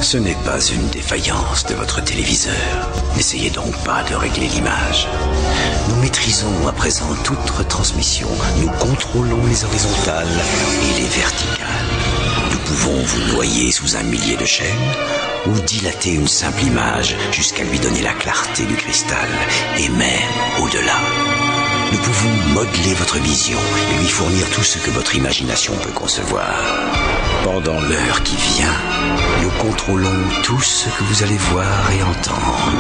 Ce n'est pas une défaillance de votre téléviseur. N'essayez donc pas de régler l'image. Nous maîtrisons à présent toute retransmission. Nous contrôlons les horizontales et les verticales. Nous pouvons vous noyer sous un millier de chaînes ou dilater une simple image jusqu'à lui donner la clarté du cristal et même au-delà. Nous pouvons modeler votre vision et lui fournir tout ce que votre imagination peut concevoir. Pendant l'heure qui vient, nous contrôlons tout ce que vous allez voir et entendre.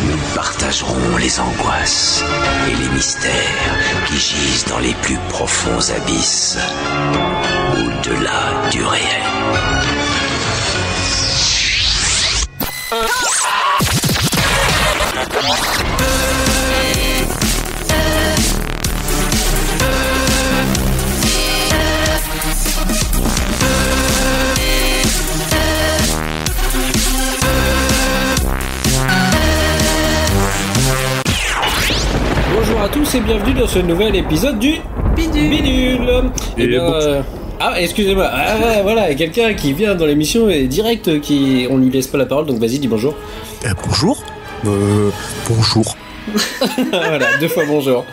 Nous partagerons les angoisses et les mystères qui gisent dans les plus profonds abysses, au-delà du réel. Bonjour à tous et bienvenue dans ce nouvel épisode du Bidule. Et bien, excusez-moi. Voilà, il y a quelqu'un qui vient dans l'émission et direct on lui laisse pas la parole, donc vas-y, dis bonjour. Bonjour. Bonjour. Voilà, 2 fois bonjour.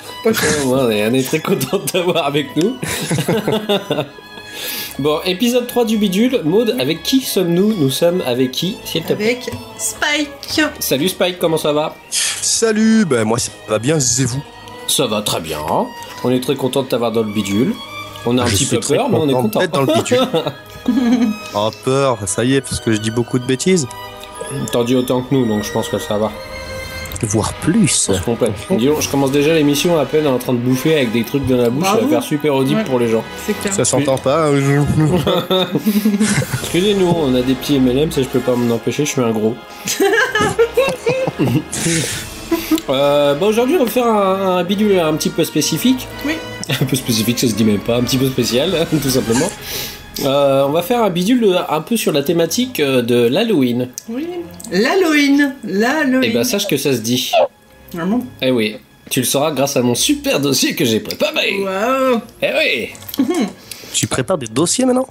On est très content de t'avoir avec nous. Bon, épisode 3 du Bidule. Maud, avec qui sommes-nous? Nous sommes avec qui, s'il te plaît? Avec Spike. Salut Spike, comment ça va? Salut, moi ça va bien, c'est vous? Ça va très bien. On est très content de t'avoir dans le Bidule. On a un petit peu peur, mais on est content d'être dans le Bidule. Oh, peur, ça y est, parce que je dis beaucoup de bêtises. T'en dis autant que nous, donc je pense que ça va. Voire plus. On se complète. Disons, je commence déjà l'émission à peine en train de bouffer avec des trucs dans la bouche, ça va faire super audible pour les gens. C'est clair. Ça s'entend pas. Excusez-nous, on a des petits MLM, ça je peux pas m'en empêcher, je suis un gros. Aujourd'hui on va faire un bidule un petit peu spécifique. Oui. Un peu spécifique, ça se dit même pas, un petit peu spécial, tout simplement. On va faire un bidule un peu sur la thématique de l'Halloween. Oui. L'Halloween. Et ben sache que ça se dit. Ah bon? Eh oui, tu le sauras grâce à mon super dossier que j'ai préparé. Waouh. Eh oui. Tu prépares des dossiers maintenant?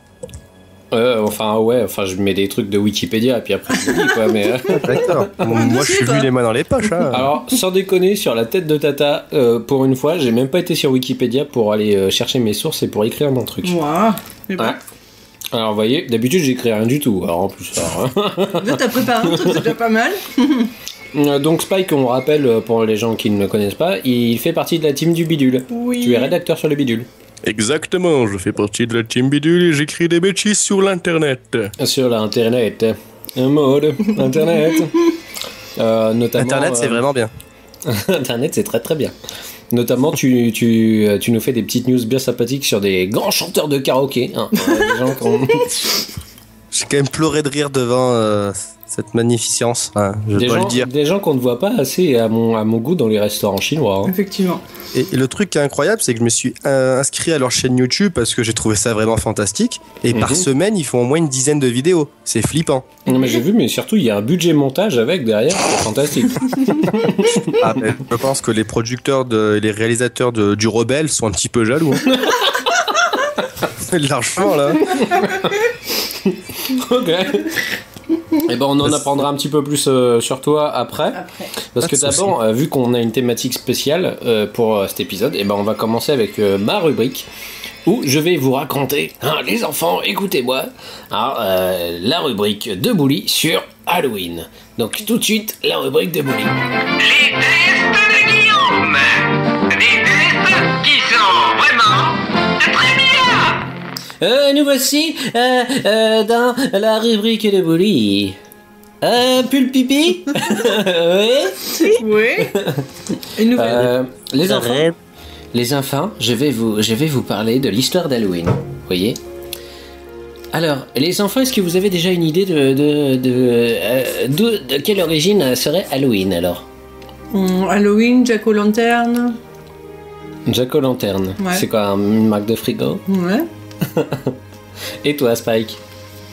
Je mets des trucs de Wikipédia et puis après je le dis quoi, mais... D'accord. Moi je suis venu les mains dans les poches. Hein. Alors, sans déconner, sur la tête de Tata, pour une fois, j'ai même pas été sur Wikipédia pour aller chercher mes sources et pour écrire mon truc. Waouh. Ouais. Alors, vous voyez, d'habitude j'écris rien du tout, alors en plus... Là, t'as préparé un truc, c'est déjà pas mal. Donc Spike, on rappelle pour les gens qui ne le connaissent pas, il fait partie de la team du Bidule. Oui. Tu es rédacteur sur le Bidule. Exactement, je fais partie de la team Bidule et j'écris des bêtises sur l'internet. Sur l'internet. Un mode, internet. Notamment, internet, c'est vraiment bien. Internet, c'est très très bien. Notamment, tu nous fais des petites news bien sympathiques sur des grands chanteurs de karaoké. Hein. Des gens J'ai quand même pleuré de rire devant cette magnificence, je dois le dire. Des gens qu'on ne voit pas assez à mon goût dans les restaurants chinois. Hein. Effectivement. Et le truc qui est incroyable, c'est que je me suis inscrit à leur chaîne YouTube parce que j'ai trouvé ça vraiment fantastique. Et par semaine, ils font au moins une dizaine de vidéos. C'est flippant. Non, mais j'ai vu, mais surtout, il y a un budget montage avec derrière. C'est fantastique. Je pense que les producteurs et les réalisateurs du Rebelle sont un petit peu jaloux. Hein. Largement, là. Ok. Et ben on en apprendra un petit peu plus sur toi après. Parce que d'abord, vu qu'on a une thématique spéciale pour cet épisode, et ben on va commencer avec ma rubrique où je vais vous raconter, les enfants, écoutez-moi, la rubrique de Bouli sur Halloween. Donc tout de suite, la rubrique de Bouli. Les tests de Guillaume. Des tests qui sont vraiment très bien. Nous voici dans la rubrique de Bouli. Pull pipi. Oui. Une nouvelle. Les enfants, je vais vous parler de l'histoire d'Halloween. Vous voyez? Alors, les enfants, est-ce que vous avez déjà une idée de quelle origine serait Halloween alors? Halloween, Jack-o'-lanterne. Jack-o'-lanterne. Ouais. C'est quoi, une marque de frigo? Ouais. Et toi, Spike?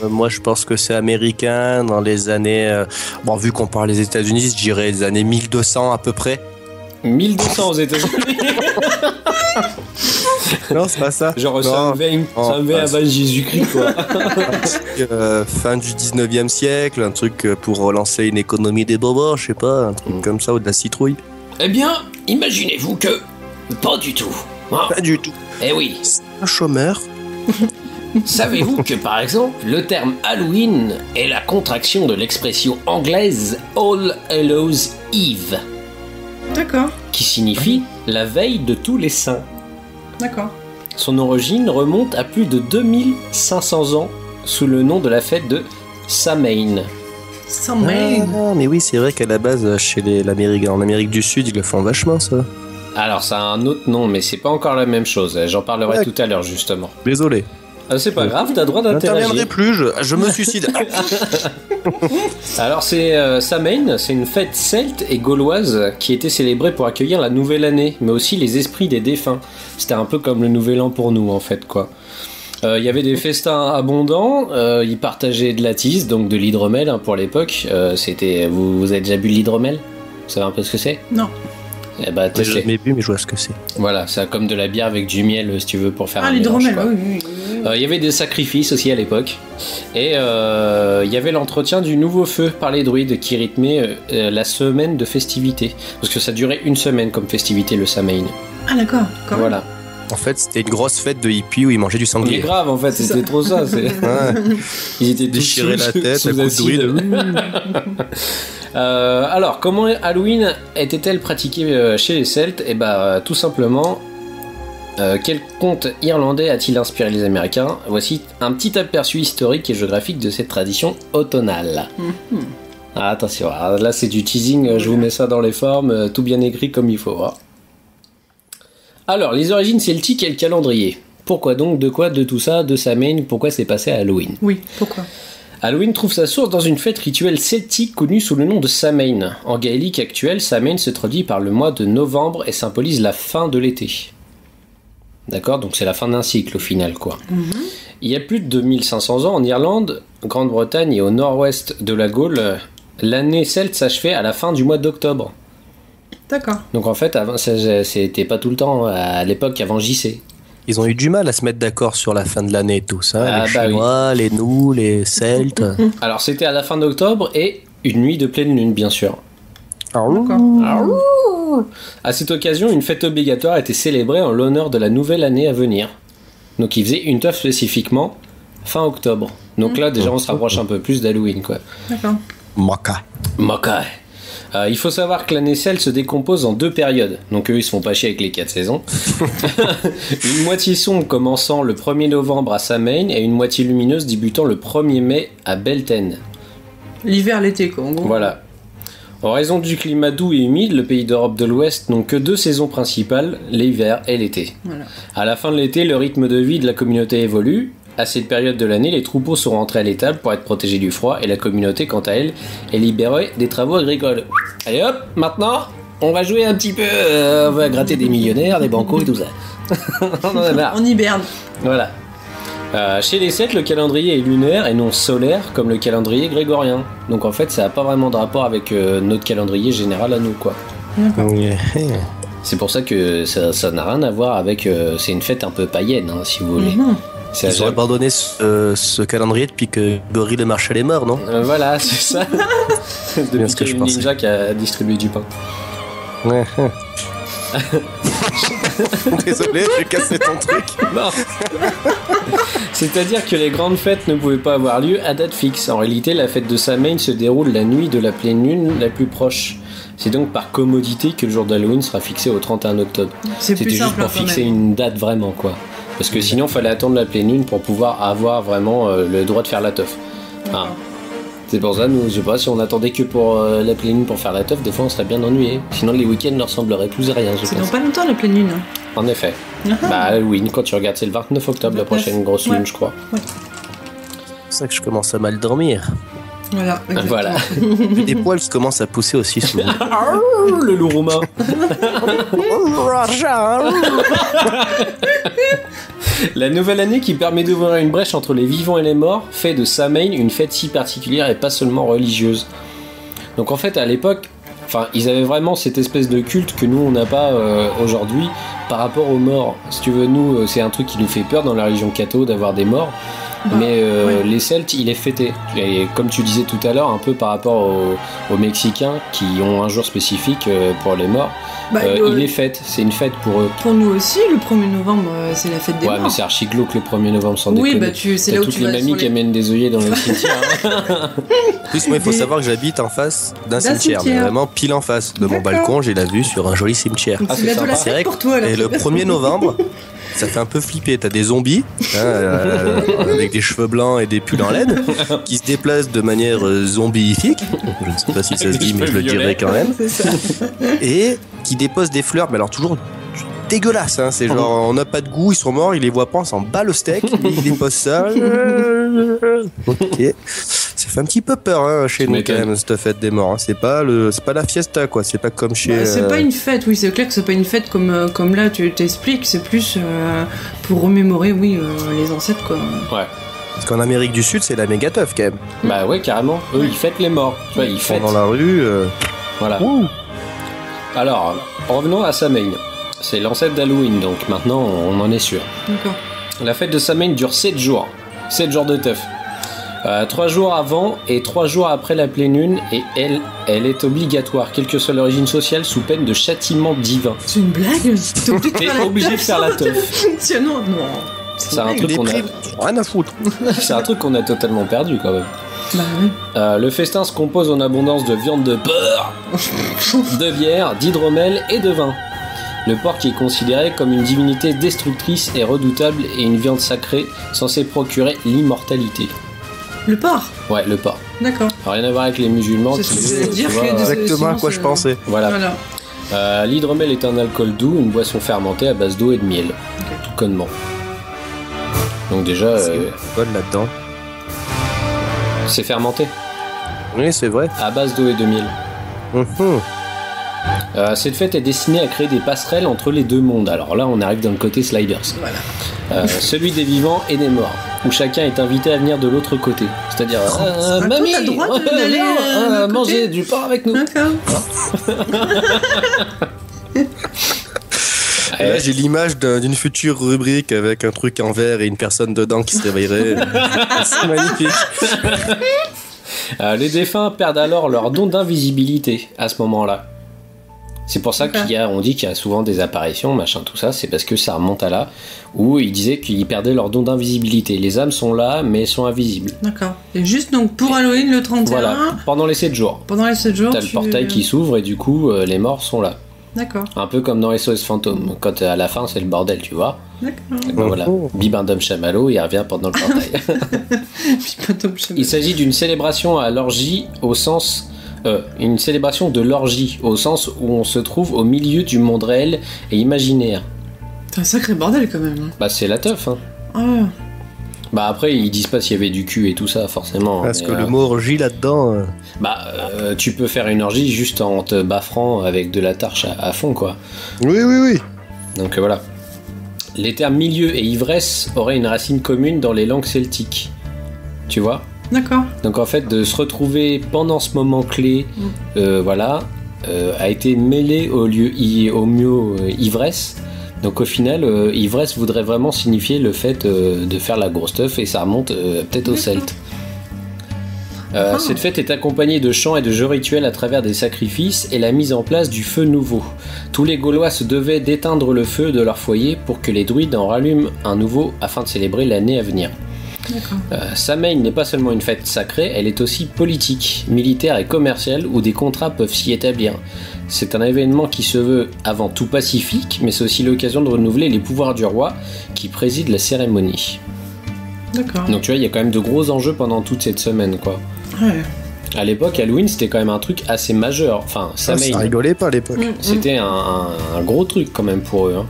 Moi, je pense que c'est américain dans les années. Bon, vu qu'on parle des États-Unis, je dirais les années 1200 à peu près. 1200 aux États-Unis. Non, c'est pas ça. Genre, Non, ça me vient avant Jésus-Christ, quoi. fin du 19e siècle, un truc pour relancer une économie des bobos, je sais pas, un truc comme ça, ou de la citrouille. Eh bien, imaginez-vous que... Pas du tout. Hein. Pas du tout. Eh oui. Un chômeur. Savez-vous que, par exemple, le terme Halloween est la contraction de l'expression anglaise All Hallows Eve, D'accord, qui signifie la veille de tous les saints. d'accord. Son origine remonte à plus de 2500 ans sous le nom de la fête de Samhain. Samhain. Ah, mais oui, c'est vrai qu'à la base, en Amérique du Sud, ils le font vachement, ça. Alors, ça a un autre nom, mais c'est pas encore la même chose. J'en parlerai Ouais. tout à l'heure, justement. Désolé. C'est pas grave, t'as le droit J'interviendrai d'interagir. plus, je me suicide. Alors, c'est Samhain, c'est une fête celte et gauloise qui était célébrée pour accueillir la nouvelle année, mais aussi les esprits des défunts. C'était un peu comme le nouvel an pour nous, en fait, quoi. Il y avait des festins abondants, ils partageaient de la tisse, donc de l'hydromel hein, pour l'époque. C'était, vous avez déjà bu de l'hydromel? Vous savez un peu ce que c'est? Non. Eh bah, J'ai testez. jamais bu, mais je vois ce que c'est. Voilà, c'est comme de la bière avec du miel, si tu veux, pour faire Ah, un mélange, l'hydromel, quoi. oui, oui, oui. Il y avait des sacrifices aussi à l'époque. Et il y avait l'entretien du nouveau feu par les druides qui rythmait la semaine de festivités. Parce que ça durait une semaine comme festivité, le Samhain. Ah, d'accord. Quand même. Voilà. En fait, c'était une grosse fête de hippies où ils mangeaient du Mais sanglier. grave, en fait, C'est c'était ça. trop ça. Ouais. Ils étaient tous Déchirer la sous- tête sous à coups de acide. druide. Alors, comment Halloween était-elle pratiquée chez les Celtes? Eh bah, tout simplement, quel conte irlandais a-t-il inspiré les Américains? Voici un petit aperçu historique et géographique de cette tradition automnale. Ah, attention, alors là c'est du teasing, je vous mets ça dans les formes, tout bien écrit comme il faut. Hein. Alors, les origines celtiques et le calendrier. Pourquoi donc? De quoi? De tout ça? De Samhain? Pourquoi c'est passé à Halloween? Oui, pourquoi? Halloween trouve sa source dans une fête rituelle celtique connue sous le nom de Samhain. En gaélique actuel, Samhain se traduit par le mois de novembre et symbolise la fin de l'été. D'accord? Donc c'est la fin d'un cycle au final, quoi. Il y a plus de 2500 ans, en Irlande, Grande-Bretagne et au nord-ouest de la Gaule, l'année celte s'achevait à la fin du mois d'octobre. D'accord. Donc en fait, avant, c'était pas tout le temps, à l'époque avant JC. Ils ont eu du mal à se mettre d'accord sur la fin de l'année et tout ça. Ah, les bah Chinois, les nous, les Celtes. Alors c'était à la fin d'octobre et une nuit de pleine lune, bien sûr. D'accord. À cette occasion, une fête obligatoire était célébrée en l'honneur de la nouvelle année à venir. Donc ils faisaient une teuf spécifiquement fin octobre. Donc là déjà on se rapproche un peu plus d'Halloween quoi. D'accord. Maca. Makai. Il faut savoir que l'année celte se décompose en deux périodes. Donc eux ils se font pas chier avec les 4 saisons. Une moitié sombre commençant le 1er novembre à Samhain et une moitié lumineuse débutant le 1er mai à Beltane. L'hiver, l'été, quoi, en gros. Voilà. En raison du climat doux et humide, le pays d'Europe de l'Ouest n'ont que deux saisons principales, l'hiver et l'été. Voilà. À la fin de l'été, le rythme de vie de la communauté évolue. À cette période de l'année, les troupeaux sont rentrés à l'étable pour être protégés du froid et la communauté, quant à elle, est libérée des travaux agricoles. Allez hop, maintenant, on va jouer un petit peu, on va gratter des millionnaires, des bancos et tout ça. On en a marre. On hiberne. Voilà. Chez les Celtes, le calendrier est lunaire et non solaire comme le calendrier grégorien. Donc en fait, ça n'a pas vraiment de rapport avec notre calendrier général à nous, quoi. C'est pour ça que ça n'a rien à voir avec... c'est une fête un peu païenne, hein, si vous voulez. C'est Ils ont abandonné ce calendrier depuis que Gorille marchait les morts, non? voilà, c'est ça. bien Depuis ce que qu'il y a je une pensais. ninja qui a distribué du pain. Désolé, j'ai cassé ton truc. Non. C'est-à-dire que les grandes fêtes ne pouvaient pas avoir lieu à date fixe. En réalité, la fête de Samhain se déroule la nuit de la pleine lune la plus proche. C'est donc par commodité que le jour d'Halloween sera fixé au 31 octobre. C'est C'était plus juste simple, pour quand fixer même. une date vraiment, quoi. Parce que sinon, fallait attendre la pleine lune pour pouvoir avoir vraiment le droit de faire la teuf. Ah. C'est pour ça, nous, je sais pas, si on attendait que pour la pleine lune pour faire la teuf, des fois on serait bien ennuyé. Sinon, les week-ends ne ressembleraient plus à rien, je C'est dans pense. pas longtemps, la pleine lune. Hein. En effet. Bah, Halloween, quand tu regardes, c'est le 29 octobre, la 29, prochaine grosse ouais. lune, je crois. C'est ça que je commence à mal dormir. Voilà. Exactement. Voilà. J'ai des poils qui commencent à pousser aussi souvent. Le loup roumain. La nouvelle année qui permet d'ouvrir une brèche entre les vivants et les morts fait de Samhain une fête si particulière et pas seulement religieuse. Donc en fait à l'époque, ils avaient vraiment cette espèce de culte que nous on n'a pas aujourd'hui par rapport aux morts. Si tu veux, nous c'est un truc qui nous fait peur dans la religion catho d'avoir des morts. Mais les Celtes, ils les fêtaient. Et comme tu disais tout à l'heure, un peu par rapport aux Mexicains qui ont un jour spécifique pour les morts, ils les fêtent. C'est une fête pour eux. Pour nous aussi, le 1er novembre, c'est la fête des morts. Ouais, mais c'est archi glauque le 1er novembre, sans déconner. Oui, c'est là où toutes tu les vas mamies qui amènent des œillets dans le cimetière. En plus, moi, il faut savoir que j'habite en face d'un cimetière, mais vraiment pile en face. De mon balcon, j'ai la vue sur un joli cimetière. Donc, c'est bientôt la fête pour toi. Et le 1er novembre, ça fait un peu flipper. T'as des zombies avec des cheveux blancs et des pulls en laine qui se déplacent de manière zombifique. Je ne sais pas si ça se dit, mais je le dirai quand même. Et qui déposent des fleurs, mais alors toujours dégueulasse, hein. C'est genre on n'a pas de goût, ils sont morts, ils les voient pas, on s'en bat le steak, ils déposent ça. Ok. Ça fait un petit peu peur, hein, chez nous quand même, cette fête des morts, hein. C'est pas la fiesta, quoi. C'est pas comme chez. C'est pas une fête, oui, c'est clair que c'est pas une fête comme là tu t'expliques, c'est plus pour remémorer, les ancêtres, quoi. Ouais. Parce qu'en Amérique du Sud, c'est la méga teuf quand même. Bah ouais, carrément. Eux, ils fêtent les morts. Tu vois, ils fêtent. Dans la rue. Voilà. Alors, revenons à Samhain. C'est l'ancêtre d'Halloween, donc maintenant on en est sûr. D'accord. La fête de Samhain dure 7 jours. 7 jours de teuf. 3 jours avant et 3 jours après la pleine lune, et elle est obligatoire, quelle que soit l'origine sociale, sous peine de châtiment divin. C'est une blague? T'es obligé de faire la teuf. Non. C'est un truc qu'on a... Rien à foutre. C'est un truc qu'on a totalement perdu quand même. Bah oui. Le festin se compose en abondance de viande de porc, de bière, d'hydromel et de vin. Le porc qui est considéré comme une divinité destructrice et redoutable et une viande sacrée censée procurer l'immortalité. Le porc? Ouais, le porc. D'accord. Rien à voir avec les musulmans. Exactement à quoi je pensais. Voilà. L'hydromel est un alcool doux, une boisson fermentée à base d'eau et de miel. Okay. Tout connement. Donc déjà... Quoi là-dedans? C'est fermenté. Oui, c'est vrai. À base d'eau et de miel. Cette fête est destinée à créer des passerelles entre les deux mondes. Alors là, on arrive dans le côté sliders. Voilà. Celui des vivants et des morts, où chacun est invité à venir de l'autre côté. C'est-à-dire, mamie, t'as le droit d'aller manger du porc avec nous. D'accord. Là, j'ai l'image d'une future rubrique avec un truc en verre et une personne dedans qui se réveillerait. C'est magnifique. Les défunts perdent alors leur don d'invisibilité à ce moment-là. C'est pour ça on dit qu'il y a souvent des apparitions, machin, tout ça. C'est parce que ça remonte à là où ils disaient qu'ils perdaient leur don d'invisibilité. Les âmes sont là, mais elles sont invisibles. D'accord. Et juste donc pour Halloween le 31. Voilà. Pendant les 7 jours. Pendant les 7 jours. T'as le portail qui s'ouvre et du coup les morts sont là. D'accord. Un peu comme dans SOS Fantôme, quand à la fin c'est le bordel, tu vois. D'accord. Ben voilà, Bibendum Chamallow, il revient pendant le portail. Il s'agit d'une célébration à l'orgie au sens... une célébration de l'orgie, au sens où on se trouve au milieu du monde réel et imaginaire. C'est un sacré bordel quand même. Bah c'est la teuf, hein. Ah. Bah après ils disent pas s'il y avait du cul et tout ça forcément. Parce que le mot orgie là-dedans... tu peux faire une orgie juste en te baffrant avec de la tarche à fond quoi. Oui. Donc voilà. Les termes milieu et ivresse auraient une racine commune dans les langues celtiques. Tu vois ? D'accord. Donc en fait de se retrouver pendant ce moment clé, a été mêlé au mot ivresse. Donc au final, ivresse voudrait vraiment signifier le fait de faire la grosse teuf et ça remonte peut-être aux Celtes. Cette fête est accompagnée de chants et de jeux rituels à travers des sacrifices et la mise en place du feu nouveau. Tous les Gaulois se devaient d'éteindre le feu de leur foyer pour que les druides en rallument un nouveau afin de célébrer l'année à venir. Samhain n'est pas seulement une fête sacrée, elle est aussi politique, militaire et commerciale où des contrats peuvent s'y établir. C'est un événement qui se veut avant tout pacifique, mais c'est aussi l'occasion de renouveler les pouvoirs du roi qui préside la cérémonie. D'accord. Donc tu vois, il y a quand même de gros enjeux pendant toute cette semaine, quoi. Ouais. À l'époque, Halloween, c'était quand même un truc assez majeur. Enfin, Samhain. Ça rigolait pas à l'époque. C'était un gros truc quand même pour eux. Hein.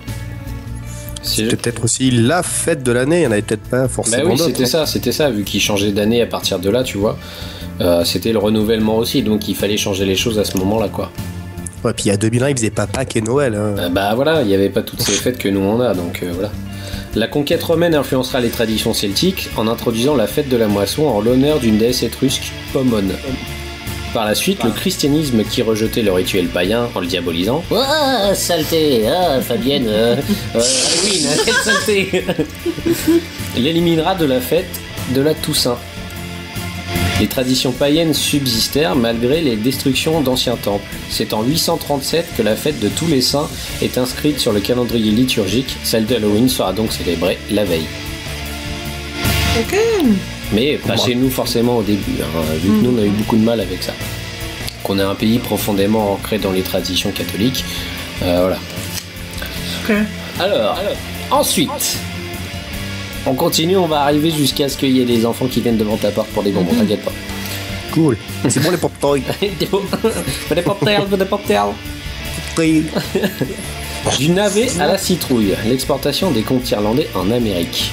C'était peut-être aussi la fête de l'année, il n'y en avait peut-être pas forcément d'autres. C'était ça, vu qu'ils changeaient d'année à partir de là, tu vois. c'était le renouvellement aussi, donc il fallait changer les choses à ce moment-là, quoi. Ouais, puis il y a 2001, ils faisaient pas Pâques et Noël. Hein. Bah voilà, il n'y avait pas toutes ces fêtes que nous on a, donc voilà. La conquête romaine influencera les traditions celtiques en introduisant la fête de la moisson en l'honneur d'une déesse étrusque, Pomone. Par la suite, le christianisme qui rejetait le rituel païen en le diabolisant. « Ah, saleté, ah, Fabienne, Halloween, quelle saleté !» l'éliminera de la fête de la Toussaint. Les traditions païennes subsistèrent malgré les destructions d'anciens temples. C'est en 837 que la fête de tous les saints est inscrite sur le calendrier liturgique. Celle d'Halloween sera donc célébrée la veille. Ok. Mais pas chez nous forcément au début, hein, vu que nous on a eu beaucoup de mal avec ça. Qu'on est un pays profondément ancré dans les traditions catholiques. Voilà. Ok. Alors, ensuite, on continue, on va arriver jusqu'à ce qu'il y ait des enfants qui viennent devant ta porte pour des bonbons, t'inquiète pas. Cool. C'est bon les pop-toys. Des pop-tails. Du navet à la citrouille, l'exportation des contes irlandais en Amérique.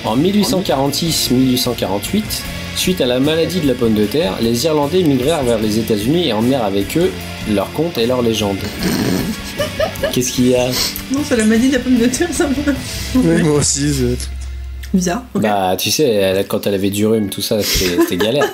En 1846-1848, suite à la maladie de la pomme de terre, les Irlandais migrèrent vers les États-Unis et emmenèrent avec eux leurs contes et leurs légendes. Qu'est-ce qu'il y a ? Non, c'est la maladie de la pomme de terre, ça va. Ouais, moi aussi. Bizarre. Okay. Bah, tu sais, quand elle avait du rhume, tout ça, c'était galère.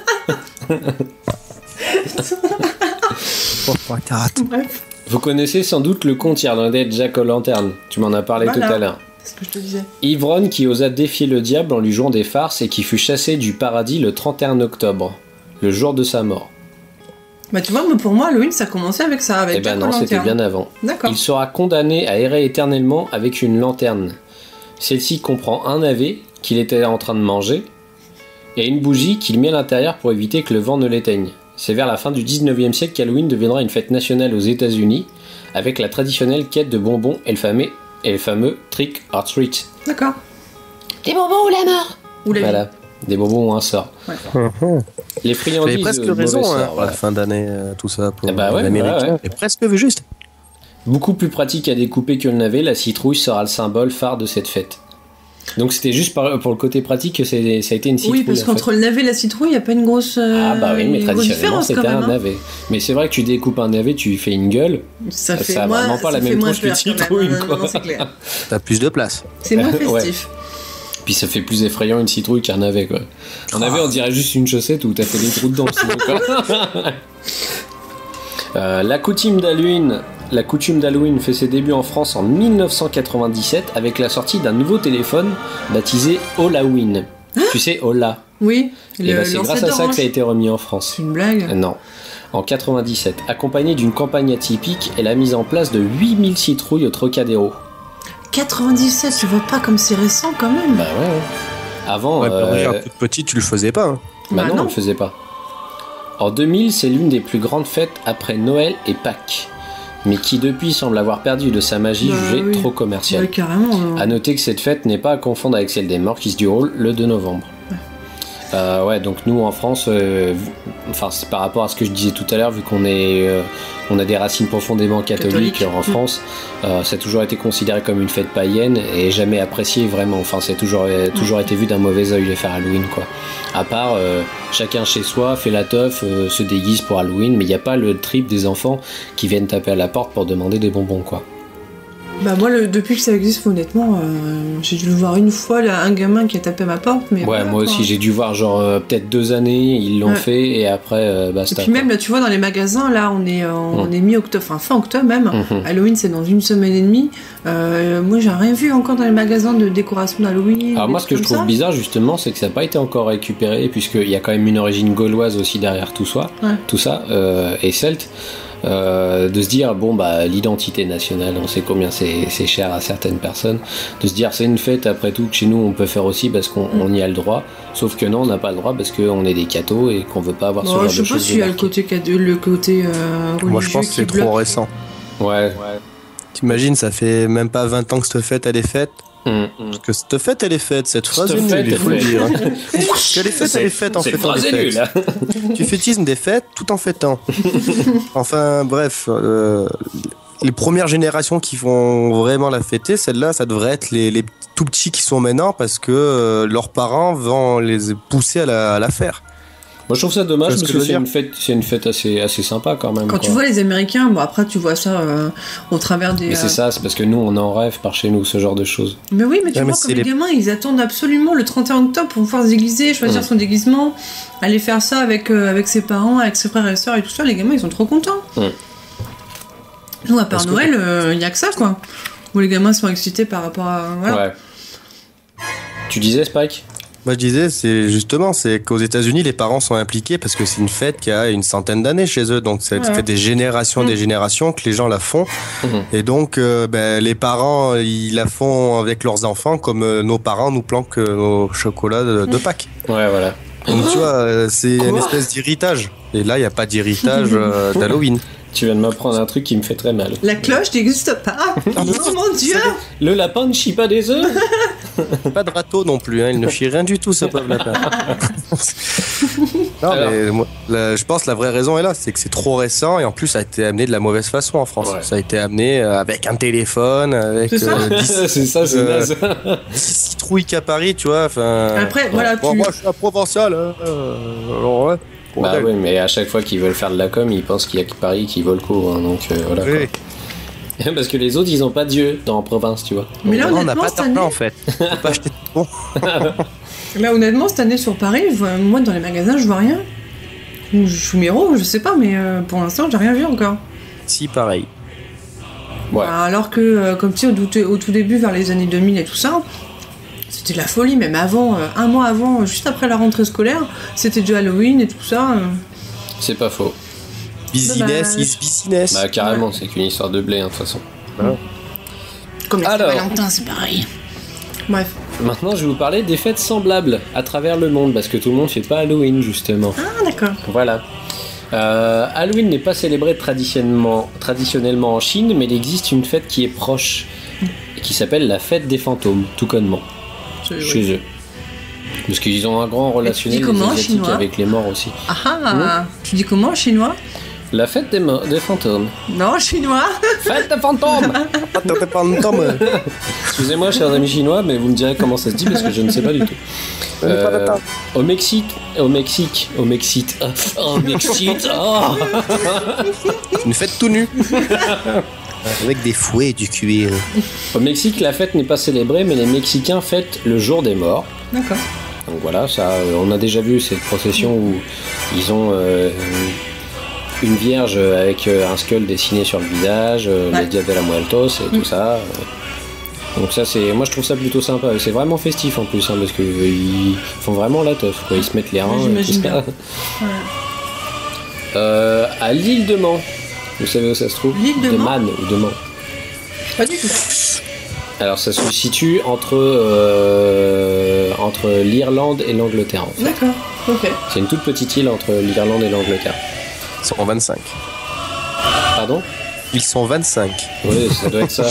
Bref. Vous connaissez sans doute le conte irlandais Jack O'Lantern. Tu m'en as parlé tout à l'heure. C'est ce que je te disais. Ivrogne qui osa défier le diable en lui jouant des farces et qui fut chassé du paradis le 31 octobre, le jour de sa mort. Bah tu vois, pour moi, Halloween, ça commençait avec ça, avec Jack non, c'était bien avant. D'accord. Il sera condamné à errer éternellement avec une lanterne. Celle-ci comprend un navet qu'il était en train de manger et une bougie qu'il met à l'intérieur pour éviter que le vent ne l'éteigne. C'est vers la fin du 19e siècle qu'Halloween deviendra une fête nationale aux États-Unis avec la traditionnelle quête de bonbons et le fameux trick or treat. D'accord. Des bonbons ou la mort. Ou la vie. Voilà, des bonbons ou un sort. Ouais. Les friandises. J'avais presque raison sort, pour la fin d'année, tout ça, pour ouais, l'américain. ouais. Et presque vu juste. Beaucoup plus pratique à découper que le navet, la citrouille sera le symbole phare de cette fête. Donc c'était juste pour le côté pratique que ça a été une citrouille. Oui, parce qu'entre le navet et la citrouille, il n'y a pas une grosse ah bah oui, mais traditionnellement c'était un navet. Mais c'est vrai que tu découpes un navet, tu lui fais une gueule. Ça fait vraiment pas la même tronche qu'une citrouille. Non, c'est clair. T'as plus de place. C'est moins festif. Ouais. Puis ça fait plus effrayant une citrouille qu'un navet, quoi. Un navet, on dirait juste une chaussette où t'as fait des trous dedans. Sinon, quoi. La coutume d'Halloween fait ses débuts en France en 1997 avec la sortie d'un nouveau téléphone baptisé Halloween. Tu sais, Hola. Oui. Et bah, c'est grâce à ça que ça a été remis en France. C'est une blague. Non. En 97, accompagné d'une campagne atypique et la mise en place de 8000 citrouilles au Trocadéro. 97, tu vois pas comme c'est récent quand même. Bah ouais. Avant. Regarde, toute petite, tu le faisais pas. Hein. Bah non, on le faisait pas. En 2000, c'est l'une des plus grandes fêtes après Noël et Pâques, mais qui depuis semble avoir perdu de sa magie jugée trop commerciale. Ouais, carrément. À noter que cette fête n'est pas à confondre avec celle des morts qui se déroule le 2 novembre. Ouais, donc nous en France, c'est par rapport à ce que je disais tout à l'heure, vu qu'on a des racines profondément catholiques en France, ça a toujours été considéré comme une fête païenne et jamais apprécié vraiment. Enfin, c'est toujours été vu d'un mauvais œil de faire Halloween, quoi. À part, chacun chez soi fait la teuf, se déguise pour Halloween, mais il n'y a pas le trip des enfants qui viennent taper à la porte pour demander des bonbons, quoi. Bah moi, depuis que ça existe, honnêtement, j'ai dû le voir une fois, là, un gamin qui a tapé à ma porte. Mais ouais, voilà, moi aussi, j'ai dû voir peut-être 2 années, ils l'ont fait, et après, basta. Et puis même, là, tu vois, dans les magasins, là, on est mi-octobre, enfin fin octobre même, Halloween, c'est dans 1 semaine et demie. Moi, j'ai rien vu encore dans les magasins de décoration d'Halloween. Alors moi, ce que je trouve bizarre, justement, c'est que ça n'a pas été encore récupéré, puisqu'il y a quand même une origine gauloise aussi derrière tout ça, et celte. De se dire l'identité nationale, on sait combien c'est cher à certaines personnes, de se dire c'est une fête après tout que chez nous on peut faire aussi parce qu'on y a le droit, sauf que non, on n'a pas le droit parce qu'on est des cathos et qu'on veut pas avoir ce genre de choses. Je sais pas s'il y a le côté religieux. Moi je pense que c'est trop récent. Ouais. T'imagines, ça fait même pas 20 ans que cette fête elle est faite. Parce que cette fête elle est faite, cette phrase est nulle, il faut le dire. Parce qu'elle est faite, elle est faite en fêtant des fêtes. Tu fêtismes des fêtes tout en fêtant. Enfin bref, les premières générations qui vont vraiment la fêter, celle-là, ça devrait être les tout petits qui sont maintenant parce que leurs parents vont les pousser à la faire. Moi je trouve ça dommage C'est ce parce que que je veux c'est une fête assez sympa quand même. Quand quoi. tu vois les Américains, bon après tu vois ça au travers des... Mais c'est ça, c'est parce que nous on en rêve par chez nous, ce genre de choses. Mais oui, mais tu Ouais, vois, mais comme c'est les les- gamins, ils attendent absolument le 31 octobre pour pouvoir se déguiser, choisir son déguisement, aller faire ça avec ses parents, avec ses frères et sœurs et tout ça. Les gamins, ils sont trop contents. Nous, à part Noël, il n'y a que ça, quoi. Où les gamins sont excités par rapport à... Voilà. Ouais. Tu disais Spike? Moi je disais, c'est qu'aux États-Unis, les parents sont impliqués parce que c'est une fête qui a une centaine d'années chez eux, donc ça fait des générations que les gens la font, et donc les parents ils la font avec leurs enfants comme nos parents nous planquent nos chocolats de Pâques. Ouais, voilà. Donc tu vois, c'est une espèce d'héritage, et là il n'y a pas d'héritage d'Halloween. Tu viens de m'apprendre un truc qui me fait très mal. La cloche n'existe pas. Oh mon Dieu. Le lapin ne chie pas des œufs. Pas de râteau non plus, hein, il ne chie rien du tout, ce pauvre lapin. Non, Alors. mais moi, je pense que la vraie raison est là, c'est que c'est trop récent et en plus ça a été amené de la mauvaise façon en France. Ouais. Ça a été amené avec un téléphone, avec C'est ça. 10 c'est ça, c'est naze. citrouilles qu'à Paris, tu vois. Après, voilà, Bon, moi je suis à Provençal, alors ouais. Bah oui, mais à chaque fois qu'ils veulent faire de la com, ils pensent qu'il y a que Paris qui vaut le coup, hein, donc voilà. Oui. Quoi. Parce que les autres, ils ont pas Dieu dans la province, tu vois. Mais là, Non, on n'a honnêtement, pas cette tort année... en fait. Faut pas acheter de bon. Là, honnêtement, cette année sur Paris, moi, dans les magasins, je vois rien. Je suis méro, je sais pas, mais pour l'instant, j'ai rien vu encore. Si, pareil. Ouais. Alors que, comme tu sais, au tout début, vers les années 2000 et tout ça, c'était de la folie, même avant, un mois avant, juste après la rentrée scolaire, c'était du Halloween et tout ça. C'est pas faux. Business Dommage. is business. Bah carrément, c'est qu'une histoire de blé, hein, de toute façon. Comme les Alors. Saint-Valentin, c'est pareil. Bref. Maintenant, je vais vous parler des fêtes semblables à travers le monde, parce que tout le monde fait pas Halloween, justement. Ah, d'accord. Voilà. Halloween n'est pas célébré traditionnellement en Chine, mais il existe une fête qui est proche, et qui s'appelle la fête des fantômes, tout connement, chez eux. Parce qu'ils ont un grand relationnel dis comment, asiatique chinois avec les morts aussi. Ah ah. Tu dis comment, chinois? La fête des fantômes. Non, chinois. Fête des fantômes. Excusez-moi, chers amis chinois, mais vous me direz comment ça se dit parce que je ne sais pas du tout. Au Mexique, Une fête tout nue. Avec des fouets et du cuir. Au Mexique, la fête n'est pas célébrée, mais les Mexicains fêtent le jour des morts. D'accord. Donc voilà, ça, on a déjà vu cette procession où ils ont une vierge avec un skull dessiné sur le visage, les Dia de la Muertos et tout ça. Donc ça, moi je trouve ça plutôt sympa. C'est vraiment festif en plus, hein, parce que ils font vraiment la teuf, quoi. Ils se mettent les reins. J'imagine tout ça. bien. À l'île de Man, vous savez où ça se trouve? L'île de Man ou de Man. Pas du tout. Alors ça se situe entre l'Irlande et l'Angleterre en fait. D'accord. Ok. C'est une toute petite île entre l'Irlande et l'Angleterre. Ils sont 25. Pardon? Ils sont 25. Oui, ça doit être ça.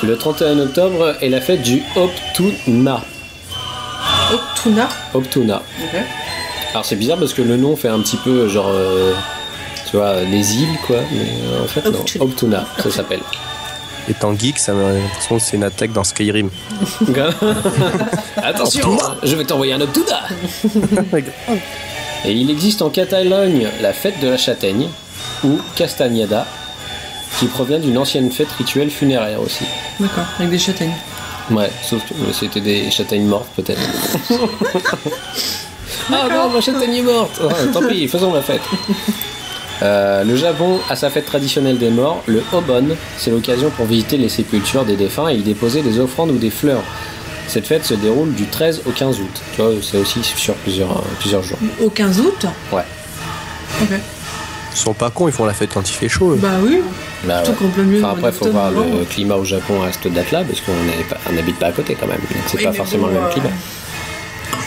Le 31 octobre est la fête du Optuna. Optuna. Optuna. Ok. Alors c'est bizarre parce que le nom fait un petit peu genre, tu vois, les îles quoi, mais en fait non, Optuna. Optuna, ça s'appelle. Étant geek, ça m'a l'impression que c'est une attaque dans Skyrim. Attention, je vais t'envoyer un Optuna. Et il existe en Catalogne la fête de la châtaigne, ou Castagnada, qui provient d'une ancienne fête rituelle funéraire aussi. D'accord. Avec des châtaignes. Ouais, sauf que c'était des châtaignes mortes peut-être. Ah non, ma châtaigne est morte. Tant pis, faisons la fête. Le Japon a sa fête traditionnelle des morts, le Obon. C'est l'occasion pour visiter les sépultures des défunts et y déposer des offrandes ou des fleurs. Cette fête se déroule du 13 au 15 août. Tu vois, c'est aussi sur plusieurs jours. Au 15 août. Ouais. Ok. Ils sont pas cons, ils font la fête quand il fait chaud. Bah oui. Bah, Surtout qu'en plein milieu enfin, du après, mois faut voir d'octobre, le climat au Japon à cette date-là, parce qu'on n'habite pas à côté quand même. Donc c'est Oui, pas mais forcément bon, le même climat.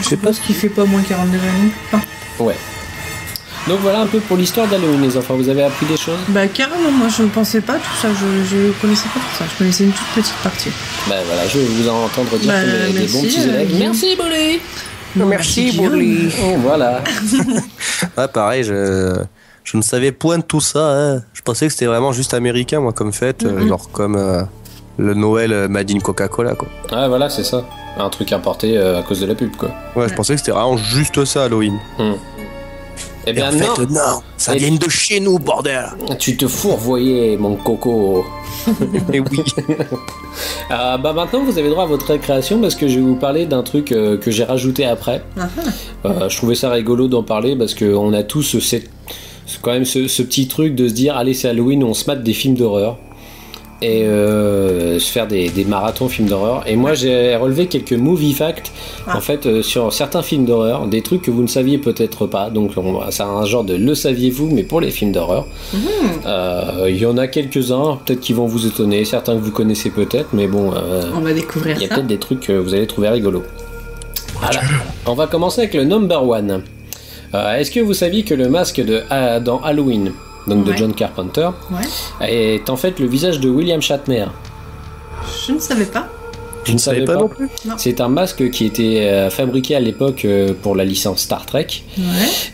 Je sais pas ce qui fait pas moins 40 degrés non plus. Ah. Ouais. Donc voilà un peu pour l'histoire d'Halloween, les enfants. Vous avez appris des choses? Bah carrément, moi je ne pensais pas tout ça, je connaissais pas tout ça, je connaissais une toute petite partie. Bah voilà, je vais vous en entendre dire Bah, comme des bons merci, petits élèves. Guillaume. Merci, Bolé. Merci Bourli. Oh, voilà. Ah, pareil, je ne savais point de tout ça. Hein. Je pensais que c'était vraiment juste américain, moi, comme fête. Genre comme le Noël Made in Coca-Cola, quoi. Ah voilà, c'est ça. Un truc importé à cause de la pub, quoi. Ouais, je pensais que c'était vraiment juste ça, Halloween. Eh bien en fait, non. non, ça Et- vient de chez nous, bordel. Tu te fourvoyais, mon coco. Mais oui. Bah maintenant vous avez droit à votre récréation parce que je vais vous parler d'un truc que j'ai rajouté après. Je trouvais ça rigolo d'en parler parce qu'on a tous quand même ce petit truc de se dire allez c'est Halloween, on se mate des films d'horreur et se faire des marathons films d'horreur. Et moi j'ai relevé quelques movie facts en fait sur certains films d'horreur, des trucs que vous ne saviez peut-être pas. Donc c'est un genre de le saviez-vous mais pour les films d'horreur. Il y en a quelques-uns peut-être qui vont vous étonner, certains que vous connaissez peut-être, mais bon On va découvrir il y a ça. peut-être des trucs que vous allez trouver rigolos. Voilà. On va commencer avec le number one. Est-ce que vous saviez que le masque dans Halloween, donc de Ouais. John Carpenter, Ouais. est en fait le visage de William Shatner? Je ne savais pas. Je ne savais pas non plus. C'est un masque qui était fabriqué à l'époque pour la licence Star Trek. Ouais.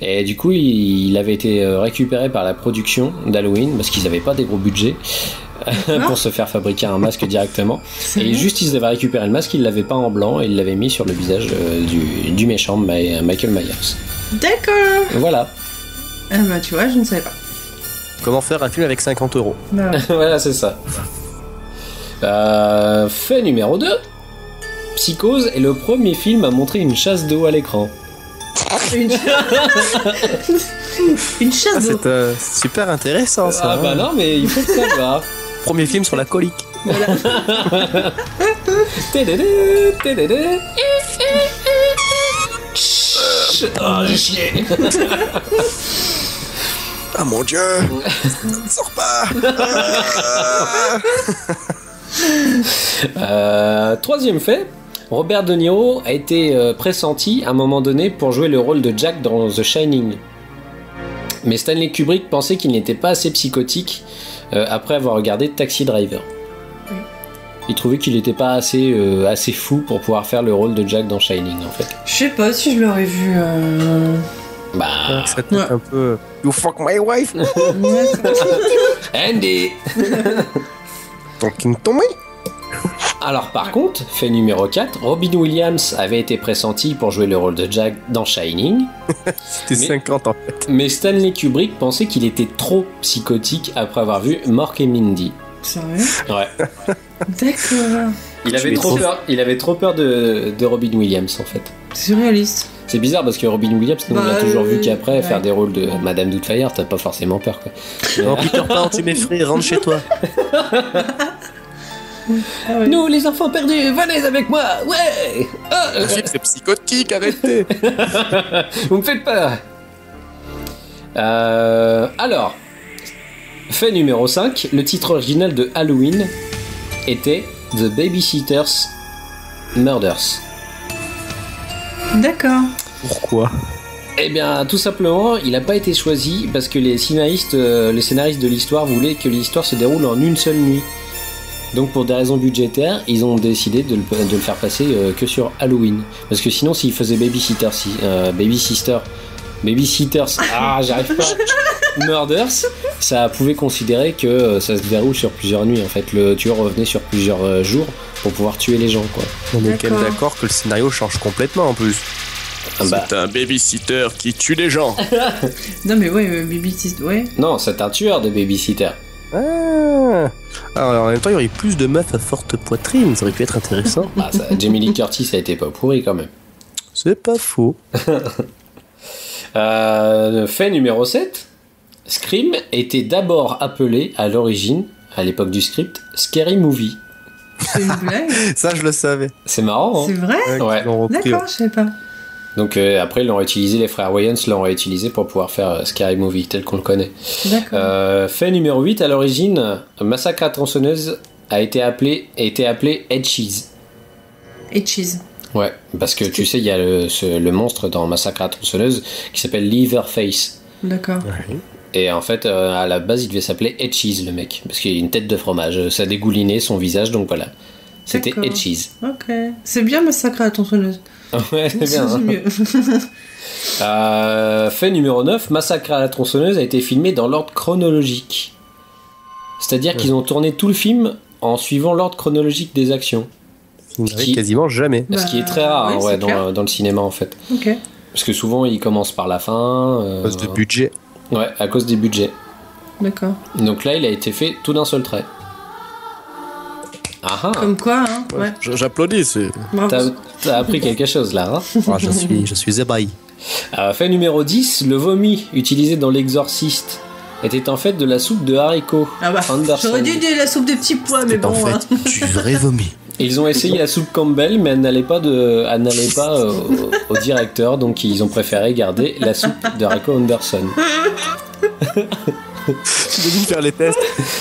Et du coup, il avait été récupéré par la production d'Halloween parce qu'ils n'avaient pas des gros budgets pour se faire fabriquer un masque directement. Et juste, ils avaient récupéré le masque, ils l'avaient peint en blanc et ils l'avaient mis sur le visage du méchant Michael Myers. D'accord. Voilà. Ah bah tu vois, je ne savais pas. Comment faire un film avec 50 €? Bah, ouais. Voilà, c'est ça. Fait numéro 2. Psychose est le premier film à montrer une chasse d'eau à l'écran. Une chasse d'eau. C'est super intéressant ça. Ah bah non, mais il faut le savoir. Premier film sur la colique. Tédédé, tédédé. Chut. Oh, j'ai chié. Ah mon dieu. Ne sors pas. Troisième fait. Robert De Niro a été pressenti à un moment donné pour jouer le rôle de Jack dans The Shining. Mais Stanley Kubrick pensait qu'il n'était pas assez psychotique après avoir regardé Taxi Driver. Oui. Il trouvait qu'il n'était pas assez fou pour pouvoir faire le rôle de Jack dans Shining en fait. Je sais pas si je l'aurais vu. Bah, Ça peut être un peu. You fuck my wife. Ouais, Andy. Talking to me. Alors par contre, fait numéro 4, Robin Williams avait été pressenti pour jouer le rôle de Jack dans Shining, C'était Mais- 50 en fait. mais Stanley Kubrick pensait qu'il était trop psychotique après avoir vu Mork et Mindy. Sérieux? Ouais. D'accord. Il avait es trop trop- peur, de Robin Williams en fait. Surréaliste. C'est bizarre parce que Robin Williams, nous, on Bah, a toujours vu qu'après ouais. faire des rôles de Madame Doubtfire, t'as pas forcément peur quoi. Non, Peter Pan, tu m'effraies, rentre chez toi. Ah ouais. Nous les enfants perdus, venez avec moi, ouais. Le film c'est psychotique, arrêtez. Vous me faites peur. Alors, fait numéro 5, le titre original de Halloween était The Babysitter's Murders. D'accord. Pourquoi? Eh bien, tout simplement, il n'a pas été choisi parce que les scénaristes de l'histoire voulaient que l'histoire se déroule en une seule nuit. Donc, pour des raisons budgétaires, ils ont décidé de le faire passer que sur Halloween. Parce que sinon, s'ils faisaient Babysitters, j'arrive pas. Murders, ça pouvait considérer que ça se déroule sur plusieurs nuits. En fait, le tueur revenait sur plusieurs jours pour pouvoir tuer les gens, quoi. On est quand même D'accord. d'accord que le scénario change complètement en plus. Ah bah, C'est un babysitter qui tue les gens. Non mais ouais, Baby ouais. non, c'est un tueur de babysitter. Ah. Alors en même temps, il y aurait plus de meufs à forte poitrine, ça aurait pu être intéressant. Ah, Jamie Lee Curtis a été pas pourri quand même. C'est pas faux. Fait numéro 7, Scream était d'abord appelé à l'origine, à l'époque du script, Scary Movie. C'est une blague. Ça, je le savais. C'est marrant, C'est hein. vrai? Ouais. Ils l'ont repris. D'accord, je savais pas. Donc après, ils l'ont réutilisé, les frères Wayans l'ont réutilisé pour pouvoir faire Scary Movie tel qu'on le connaît. D'accord. Fait numéro 8, à l'origine, Massacre à la tronçonneuse a été appelé Head Cheese. Et cheese. Ouais, parce que tu sais, il y a le monstre dans Massacre à la tronçonneuse qui s'appelle Leatherface. D'accord. Et en fait, à la base, il devait s'appeler Head Cheese, le mec. Parce qu'il a une tête de fromage. Ça dégoulinait son visage, donc voilà. C'était D'accord. Head Cheese. Ok. C'est bien Massacre à la tronçonneuse. Ouais, c'est bien. C'est Hein. mieux. Fait numéro 9, Massacre à la tronçonneuse a été filmé dans l'ordre chronologique. C'est-à-dire qu'ils ont tourné tout le film en suivant l'ordre chronologique des actions. Il n'arrive quasiment jamais. Ce qui est très Bah, rare oui, hein, c'est ouais, clair. dans le cinéma en fait. Ok. Parce que souvent, ils commencent par la fin. À cause de budget. Ouais, à cause des budgets. D'accord. Donc là, il a été fait tout d'un seul trait. Ah ah. Comme quoi, hein. Ouais. J'applaudis. Bravo. T'as appris quelque chose là, hein. Ah, je suis ébahi. Fait numéro 10, le vomi utilisé dans l'exorciste était en fait de la soupe de haricots. Ah bah, Anderson. j'aurais dû dire la soupe de petits pois, mais C'est bon. en fait Hein. du vrai vomi. Ils ont essayé la soupe Campbell, mais elle n'allait pas au directeur, donc ils ont préféré garder la soupe de haricots Anderson. Tu devais faire les tests.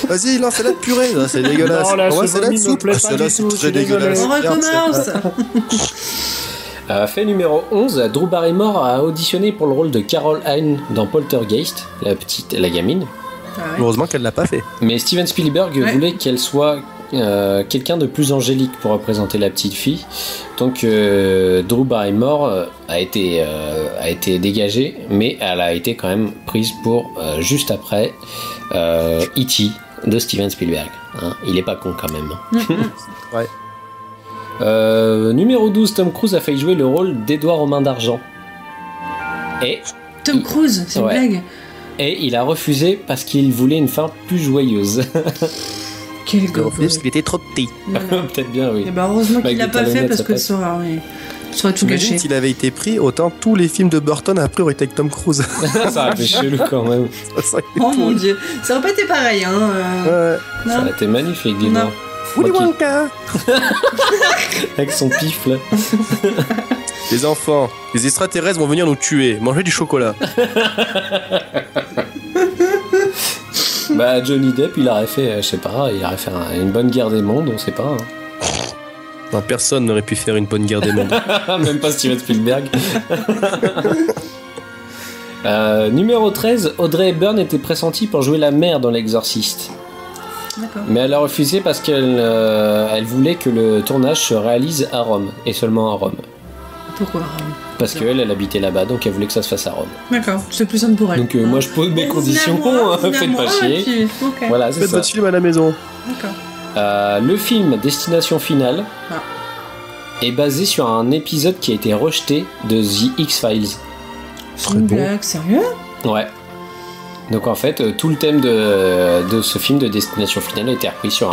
Vas-y, lance la purée, là, c'est dégueulasse. Non, la Ouais, soupe c'est la vomi me soupe. plaît Ah, pas c'est la du soupe, tout, c'est c'est dégueulasse. On recommence. Fait numéro 11, Drew Barrymore a auditionné pour le rôle de Carol Hine dans Poltergeist, la gamine. Ah ouais. Heureusement qu'elle l'a pas fait. Mais Steven Spielberg voulait qu'elle soit quelqu'un de plus angélique pour représenter la petite fille. Donc Drew Barrymore a été dégagée, mais elle a été quand même prise pour juste après E.T. de Steven Spielberg. Hein, il est pas con quand même. Ouais. Numéro 12, Tom Cruise a failli jouer le rôle d'Edouard aux mains d'argent. Tom Cruise, c'est une Ouais. blague. Et il a refusé parce qu'il voulait une fin plus joyeuse. Quel En gosse. plus, il était trop petit. Peut-être bien, oui. Et bah heureusement Avec qu'il l'a des pas fait talonnettes, parce ça que passe. ça aurait tout T'imagines gâché. s'il avait été pris, autant tous les films de Burton après auraient été avec Tom Cruise. Ça aurait été chelou quand même. Ça aurait été Oh mon cool. dieu, ça aurait pas été pareil, hein. Ouais. Ça Non. aurait été magnifique, dis Non. donc. Willy Ok. Wonka. Avec son pif là. Les enfants, les extraterrestres vont venir nous tuer. Manger du chocolat. Bah Johnny Depp, il aurait fait, je sais pas, il aurait fait une bonne guerre des mondes, on sait pas. Non, personne n'aurait pu faire une bonne guerre des mondes. Hein. Même pas Steven Spielberg. Numéro 13, Audrey Hepburn était pressentie pour jouer la mère dans L'Exorciste. D'accord. Mais elle a refusé parce qu'elle elle voulait que le tournage se réalise à Rome, et seulement à Rome. Pourquoi Parce qu'elle, elle habitait là-bas, donc elle voulait que ça se fasse à Rome. D'accord, c'est plus simple pour elle. Donc moi je pose mes conditions, faites pas chier. Ok. Voilà, c'est Faites ça. votre film à la maison. D'accord. Le film Destination Finale Ah. est basé sur un épisode qui a été rejeté de The X-Files. C'est une blague, sérieux? Ouais. Donc en fait, tout le thème de ce film de Destination Finale a été repris sur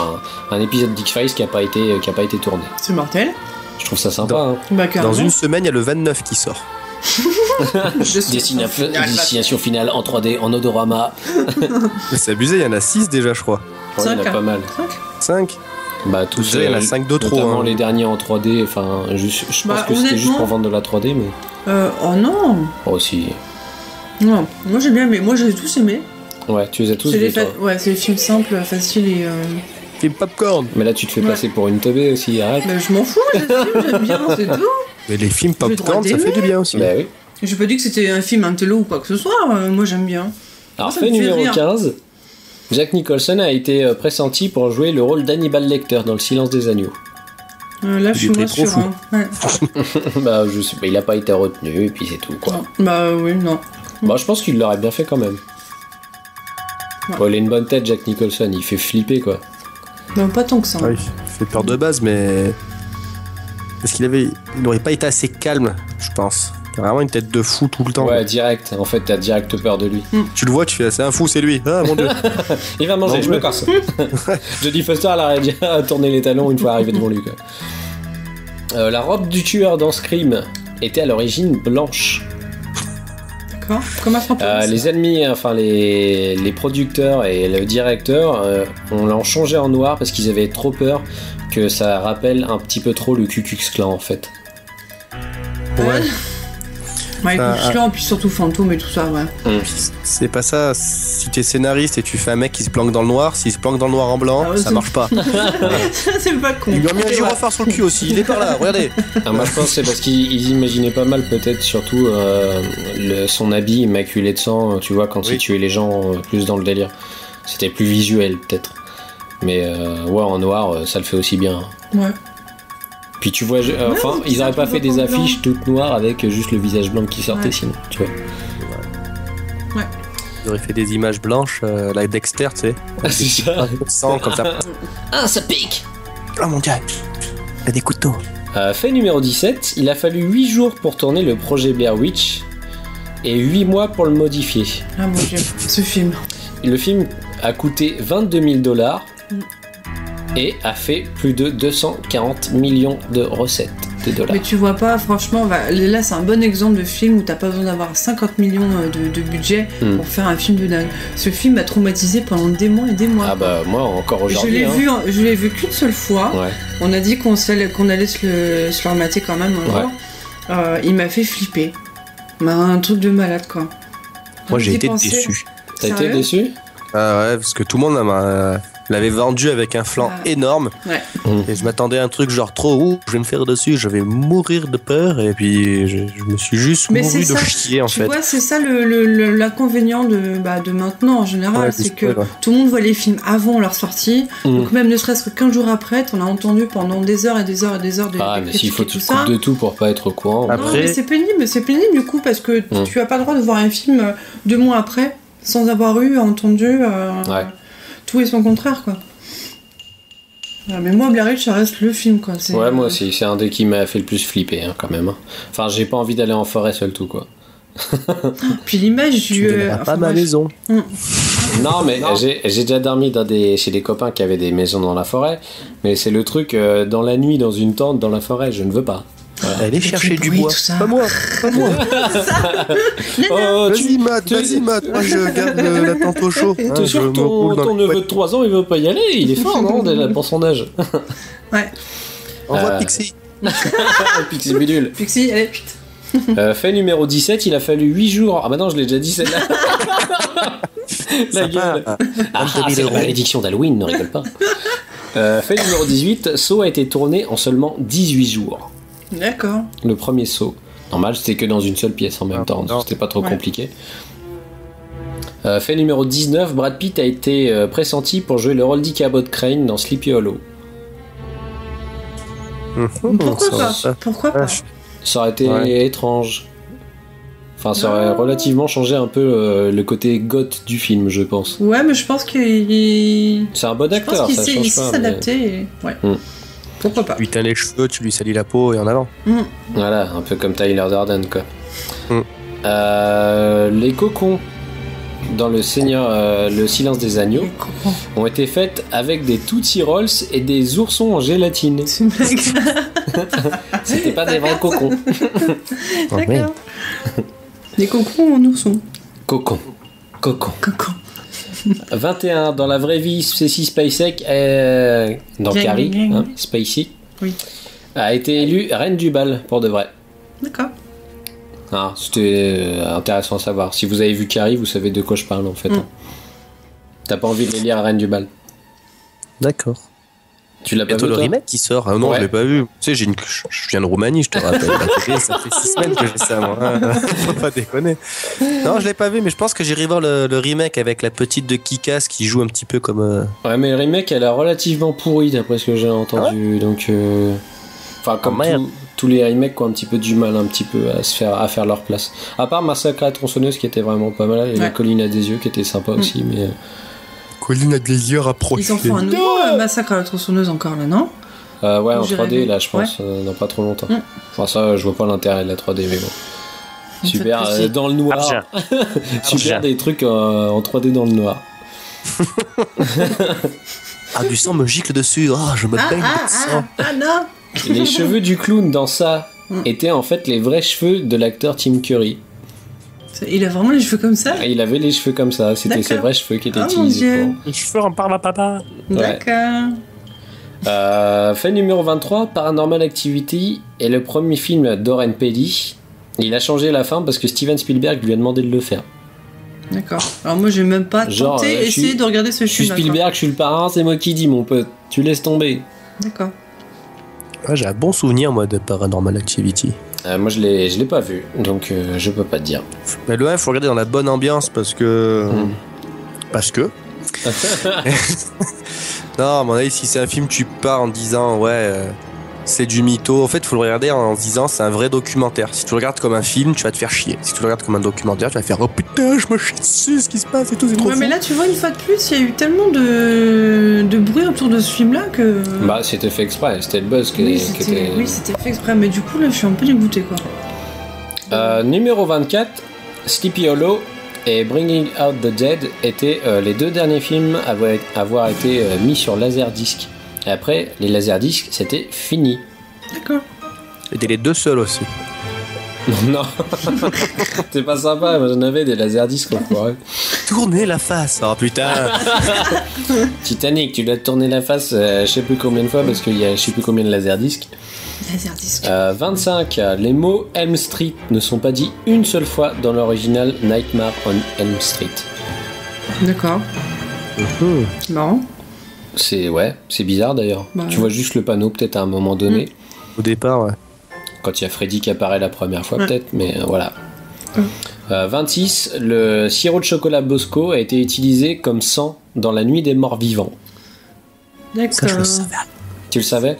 un épisode d'X-Files qui a pas été tourné. C'est mortel. Je trouve ça sympa. Hein. Bah Dans carrément. une semaine, il y a le 29 qui sort. Destination Finale en 3D, en odorama. Mais c'est abusé, il y en a 6 déjà, je crois. Ouais, il y en a Cinq, pas mal. 5. Bah tous Déjà, il y en a 5 de trop. notamment hein. les derniers en 3D. Enfin, je pense Bah, que c'était juste honnêtement- pour vendre de la 3D, mais Oh non. aussi. Non, moi j'ai bien aimé. Moi j'ai tous aimé. Ouais, tu les as tous C'est vus, les, toi. ouais, c'est les films simples, faciles et. Film popcorn. Mais là, tu te fais Ouais. passer pour une teubée aussi, arrête. Bah, je m'en fous, les films, j'aime bien, c'est tout. Mais les films J'ai le popcorn, droit ça fait d'aimer. du bien aussi. Bah oui. J'ai pas dit que c'était un film intello ou quoi que ce soit. Moi j'aime bien. Alors, Ça fait me fait numéro rire. 15, Jack Nicholson a été pressenti pour jouer le rôle d'Hannibal Lecter dans Le Silence des Agneaux. Là je suis était moins trop sûre. fou. Hein. Ouais. Bah, je sais pas, il a pas été retenu, et puis c'est tout, quoi. Non. Bah oui, non. Bah, je pense qu'il l'aurait bien fait quand même. Ouais. Bon, il a une bonne tête, Jack Nicholson, il fait flipper, quoi. Non, pas tant que ça. Ouais, il fait peur de base, mais. Est-ce il n'aurait pas été assez calme, je pense. Il a vraiment une tête de fou tout le temps. Ouais, direct. En fait, t'as direct peur de lui. Tu le vois, tu fais, c'est un fou, c'est lui. Ah mon dieu. Il va manger, Non, je me ouais. casse. Jodie Foster, elle a déjà tourné les talons une fois arrivé devant lui, quoi. La robe du tueur dans Scream était à l'origine blanche. D'accord. Comme un fantôme. Les ennemis, enfin les producteurs et le directeur, on l'a changé en noir parce qu'ils avaient trop peur que ça rappelle un petit peu trop le Ku Klux Klan, en fait. Ouais. Ouais, Ah, et puis surtout fantôme et tout ça, ouais. C'est pas ça. Si t'es scénariste et tu fais un mec qui se planque dans le noir, s'il se planque dans le noir en blanc, Ah ouais, ça c'est- marche pas. C'est pas con. Il lui a mis un gyrophare sur le cul aussi. Il est par là, regardez. Ah, moi je pense que c'est parce qu'ils imaginaient pas mal peut-être surtout son habit immaculé de sang, tu vois, quand Oui. il tuait les gens plus dans le délire. C'était plus visuel peut-être. Mais ouais, en noir, ça le fait aussi bien. Ouais. Puis tu vois, enfin, c'est ils auraient ça, pas tu fait vois des pas affiches toutes noires avec juste le visage blanc qui sortait Ouais. sinon, tu vois. Il aurait fait des images blanches, la Dexter, tu sais. Ah, c'est ça. Sang comme ça. Ah, ça pique. Oh mon dieu. Il y a des couteaux. Fait numéro 17, il a fallu 8 jours pour tourner le projet Blair Witch et 8 mois pour le modifier. Ah mon dieu, ce film. Le film a coûté 22 000 $ et a fait plus de 240 millions de recettes de dollars. Mais tu vois pas, franchement, là c'est un bon exemple de film où t'as pas besoin d'avoir 50 millions de budget pour faire un film de dingue. Ce film m'a traumatisé pendant des mois et des mois. Ah bah moi encore aujourd'hui. Je l'ai vu qu'une seule fois. Ouais. On a dit qu'on allait se le remater quand même un jour. Il m'a fait flipper. Un truc de malade quoi. Moi j'ai été déçu. T'as été déçu ? Ah ouais, parce que tout le monde l'avait vendu avec un flanc énorme. Ouais. Et je m'attendais à un truc genre trop je vais me faire dessus, je vais mourir de peur. Et puis je me suis juste mouru de chier en fait. Tu vois, c'est ça l'inconvénient de maintenant en général. C'est que tout le monde voit les films avant leur sortie. Donc même ne serait-ce que 15 jours après, t'en as entendu pendant des heures et des heures et des heures de mais s'il faut tu te coupes de tout pour pas être au courant. Après... Non, mais c'est pénible du coup parce que tu as pas le droit de voir un film 2 mois après sans avoir entendu tout et son contraire quoi. Mais moi Blair Witch ça reste le film quoi. Ouais moi aussi, c'est un des qui m'a fait le plus flipper quand même. Enfin j'ai pas envie d'aller en forêt seul tout quoi. Puis l'image tu pas ma maison. Non mais j'ai déjà dormi chez des copains qui avaient des maisons dans la forêt, mais c'est le truc dans la nuit dans une tente dans la forêt, je ne veux pas. Voilà. Allez chercher du bois. Pas moi. Vas-y Matt, moi je garde la tente au chaud. T'es sûr ton neveu de 3 ans il veut pas y aller, il est fort non pour son âge. Ouais. Envoie Pixie. Pixie bidule. Pixie, allez, putain. Fait numéro 17, il a fallu 8 jours. Ah bah non, je l'ai déjà dit celle-là. La gueule. C'est la malédiction d'Halloween, ne rigole pas. Fait numéro 18, Saw a été tourné en seulement 18 jours. D'accord. Le premier Saw. Normal, c'était que dans une seule pièce en même temps, donc c'était pas trop compliqué. Fait numéro 19, Brad Pitt a été pressenti pour jouer le rôle d'Ichabod Crane dans Sleepy Hollow. Pourquoi pas Ça aurait été étrange. Enfin, ça aurait relativement changé un peu le côté goth du film, je pense. Ouais, mais je pense qu'il... C'est un bon acteur, ça change pas. Il sait s'adapter. Ouais. Pourquoi pas. Tu lui teins les cheveux, tu lui salis la peau et en avant. Voilà, un peu comme Tyler Durden, quoi. Les cocons dans le silence des agneaux ont été faites avec des Tootsie Rolls et des oursons en gélatine. C'était pas des vrais cocons. D'accord. Des cocons en ourson. Cocon. 21 dans la vraie vie, Ceci Spacek dans Carrie, Spacey a été élue reine du bal pour de vrai. D'accord. C'était intéressant à savoir. Si vous avez vu Carrie, vous savez de quoi je parle en fait. T'as pas envie de les lire reine du bal. D'accord. Tu l'as pas vu, le remake qui sort. Ah non, je l'ai pas vu. Tu sais, je viens de Roumanie, je te rappelle. Ça fait 6 semaines que j'ai ça, moi. Faut pas déconner. Non, je l'ai pas vu, mais je pense que j'irai voir le remake avec la petite de Kick-Ass qui joue un petit peu comme. Ouais, mais le remake, elle a relativement pourri d'après ce que j'ai entendu. Donc, enfin, comme tous les remakes qui ont un petit peu du mal, un petit peu à faire leur place. À part Massacre à la tronçonneuse qui était vraiment pas mal, et La colline à des yeux qui était sympa aussi, mais. Colline à des yeux rapprochée. Ils en font un nouveau Massacre à la tronçonneuse encore là, non? Ouais, en 3D là, je pense, dans pas trop longtemps. Enfin, ça, je vois pas l'intérêt de la 3D, mais bon. Super, dans le noir. Super, des trucs en 3D dans le noir. Du sang me gicle dessus, je me baigne de sang. Non. Les cheveux du clown dans ça étaient en fait les vrais cheveux de l'acteur Tim Curry. Il a vraiment les cheveux comme ça? Il avait les cheveux comme ça, c'était ses vrais cheveux qui étaient utilisés pour... Les cheveux en parle à papa. D'accord. Fait numéro 23, Paranormal Activity est le premier film d'Oren Peli. Il a changé la fin parce que Steven Spielberg lui a demandé de le faire. D'accord. Alors moi j'ai même pas tenté essayer de regarder ce film. Je suis Spielberg, je suis le parrain, c'est moi qui dis mon pote. Tu laisses tomber. D'accord. J'ai un bon souvenir moi de Paranormal Activity. Moi je l'ai pas vu, donc je peux pas te dire. Mais le 1 il faut regarder dans la bonne ambiance parce que... Non, à mon avis, si c'est un film tu pars en disant c'est du mytho. En fait, il faut le regarder en se disant c'est un vrai documentaire. Si tu le regardes comme un film, tu vas te faire chier. Si tu le regardes comme un documentaire, tu vas faire oh putain, je me chie dessus, ce qui se passe et tout, c'est trop fou. Mais là, tu vois, une fois de plus, il y a eu tellement de bruit autour de ce film-là que. Bah, c'était fait exprès, c'était le buzz qui était. Oui, c'était fait exprès, mais du coup, là, je suis un peu dégoûté, quoi. Numéro 24, Sleepy Hollow et Bringing Out the Dead étaient les 2 derniers films à avoir été mis sur Laserdisc. Et après, les Laserdiscs, c'était fini. D'accord. C'était les 2 seuls aussi. Non, c'est pas sympa, moi j'en avais des Laserdiscs, enfoiré. Tournez la face, oh putain. Titanic, tu l'as tourné la face je sais plus combien de fois parce qu'il y a je sais plus combien de Laserdiscs. 25, les mots Elm Street ne sont pas dits une seule fois dans l'original Nightmare on Elm Street. D'accord. Marrant. C'est bizarre d'ailleurs. Bah, tu vois juste le panneau peut-être à un moment donné. Au départ, ouais. Quand il y a Freddy qui apparaît la première fois peut-être, mais voilà. 26, le sirop de chocolat Bosco a été utilisé comme sang dans La Nuit des Morts Vivants. D'accord. Ça, je le savais. Tu le savais ?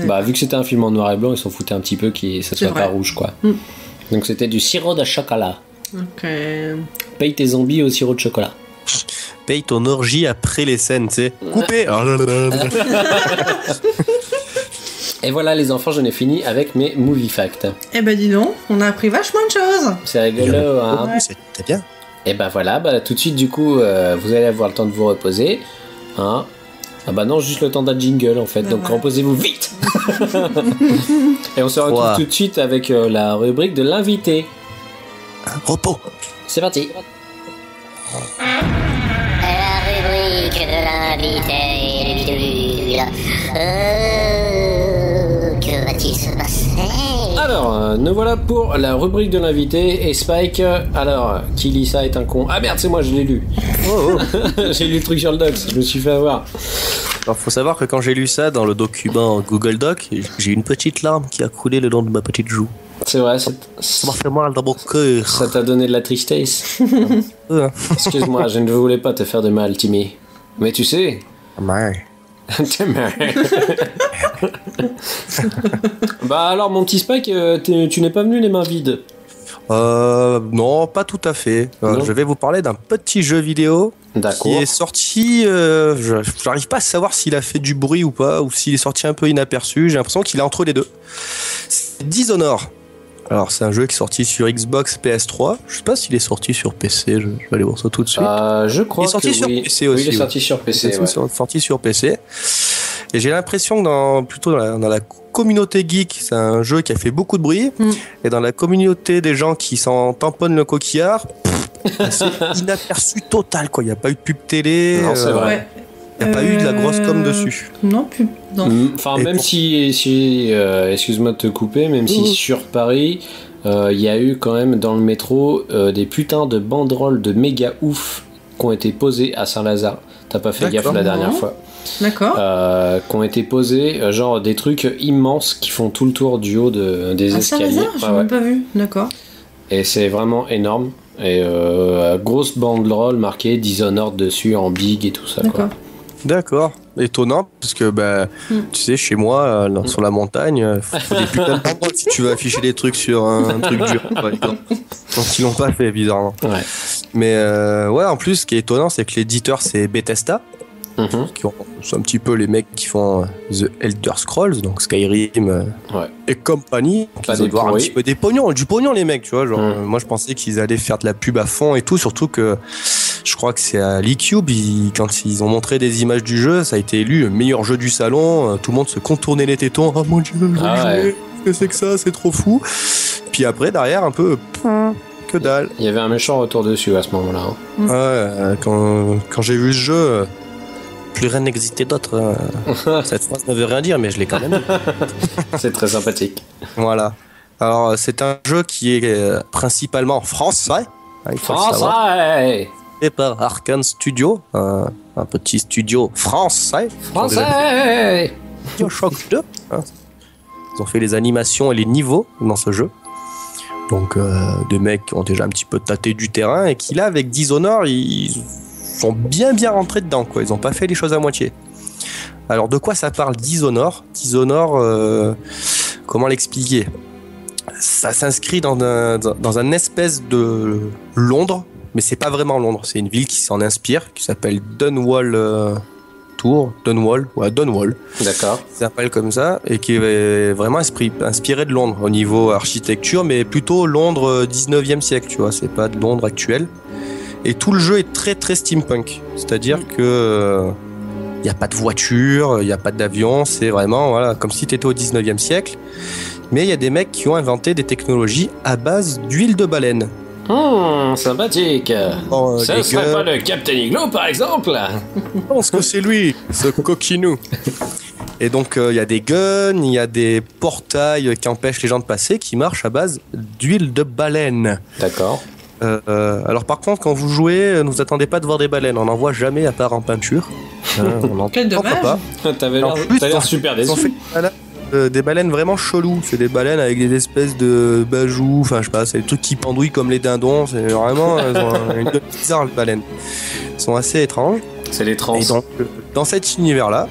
Bah, vu que c'était un film en noir et blanc, ils s'en foutaient un petit peu que ça soit pas rouge, quoi. Donc c'était du sirop de chocolat. Ok. Paye tes zombies au sirop de chocolat. Paye ton orgie après les scènes, tu sais. Coupé. Et voilà les enfants, j'en ai fini avec mes movie facts. Eh ben dis donc, on a appris vachement de choses. C'est rigolo, hein. C'était bien. Et ben voilà, tout de suite du coup, vous allez avoir le temps de vous reposer. Hein. Ah bah non, juste le temps d'un jingle en fait, donc voilà. Reposez-vous vite. Et on se retrouve tout de suite avec la rubrique de l'invité. Repos. C'est parti. La rubrique de l'invité. Que va-t-il se passer? Alors, nous voilà pour la rubrique de l'invité. Et Spike, alors, qui lit ça est un con. Ah merde, c'est moi, je l'ai lu. J'ai lu le truc sur le doc, je me suis fait avoir. Alors, faut savoir que quand j'ai lu ça dans le document Google Doc, j'ai une petite larme qui a coulé le long de ma petite joue. C'est vrai, ça m'a fait mal dans mon cœur. Ça t'a donné de la tristesse. Excuse-moi, je ne voulais pas te faire de mal, Timmy. Mais tu sais... Bah alors, mon petit Spike, tu n'es pas venu les mains vides. Non, pas tout à fait. Je vais vous parler d'un petit jeu vidéo qui est sorti. J'arrive pas à savoir s'il a fait du bruit ou pas, ou s'il est sorti un peu inaperçu. J'ai l'impression qu'il est entre les deux. C'est Dishonored. Alors, c'est un jeu qui est sorti sur Xbox, PS3. Je sais pas s'il est sorti sur PC. Je vais aller voir ça tout de suite. Je crois il est sorti sur PC aussi. Oui, il est sorti sur PC. Il est sorti sur PC. Et j'ai l'impression que dans la communauté geek, c'est un jeu qui a fait beaucoup de bruit. Et dans la communauté des gens qui s'en tamponnent le coquillard, c'est inaperçu total, quoi. Il n'y a pas eu de pub télé. Non, c'est vrai. Il n'y a pas eu de la grosse com dessus. Non, pub. Non. Enfin, même si excuse-moi de te couper, même si sur Paris, il y a eu quand même dans le métro des putains de banderoles de méga ouf qui ont été posées à Saint-Lazare. T'as pas fait gaffe la dernière fois. D'accord. Qui ont été posés, genre des trucs immenses qui font tout le tour du haut des escaliers. J'ai même pas vu, d'accord. Et c'est vraiment énorme. Et grosse banderole marquée Dishonored dessus en big et tout ça. D'accord. D'accord. Étonnant, parce que tu sais, chez moi, sur la montagne, faut des putains de banderoles si tu veux afficher des trucs sur un truc dur. Donc ils l'ont pas fait, bizarrement. Ouais. Mais en plus, ce qui est étonnant, c'est que l'éditeur, c'est Bethesda. C'est un petit peu les mecs qui font The Elder Scrolls, donc Skyrim et compagnie. Ils doivent avoir un petit peu du pognon les mecs, tu vois. Genre, moi je pensais qu'ils allaient faire de la pub à fond et tout, surtout que je crois que c'est à l'eCube, quand ils ont montré des images du jeu, ça a été élu meilleur jeu du salon, tout le monde se contournait les tétons, oh mon dieu, qu'est-ce que c'est que ça, c'est trop fou. Puis après, derrière, un peu... que dalle. Il y avait un méchant retour dessus à ce moment-là. Ouais, quand j'ai vu ce jeu... Plus rien n'existait d'autre. Cette phrase ne veut rien dire, mais je l'ai quand même dit. C'est très sympathique. Voilà. Alors, c'est un jeu qui est principalement français. Français. Et par Arkane Studio, un petit studio français. Français. Bioshock 2. Ils ont fait les animations et les niveaux dans ce jeu. Donc, des mecs qui ont déjà un petit peu tâté du terrain et qui, là, avec Dishonored, ils sont bien rentrés dedans, quoi. Ils ont pas fait les choses à moitié. Alors de quoi ça parle Dishonored? Dishonored, comment l'expliquer? Ça s'inscrit dans un espèce de Londres, mais c'est pas vraiment Londres, c'est une ville qui s'en inspire, qui s'appelle Dunwall Dunwall. D'accord. Ça s'appelle comme ça, et qui est vraiment inspiré de Londres au niveau architecture, mais plutôt Londres 19e siècle, tu vois, c'est pas de Londres actuel. Et tout le jeu est très très steampunk, c'est-à-dire que y a pas de voiture, y a pas d'avion, c'est vraiment voilà, comme si tu étais au 19e siècle. Mais il y a des mecs qui ont inventé des technologies à base d'huile de baleine. Sympathique. Ça serait pas le Captain Igloo, par exemple? Je pense que c'est lui, ce coquinou. Et donc, il y a des guns, il y a des portails qui empêchent les gens de passer, qui marchent à base d'huile de baleine. D'accord. Alors par contre, quand vous jouez, ne vous attendez pas de voir des baleines. On n'en voit jamais à part en peinture. Quel dommage. Pas. T'avais l'air super déçu. Des baleines vraiment chelous. C'est des baleines avec des espèces de bajoux. Enfin, je sais pas, c'est des trucs qui pendouillent comme les dindons. C'est vraiment une gueule bizarre, les baleines. Elles sont assez étranges. C'est les trans. Et donc, dans cet univers-là,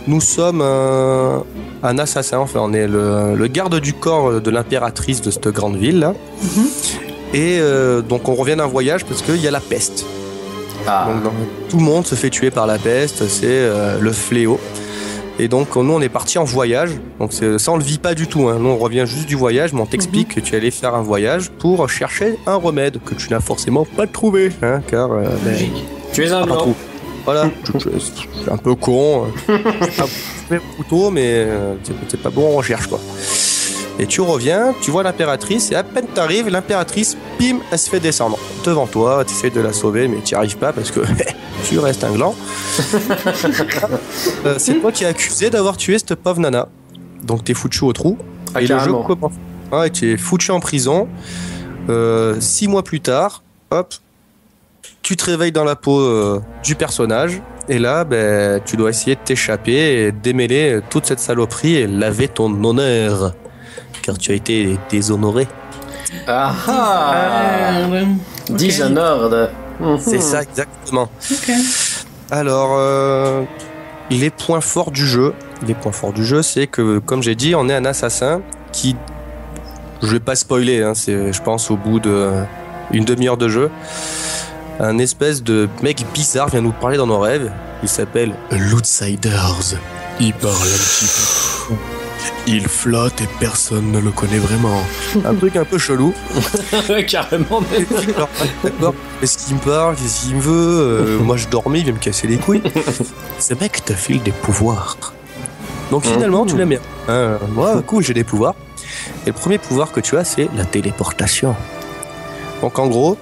nous sommes un assassin. Enfin, on est le garde du corps de l'impératrice de cette grande ville là. Et donc on revient d'un voyage parce qu'il y a la peste. Donc, tout le monde se fait tuer par la peste, c'est le fléau. Et donc nous on est parti en voyage, donc ça on le vit pas du tout, hein. Nous on revient juste du voyage, mais on t'explique que tu allais faire un voyage pour chercher un remède que tu n'as forcément pas trouvé, hein, car tu es un blanc. Voilà, je suis un peu con, je fais un couteau, mais c'est pas bon, on recherche quoi. Et tu reviens, tu vois l'impératrice, et à peine t'arrives, l'impératrice, bim, elle se fait descendre devant toi, tu essaies de la sauver, mais tu n'y arrives pas parce que tu restes un gland. C'est toi qui es accusé d'avoir tué cette pauvre nana. Donc t'es foutu au trou. Et le jeu commence. Ouais, tu es foutu en prison. 6 mois plus tard, hop, tu te réveilles dans la peau du personnage. Et là, tu dois essayer de t'échapper et démêler toute cette saloperie et laver ton honneur. Car tu as été déshonoré. Dishonored. C'est ça, exactement. Alors, les points forts du jeu, c'est que, comme j'ai dit, on est un assassin qui, je vais pas spoiler, hein, c'est, je pense, au bout d'une demi-heure de jeu, un espèce de mec bizarre vient nous parler dans nos rêves. Il s'appelle l'Outsiders. Il parle un petit peu. Il flotte et personne ne le connaît vraiment. Un truc un peu chelou. Carrément. D'accord. Est-ce qu'il me parle? Qu'est-ce qu'il me veut? Moi je dormais, il vient me casser les couilles. Ce mec te file des pouvoirs. Donc finalement tu l'aimes bien. Moi, cool, j'ai des pouvoirs. Et le premier pouvoir que tu as, c'est la téléportation. Donc en gros,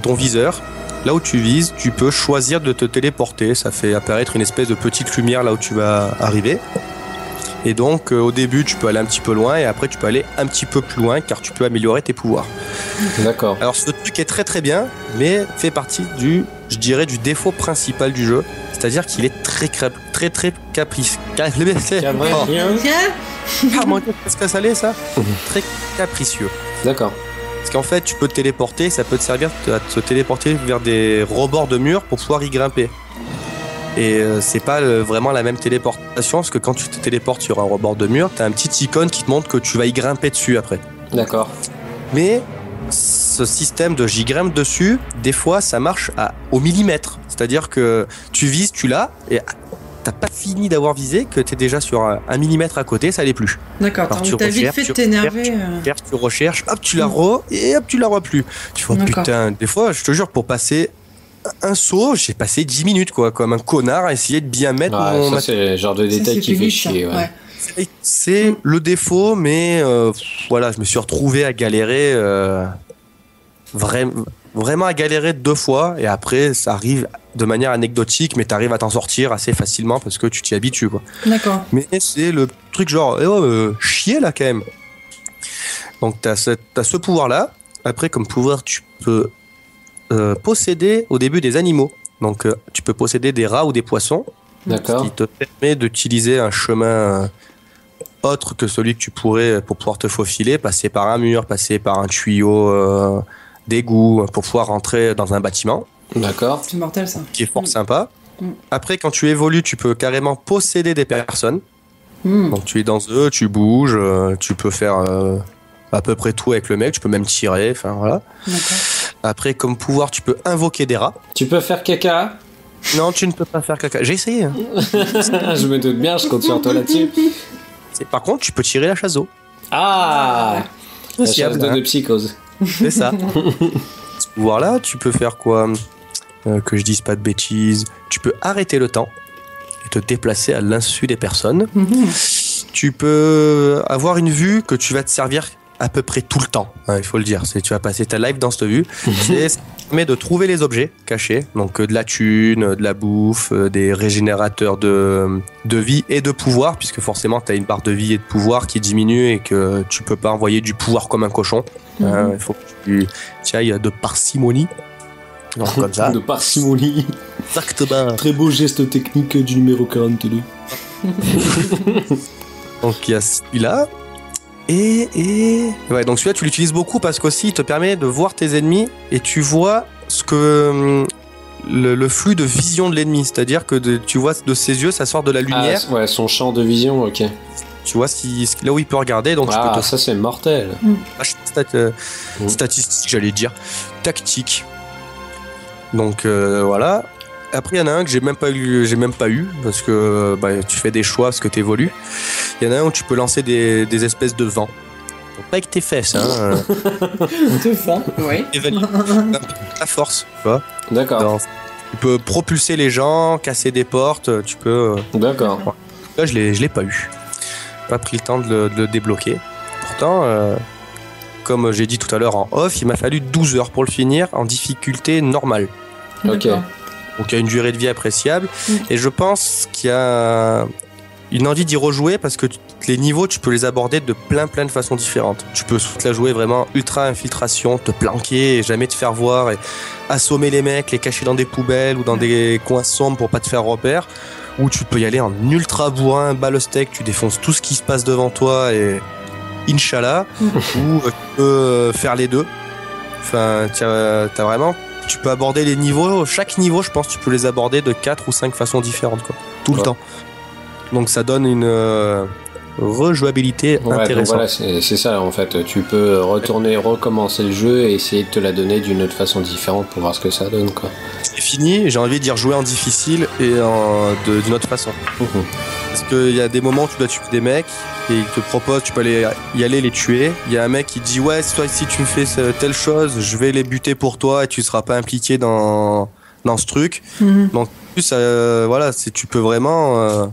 ton viseur, là où tu vises, tu peux choisir de te téléporter. Ça fait apparaître une espèce de petite lumière là où tu vas arriver. Et donc au début tu peux aller un petit peu loin et après tu peux aller un petit peu plus loin car tu peux améliorer tes pouvoirs. D'accord. Alors ce truc est très très bien, mais fait partie du défaut principal du jeu, c'est-à-dire qu'il est très capricieux. Ah mon Dieu, qu'est-ce que ça l'est ça? Très capricieux. D'accord. Parce qu'en fait tu peux te téléporter, ça peut te servir à te téléporter vers des rebords de murs pour pouvoir y grimper. Et c'est pas vraiment la même téléportation parce que quand tu te téléportes sur un rebord de mur, t'as un petit icône qui te montre que tu vas y grimper dessus après. D'accord. Mais ce système de j'y grimpe dessus, des fois ça marche au millimètre. C'est-à-dire que tu vises, tu l'as et t'as pas fini d'avoir visé que t'es déjà sur un millimètre à côté, ça l'est plus. D'accord, t'as vite fait de t'énerver. Tu recherches, hop tu la et hop tu la vois plus. Tu vois putain, des fois je te jure pour passer un saut, j'ai passé 10 minutes quoi, comme un connard à essayer de bien mettre mon... Ça c'est le genre de détail qui fait chier. Ouais. C'est le défaut, mais voilà, je me suis retrouvé à galérer vraiment à galérer 2 fois et après ça arrive de manière anecdotique, mais t'arrives à t'en sortir assez facilement parce que tu t'y habitues quoi. D'accord. Mais c'est le truc genre chier là quand même. Donc t'as ce pouvoir là. Après comme pouvoir tu peux posséder au début des animaux. Donc tu peux posséder des rats ou des poissons. D'accord. Ce qui te permet d'utiliser un chemin autre que celui que tu pourrais pour pouvoir te faufiler, passer par un mur, passer par un tuyau d'égout pour pouvoir rentrer dans un bâtiment. D'accord. C'est mortel ça. Qui est fort sympa. Après, quand tu évolues, tu peux carrément posséder des personnes. Donc tu es dans eux, tu bouges, tu peux faire à peu près tout avec le mec, tu peux même tirer, enfin voilà. D'accord. Après, comme pouvoir, tu peux invoquer des rats. Tu peux faire caca? Non, tu ne peux pas faire caca. J'ai essayé. Hein. Je me doute bien, je compte sur toi là-dessus. Par contre, tu peux tirer la chasse d'eau. Ah, la chasse Possible, d'eau hein. de psychose. C'est ça. Ce pouvoir-là, tu peux faire quoi? Que je dise pas de bêtises. Tu peux arrêter le temps et te déplacer à l'insu des personnes. Tu peux avoir une vue que tu vas te servir à peu près tout le temps, hein, il faut le dire. Tu vas passer ta life dans cette vue. Ça permet de trouver les objets cachés, donc de la thune, de la bouffe, des régénérateurs de vie et de pouvoir, puisque forcément tu as une barre de vie et de pouvoir qui diminue et que tu peux pas envoyer du pouvoir comme un cochon. Il faut que tu ailles de parcimonie. Donc, comme ça. De parcimonie. Exactement. Très beau geste technique du numéro 42. Donc il y a celui-là. Et ouais, donc celui-là tu l'utilises beaucoup parce qu'aussi il te permet de voir tes ennemis et tu vois ce que le flux de vision de l'ennemi, c'est-à-dire que tu vois de ses yeux ça sort de la lumière. Ah, ouais, son champ de vision, ok. Tu vois là où il peut regarder, donc tu peux ça c'est mortel. Statistique, j'allais dire tactique. Donc voilà. Après, il y en a un que j'ai même pas eu parce que tu fais des choix parce que t'évolues. Il y en a un où tu peux lancer des espèces de vents. Donc, pas avec tes fesses, hein. De vent, oui. La force, tu vois. D'accord. Tu peux propulser les gens, casser des portes, tu peux. D'accord. Là, je l'ai pas eu. Pas pris le temps de le débloquer. Pourtant, comme j'ai dit tout à l'heure en off, il m'a fallu 12 heures pour le finir en difficulté normale. Ok. Donc il y a une durée de vie appréciable. Et je pense qu'il y a une envie d'y rejouer parce que les niveaux, tu peux les aborder de plein de façons différentes. Tu peux soit la jouer vraiment ultra infiltration, te planquer et jamais te faire voir et assommer les mecs, les cacher dans des poubelles ou dans des coins sombres pour pas te faire repère. Ou tu peux y aller en ultra bourrin, balle steak, tu défonces tout ce qui se passe devant toi et Inch'Allah. Ou tu peux faire les deux. Enfin, t'as vraiment... Tu peux aborder les niveaux, chaque niveau, je pense, tu peux les aborder de 4 ou 5 façons différentes, quoi. Tout le temps. Donc ça donne une rejouabilité intéressante. Donc voilà, c'est ça en fait. Tu peux recommencer le jeu et essayer de te la donner d'une autre façon différente pour voir ce que ça donne, quoi. C'est fini, j'ai envie d'y rejouer en difficile et d'une autre façon. Parce qu'il y a des moments où tu dois tuer des mecs et ils te proposent, tu peux y aller les tuer. Il y a un mec qui dit ouais, si tu me fais telle chose, je vais les buter pour toi et tu seras pas impliqué dans ce truc. Donc en plus, voilà, tu peux vraiment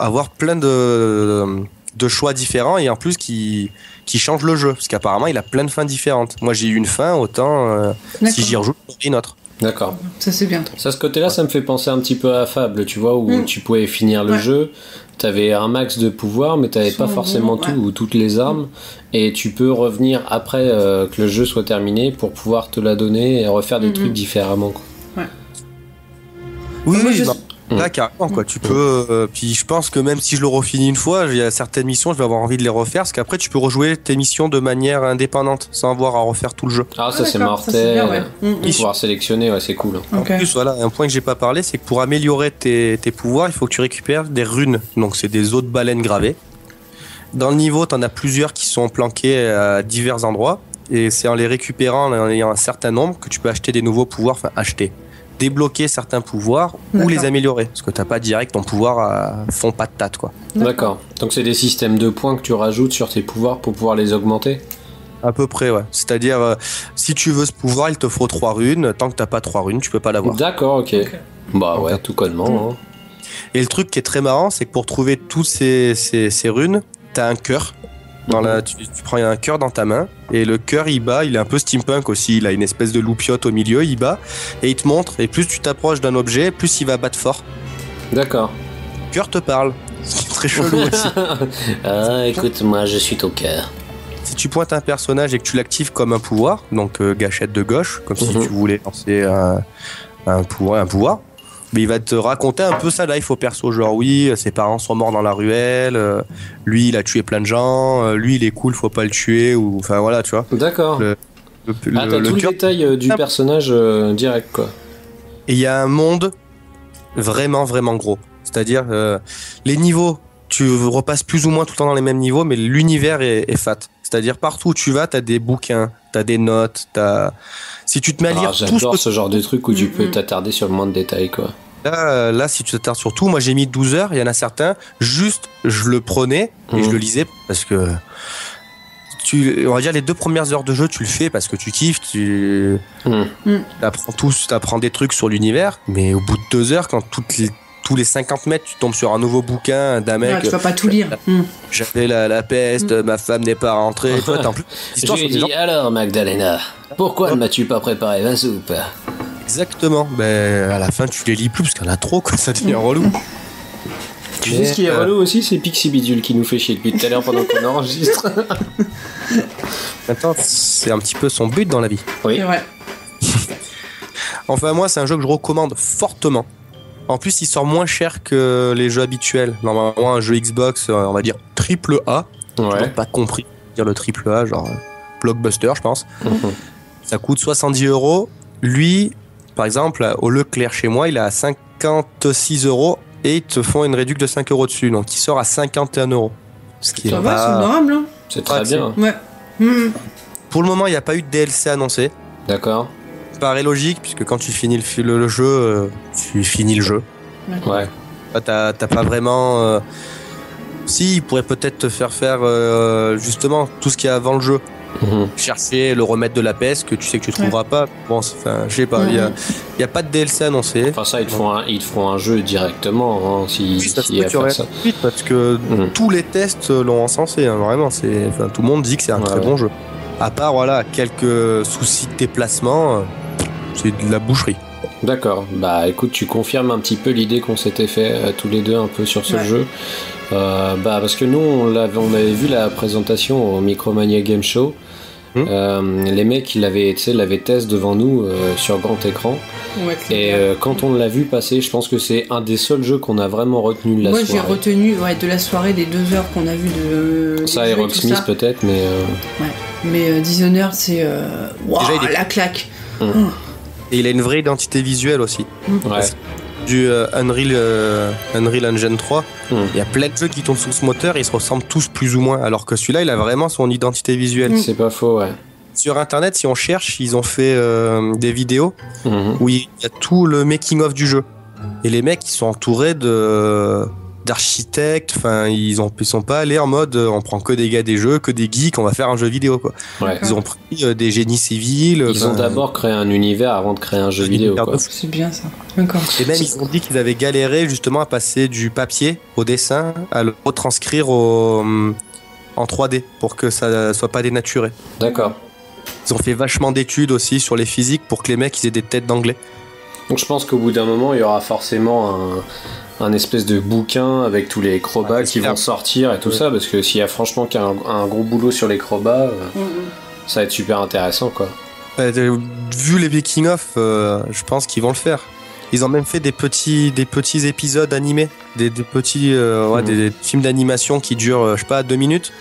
avoir plein de choix différents et en plus qui changent le jeu parce qu'apparemment il a plein de fins différentes. Moi j'ai eu une fin, autant si j'y rejoue, j'aurai une autre. D'accord. Ça c'est bien. Ça, ce côté-là, ça me fait penser un petit peu à Fable, tu vois, où tu pouvais finir le jeu, t'avais un max de pouvoir, mais t'avais pas forcément tout ou toutes les armes, et tu peux revenir après que le jeu soit terminé pour pouvoir te la donner et refaire des trucs différemment, quoi. Ouais. Oui, là carrément quoi, tu peux puis je pense que même si je le refinis une fois, il y a certaines missions, je vais avoir envie de les refaire parce qu'après tu peux rejouer tes missions de manière indépendante sans avoir à refaire tout le jeu. Ah ça c'est mortel. Ça, c'est bien, ouais. Pouvoir sélectionner, ouais, c'est cool. En plus voilà, un point que j'ai pas parlé, c'est que pour améliorer tes pouvoirs, il faut que tu récupères des runes. Donc c'est des os de baleine gravés. Dans le niveau, t'en as plusieurs qui sont planqués à divers endroits et c'est en les récupérant, en ayant un certain nombre, que tu peux acheter des nouveaux pouvoirs, enfin acheter, débloquer certains pouvoirs ou les améliorer parce que t'as pas direct ton pouvoir à fond patate quoi. D'accord. Donc c'est des systèmes de points que tu rajoutes sur tes pouvoirs pour pouvoir les augmenter. À peu près ouais. C'est-à-dire si tu veux ce pouvoir, il te faut 3 runes, tant que t'as pas 3 runes, tu peux pas l'avoir. D'accord, ok. Bah ouais, tout connement. Hein. Et le truc qui est très marrant, c'est que pour trouver tous ces runes, t'as un cœur. Tu prends un cœur dans ta main et le cœur il bat, il est un peu steampunk aussi, il a une espèce de loupiote au milieu, il bat et il te montre et plus tu t'approches d'un objet, plus il va battre fort. D'accord. Le cœur te parle, c'est très chelou aussi. Ah écoute, moi je suis ton cœur. Si tu pointes un personnage et que tu l'actives comme un pouvoir, donc gâchette de gauche, comme si tu voulais lancer un pouvoir, mais il va te raconter un peu sa life au perso, genre oui, ses parents sont morts dans la ruelle, lui il a tué plein de gens, lui il est cool, faut pas le tuer, ou enfin voilà, tu vois. D'accord. T'as tout le détail du personnage direct quoi. Et il y a un monde vraiment, vraiment gros. C'est-à-dire, les niveaux, tu repasses plus ou moins tout le temps dans les mêmes niveaux, mais l'univers est fat. C'est-à-dire, partout où tu vas, t'as des bouquins, t'as des notes, si tu te mets à lire j'adore ce genre de truc où tu peux t'attarder sur le moindre détail, quoi. Là, si tu t'attardes sur tout, moi j'ai mis 12 heures, il y en a certains, juste je le prenais et je le lisais parce que on va dire les 2 premières heures de jeu, tu le fais parce que tu kiffes, tu apprends des trucs sur l'univers, mais au bout de 2 heures, quand tous les 50 mètres, tu tombes sur un nouveau bouquin d'un mec. Tu vas pas tout lire. J'avais la peste, ma femme n'est pas rentrée. Toi, en plus, je lui ai dit, alors Magdalena, pourquoi ne m'as-tu pas préparé ma soupe? Exactement. Ben, à la fin, tu les lis plus parce qu'il y en a trop, quoi. Ça devient relou. Tu sais ce qui est relou aussi, c'est Pixie Bidule qui nous fait chier depuis tout à l'heure pendant qu'on enregistre. Maintenant, c'est un petit peu son but dans la vie. Oui. C'est vrai. Enfin, moi, c'est un jeu que je recommande fortement. En plus, il sort moins cher que les jeux habituels. Normalement, un jeu Xbox, on va dire triple A. Ouais. J'ai pas compris dire le triple A, genre blockbuster, je pense. Ça coûte 70 €. Lui, par exemple, au Leclerc chez moi, il est à 56 € et ils te font une réduction de 5 € dessus. Donc, il sort à 51 €. Ce qui est Ça va, c'est honorable. Hein. C'est très bien. Ouais. Pour le moment, il n'y a pas eu de DLC annoncé. D'accord. Ça paraît logique, puisque quand tu finis le jeu, tu finis le jeu. Ouais. T'as pas vraiment... Si, il pourrait peut-être te faire justement tout ce qu'il y a avant le jeu. Chercher, le remettre de la peste que tu sais que tu trouveras pas. Bon, enfin, je sais pas, il y a pas de DLC annoncé. Enfin ça, ils te font un jeu directement, hein, si ça y a faire ça. Vite, parce que tous les tests l'ont encensé, hein, vraiment. Tout le monde dit que c'est un très bon jeu. À part, voilà, quelques soucis de déplacement, c'est de la boucherie. D'accord. Bah écoute, tu confirmes un petit peu l'idée qu'on s'était fait tous les deux un peu sur ce jeu. Parce que nous, on avait vu la présentation au Micromania Game Show. Les mecs, ils l'avaient test devant nous sur grand écran. Ouais, et quand on l'a vu passer, je pense que c'est un des seuls jeux qu'on a vraiment retenu de la soirée. Moi, j'ai retenu de la soirée des 2 heures qu'on a vu de. Ça et Rocksmith peut-être, mais. Ouais. Mais Dishonored, c'est. Déjà, la claque. Et il a une vraie identité visuelle aussi. Ouais. Du Unreal Engine 3, il y a plein de jeux qui tournent sous ce moteur et ils se ressemblent tous plus ou moins, alors que celui-là il a vraiment son identité visuelle. C'est pas faux, ouais. Sur internet, si on cherche, ils ont fait des vidéos où il y a tout le making of du jeu et les mecs ils sont entourés d'architectes, enfin ils sont pas allés en mode on prend que des gars des jeux, que des geeks, on va faire un jeu vidéo quoi. Ouais. Ils ont pris des génies civils. Ils ont d'abord créé un univers avant de créer un jeu vidéo quoi. C'est bien ça. D'accord. Et même ils ont dit qu'ils avaient galéré justement à passer du papier au dessin, à le retranscrire en 3D pour que ça soit pas dénaturé. D'accord. Ils ont fait vachement d'études aussi sur les physiques pour que les mecs ils aient des têtes d'anglais. Donc je pense qu'au bout d'un moment il y aura forcément un espèce de bouquin avec tous les crobats qui vont sortir et tout ça, parce que s'il y a franchement un gros boulot sur les crobats, ça va être super intéressant quoi. Vu les making-of, je pense qu'ils vont le faire. Ils ont même fait des petits épisodes animés, des petits des films d'animation qui durent, je sais pas, 2 minutes,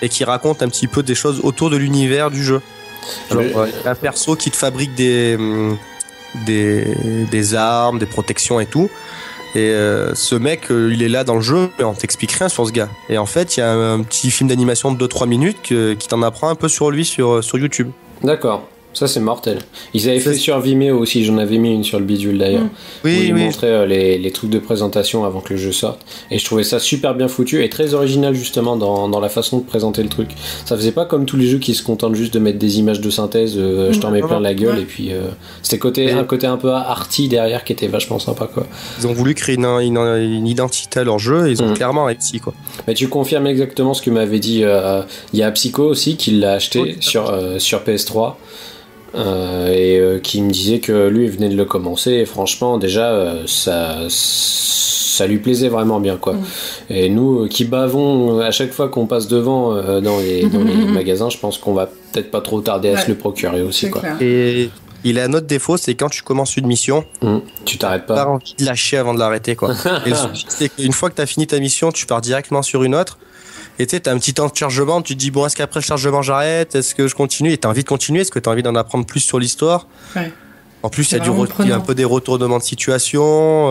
et qui racontent un petit peu des choses autour de l'univers du jeu. Genre, un perso qui te fabrique des armes, des protections et tout. Et ce mec, il est là dans le jeu et on t'explique rien sur ce gars. Et en fait, il y a un petit film d'animation de 2-3 minutes qui t'en apprend un peu sur lui sur YouTube. D'accord. Ça c'est mortel. Ils avaient fait sur Vimeo aussi, j'en avais mis une sur le bidule d'ailleurs. Oui, où ils montraient les trucs de présentation avant que le jeu sorte. Et je trouvais ça super bien foutu et très original justement dans la façon de présenter le truc. Ça faisait pas comme tous les jeux qui se contentent juste de mettre des images de synthèse, je t'en mets plein la gueule et puis c'était un côté un peu arty derrière qui était vachement sympa quoi. Ils ont voulu créer une identité à leur jeu et ils ont clairement réussi quoi. Mais tu confirmes exactement ce que m'avait dit, il y a Psycho aussi qui l'a acheté sur PS3. Qui me disait que lui il venait de le commencer et franchement déjà ça lui plaisait vraiment bien quoi. Et nous qui bavons à chaque fois qu'on passe devant dans les magasins, je pense qu'on va peut-être pas trop tarder à se le procurer aussi quoi. Et il a un autre défaut, c'est quand tu commences une mission, tu t'arrêtes pas. T'as envie de lâcher avant de l'arrêter quoi. Et le souci, c'est qu'une fois que t'as fini ta mission, tu pars directement sur une autre. Et tu sais, t'as un petit temps de chargement, tu te dis bon, est-ce qu'après le chargement j'arrête, est-ce que je continue, et t'as envie de continuer, est-ce que t'as envie d'en apprendre plus sur l'histoire. En plus, il y C'est a un peu des retournements de situation.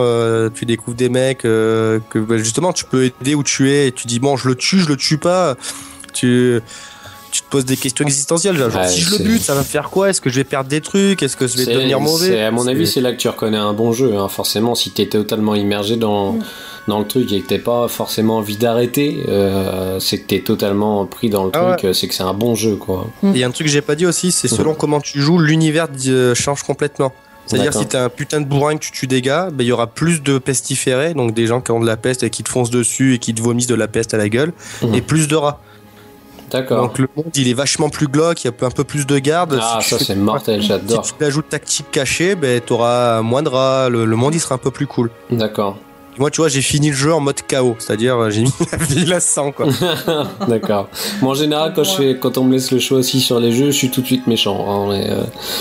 Tu découvres des mecs que justement tu peux aider où tu es. Et tu dis bon, je le tue pas. Tu te poses des questions existentielles. Genre, si je le bute, ça va faire quoi? Est-ce que je vais perdre des trucs? Est-ce que je vais devenir mauvais? À mon avis, c'est là que tu reconnais un bon jeu. Hein. Forcément, si t'es totalement immergé dans le truc et que t'as pas forcément envie d'arrêter, c'est que t'es totalement pris dans le truc. Ouais. C'est que c'est un bon jeu, quoi. Il y a un truc que j'ai pas dit aussi, c'est selon comment tu joues, l'univers change complètement. C'est-à-dire si t'as un putain de bourrin que tu tues des gars, il y aura plus de pestiférés, donc des gens qui ont de la peste et qui te foncent dessus et qui te vomissent de la peste à la gueule, et plus de rats. D'accord. Donc le monde il est vachement plus glauque, il y a un peu plus de gardes. Ah, ça c'est mortel, j'adore. Si tu ajoutes tactique cachée, t'auras moins de rats, le monde il sera un peu plus cool. D'accord. Moi, tu vois, j'ai fini le jeu en mode KO, c'est-à-dire j'ai mis la ville à 100, quoi. D'accord. Moi, en général, quand on me laisse le choix aussi sur les jeux, je suis tout de suite méchant. Hein,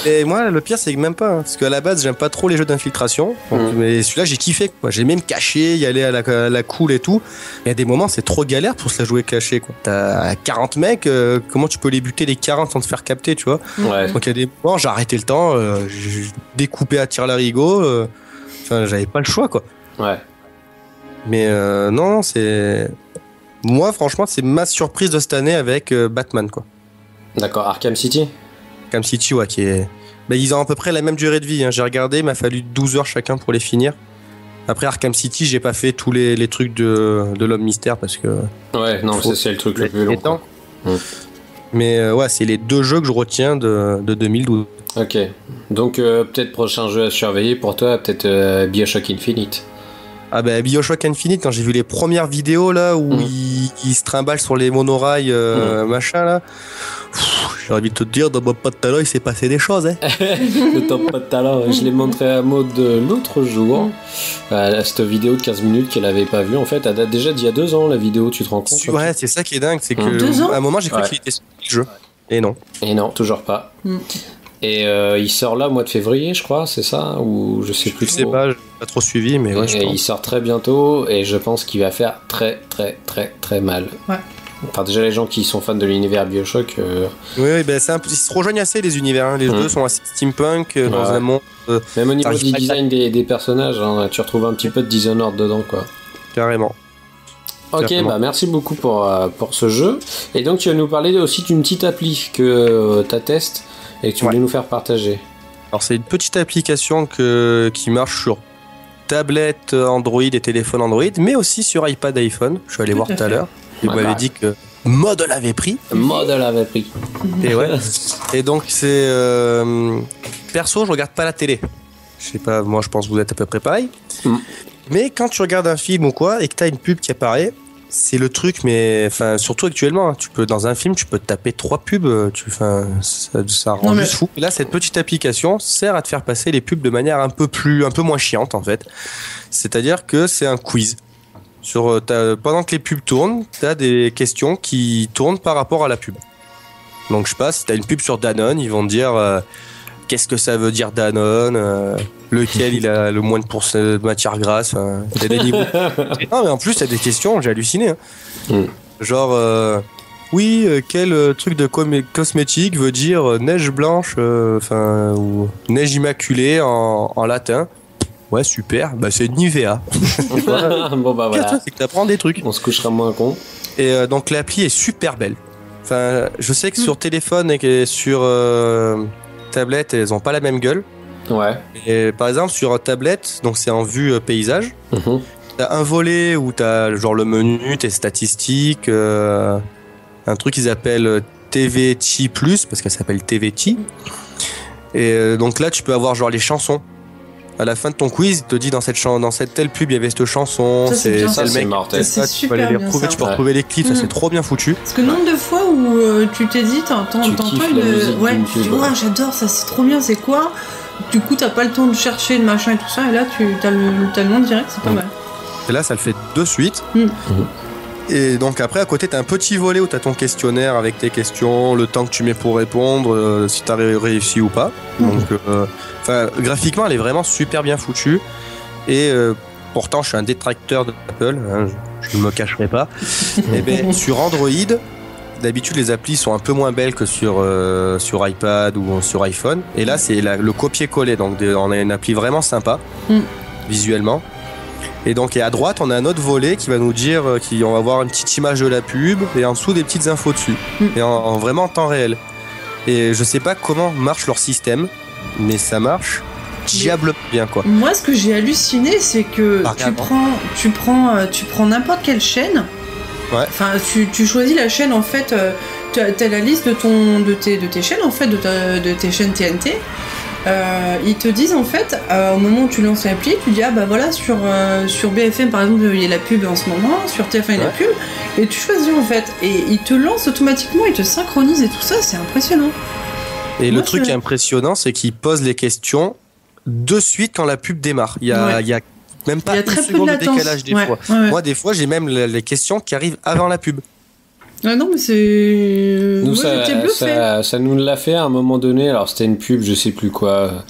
Et moi, le pire, c'est que même pas, parce qu'à la base, j'aime pas trop les jeux d'infiltration. Mais celui-là, j'ai kiffé, quoi. J'ai même caché, y aller à la cool et tout. Il y a des moments, c'est trop galère pour se la jouer caché, quoi. T'as 40 mecs, comment tu peux les buter les 40 sans te faire capter, tu vois? Ouais. Donc il y a des moments, j'ai arrêté le temps, j'ai découpé à tir-larigot. Enfin, j'avais pas le choix, quoi. Ouais. Mais non, c'est... Moi, franchement, c'est ma surprise de cette année avec Batman, quoi. D'accord, Arkham City? Arkham City, ouais, qui est... ils ont à peu près la même durée de vie, hein. J'ai regardé, il m'a fallu 12 heures chacun pour les finir. Après Arkham City, j'ai pas fait tous les trucs de l'homme mystère, parce que... Ouais, non, c'est le truc le plus long. Mais ouais, c'est les deux jeux que je retiens de 2012. Ok, donc peut-être prochain jeu à surveiller pour toi, peut-être Bioshock Infinite. Ah bah Bioshock Infinite, quand j'ai vu les premières vidéos là où il se trimballe sur les monorails machin là, j'ai envie de te dire, dans mon pas de talent il s'est passé des choses, hein. De ton pas de talent, je l'ai montré à Maud l'autre jour, cette vidéo de 15 minutes qu'elle avait pas vue, en fait elle date déjà d'il y a 2 ans la vidéo, tu te rends compte? Ouais, c'est ça qui est dingue, c'est que à un moment j'ai cru qu'il était sur le jeu, et non. Et non, toujours pas. Et il sort là au mois de février, je crois, c'est ça? Ou je sais plus trop. Je sais pas, j'ai pas trop suivi, mais ouais, je pense. Il sort très bientôt, et je pense qu'il va faire très très très très mal. Ouais. Enfin, déjà, les gens qui sont fans de l'univers Bioshock... Oui, ben ils se rejoignent assez, les univers. Hein. Les deux sont assez steampunk, dans un monde... Même au niveau du design des personnages, hein, tu retrouves un petit peu de Dishonored dedans, quoi. Carrément. Ok, bah merci beaucoup pour ce jeu. Et donc, tu vas nous parler aussi d'une petite appli que tu testes et que tu voulais nous faire partager. Alors, c'est une petite application qui marche sur tablette Android et téléphone Android, mais aussi sur iPad et iPhone. Je suis allé voir tout à l'heure. Et vous m'avez dit que Maud l'avait pris. Maud l'avait pris. Et ouais. Et donc, c'est... perso, je regarde pas la télé. Je sais pas, moi, je pense que vous êtes à peu près pareil. Mais quand tu regardes un film ou quoi, et que tu as une pub qui apparaît, c'est le truc, mais enfin, surtout actuellement, hein, dans un film, tu peux te taper 3 pubs, ça rend juste fou. Et là, cette petite application sert à te faire passer les pubs de manière un peu moins chiante, en fait. C'est-à-dire que c'est un quiz. Pendant que les pubs tournent, tu as des questions qui tournent par rapport à la pub. Donc, je sais pas, si tu as une pub sur Danone, ils vont te dire qu'est-ce que ça veut dire Danone, lequel il a le moins de matière grasse. Il y a des niveaux. Non, mais en plus, il y a des questions, j'ai halluciné. Hein. Genre, quel truc de cosmétique veut dire neige blanche, ou neige immaculée en latin? Ouais, super, bah c'est Nivea. Bon, bah voilà. C'est que t'apprends des trucs. On se couchera moins con. Et donc, l'appli est super belle. Enfin, je sais que sur téléphone et sur tablette, elles ont pas la même gueule. Ouais. Et par exemple, sur tablette, donc c'est en vue paysage. T'as un volet où t'as genre le menu, tes statistiques, un truc qu'ils appellent TVT+, parce qu'elle s'appelle TVT. Et donc là, tu peux avoir genre les chansons. À la fin de ton quiz, il te dit dans cette telle pub, il y avait cette chanson. C'est le mec. mortel. C'est tu peux aller les retrouver, tu peux retrouver les clips, ça c'est trop bien foutu. Parce que nombre de fois où tu t'es dit, t'entends une... Ouais, tu dis, j'adore ça, c'est trop bien, c'est quoi? Du coup, t'as pas le temps de chercher le machin et tout ça, et là, t'as le nom direct, c'est pas mal. Et là, ça le fait de suite. Et donc après, à côté, t'as un petit volet où t'as ton questionnaire avec tes questions, le temps que tu mets pour répondre, si t'as réussi ou pas. Donc, graphiquement, elle est vraiment super bien foutue. Et pourtant, je suis un détracteur d'Apple, hein, je ne me cacherai pas. Et ben, sur Android, d'habitude les applis sont un peu moins belles que sur iPad ou sur iPhone. Et là, c'est le copier-coller. Donc, on a une appli vraiment sympa, visuellement. Et donc, à droite, on a un autre volet qui va nous dire qu'on va voir une petite image de la pub et en dessous des petites infos dessus. Et vraiment en temps réel. Et je sais pas comment marche leur système, mais ça marche diable bien, quoi. Moi, ce que j'ai halluciné, c'est que tu prends n'importe quelle chaîne. Ouais. Enfin, tu choisis la chaîne, en fait, t'as la liste de tes chaînes, en fait, de tes chaînes TNT. Ils te disent, en fait, au moment où tu lances l'appli, tu dis, ah bah voilà, sur BFM, par exemple, il y a la pub en ce moment, sur TF1, il y a la pub, et tu choisis, en fait, et ils te lancent automatiquement, ils te synchronisent et tout ça, c'est impressionnant. Et le truc impressionnant, c'est qu'ils posent les questions de suite quand la pub démarre. Il y a même pas une seconde de décalage des fois. Ouais. Moi, des fois, j'ai même les questions qui arrivent avant la pub. Ah non, mais c'est... Nous, ça nous l'a fait à un moment donné. Alors, c'était une pub, je sais plus quoi,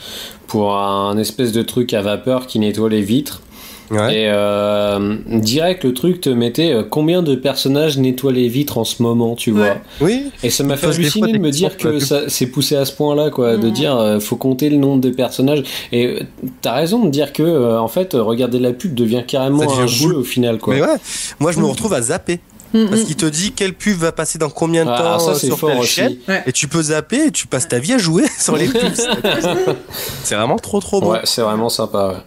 pour un espèce de truc à vapeur qui nettoie les vitres. Ouais. Et direct, le truc te mettait combien de personnages nettoient les vitres en ce moment, tu vois. Oui. Et ça m'a fait halluciner de me dire que ça s'est poussé à ce point-là, quoi. De dire, faut compter le nombre de personnages. Et t'as raison de dire que, en fait, regarder la pub devient carrément un jeu au final, quoi. Mais ouais, moi je me retrouve à zapper. Parce qu'il te dit quelle pub va passer dans combien de temps ça, sur telle chaîne. Et tu peux zapper et tu passes ta vie à jouer sur les pubs. C'est vraiment trop bon. Ouais, c'est vraiment sympa, ouais.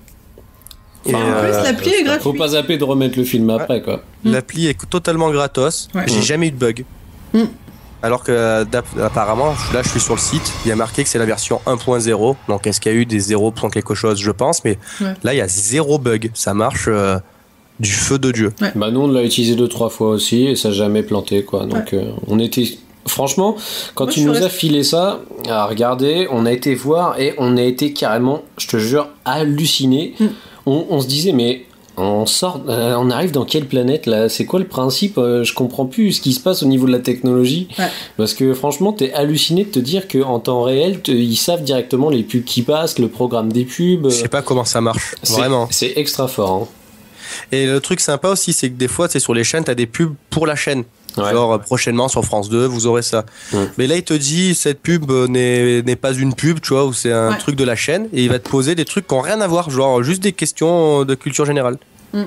Et en plus, l'appli est gratuite. Faut pas zapper de remettre le film après, quoi. L'appli est totalement gratos. J'ai jamais eu de bug. Alors que apparemment, là je suis sur le site, il y a marqué que c'est la version 1.0. Donc est-ce qu'il y a eu des 0. quelque chose, je pense. Mais là il y a 0 bug. Ça marche du feu de Dieu. Bah nous on l'a utilisé 2-3 fois aussi et ça n'a jamais planté, quoi. Donc on était... Franchement, quand tu nous as filé ça à regarder, on a été voir et on a été carrément, je te jure, hallucinés. On se disait, mais on arrive dans quelle planète là? C'est quoi le principe? Je comprends plus ce qui se passe au niveau de la technologie. Parce que franchement, t'es halluciné de te dire qu'en temps réel, ils savent directement les pubs qui passent, le programme des pubs. Je sais pas comment ça marche, vraiment. C'est extra fort. Hein. Et le truc sympa aussi, c'est que des fois, c'est sur les chaînes, t'as des pubs pour la chaîne. Genre prochainement sur France 2 vous aurez ça. Mais là il te dit cette pub n'est pas une pub, tu vois, ou c'est un truc de la chaîne, et il va te poser des trucs qui n'ont rien à voir, genre juste des questions de culture générale. Je sais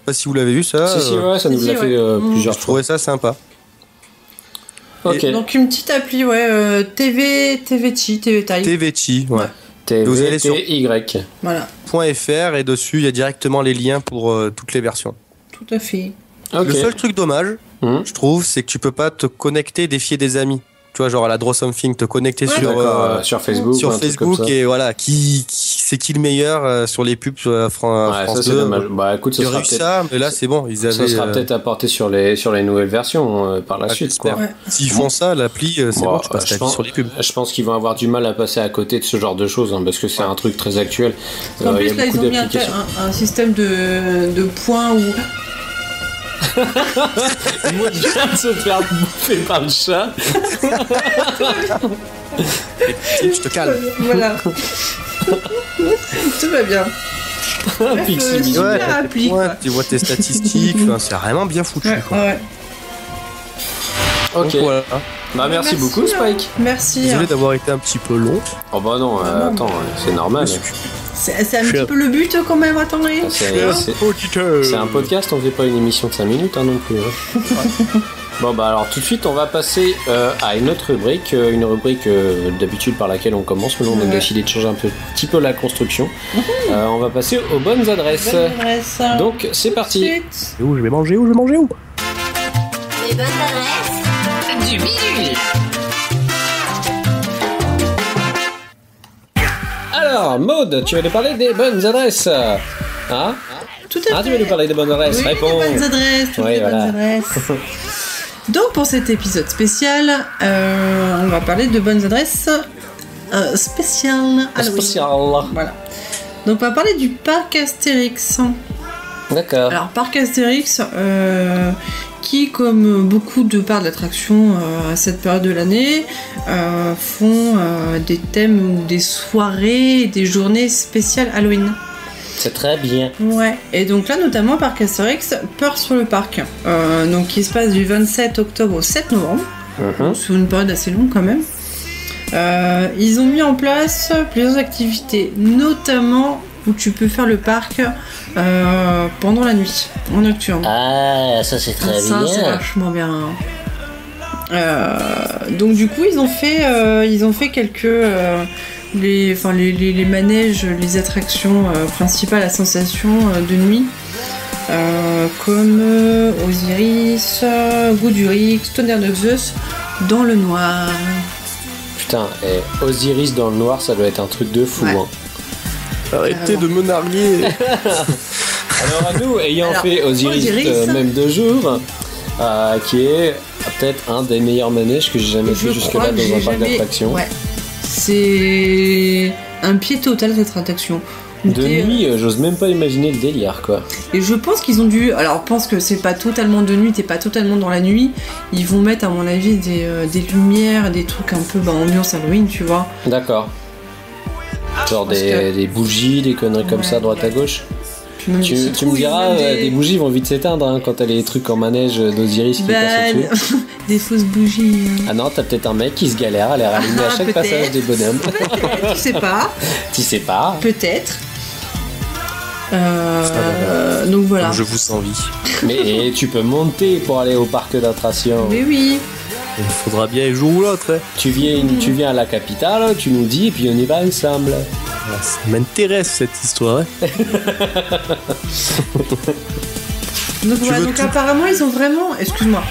pas si vous l'avez vu ça. Si, ça nous l'a fait plusieurs fois. Je trouvais ça sympa. Donc une petite appli, TVTi, TVTi, vous allez sur voilà. .fr et dessus il y a directement les liens pour toutes les versions. Tout à fait. Le seul truc dommage, je trouve, c'est que tu peux pas te connecter et défier des amis. Tu vois, genre à la Draw Something, te connecter sur Facebook. Sur Facebook et voilà, c'est qui le meilleur sur les pubs France 2. Dommage. Bah écoute, ça sera ça, mais là c'est bon, ça sera peut-être apporté sur les nouvelles versions par la suite. Quoi. S'ils font ça, l'appli, c'est bon, tu passes ta vie sur les pubs. Je pense qu'ils vont avoir du mal à passer à côté de ce genre de choses, parce que c'est un truc très actuel. En plus, là, ils ont mis un système de points où... Moi, je viens de se faire bouffer par le chat. Je te calme. Voilà. Tout va bien. Tu vois tes statistiques, c'est vraiment bien foutu. Ok. Donc, voilà. Bah merci beaucoup Spike. Merci. Désolé d'avoir été un petit peu long. Oh bah non, attends, c'est normal. C'est un petit peu le but quand même, attendez. C'est un podcast, on fait pas une émission de 5 minutes non plus. Bon bah alors tout de suite on va passer à une autre rubrique, d'habitude par laquelle on commence, mais là on a décidé de changer un petit peu la construction. On va passer aux bonnes adresses. Donc c'est parti. Où je vais manger où Les bonnes adresses du bidule. Alors Maud, tu vas nous parler des bonnes adresses. Hein? Tout à fait. Tu vas nous parler des bonnes adresses. Oui, Réponds. Les bonnes adresses, toutes les bonnes adresses. Donc pour cet épisode spécial, on va parler de bonnes adresses spéciales Halloween. Voilà. Donc on va parler du parc Astérix. D'accord. Alors parc Astérix, qui comme beaucoup de parcs d'attractions à cette période de l'année, font des thèmes ou des soirées, des journées spéciales Halloween. C'est très bien. Ouais, et donc là notamment Parc Astérix, Peur sur le parc, donc qui se passe du 27 octobre au 7 novembre. donc sur une période assez longue quand même. Ils ont mis en place plusieurs activités, notamment où tu peux faire le parc pendant la nuit, en nocturne. Ah, ça c'est très Ça, bien. c'est vachement bien. Donc du coup, ils ont fait quelques les manèges, les attractions principales à sensation de nuit, comme Osiris, Goudurix, Tonnerre de Zeus, dans le noir. Putain, et Osiris dans le noir, ça doit être un truc de fou. Ouais. Hein. Arrêtez de me narguer. Alors à nous, ayant fait Osiris, même 2 jours, qui est peut-être un des meilleurs manèges que j'ai jamais fait jusque-là dans un parc d'attractions. Ouais. C'est un pied total cette attraction. De nuit, j'ose même pas imaginer le délire, quoi. Et je pense qu'ils ont dû... Alors, je pense que c'est pas totalement de nuit, t'es pas totalement dans la nuit. Ils vont mettre, à mon avis, des lumières, des trucs un peu ambiance Halloween, tu vois. D'accord. Genre des bougies, des conneries comme ça, à droite à gauche. Tu me diras, des bougies vont vite s'éteindre hein, quand t'as les trucs en manège d'Osiris qui passent au-dessus. Des fausses bougies. Ah non, t'as peut-être un mec qui se galère à les rallumer à chaque passage des bonhommes. Peut-être, tu sais pas. Tu sais pas. Peut-être. Donc voilà. Comme je vous envie. Mais tu peux monter pour aller au parc d'attractions. Mais oui. Il faudra bien un jour ou l'autre. Hein. Tu viens à la capitale, tu nous dis, et puis on y va ensemble. Ah, ça m'intéresse cette histoire. Hein. Donc voilà, donc apparemment ils ont vraiment... Excuse-moi.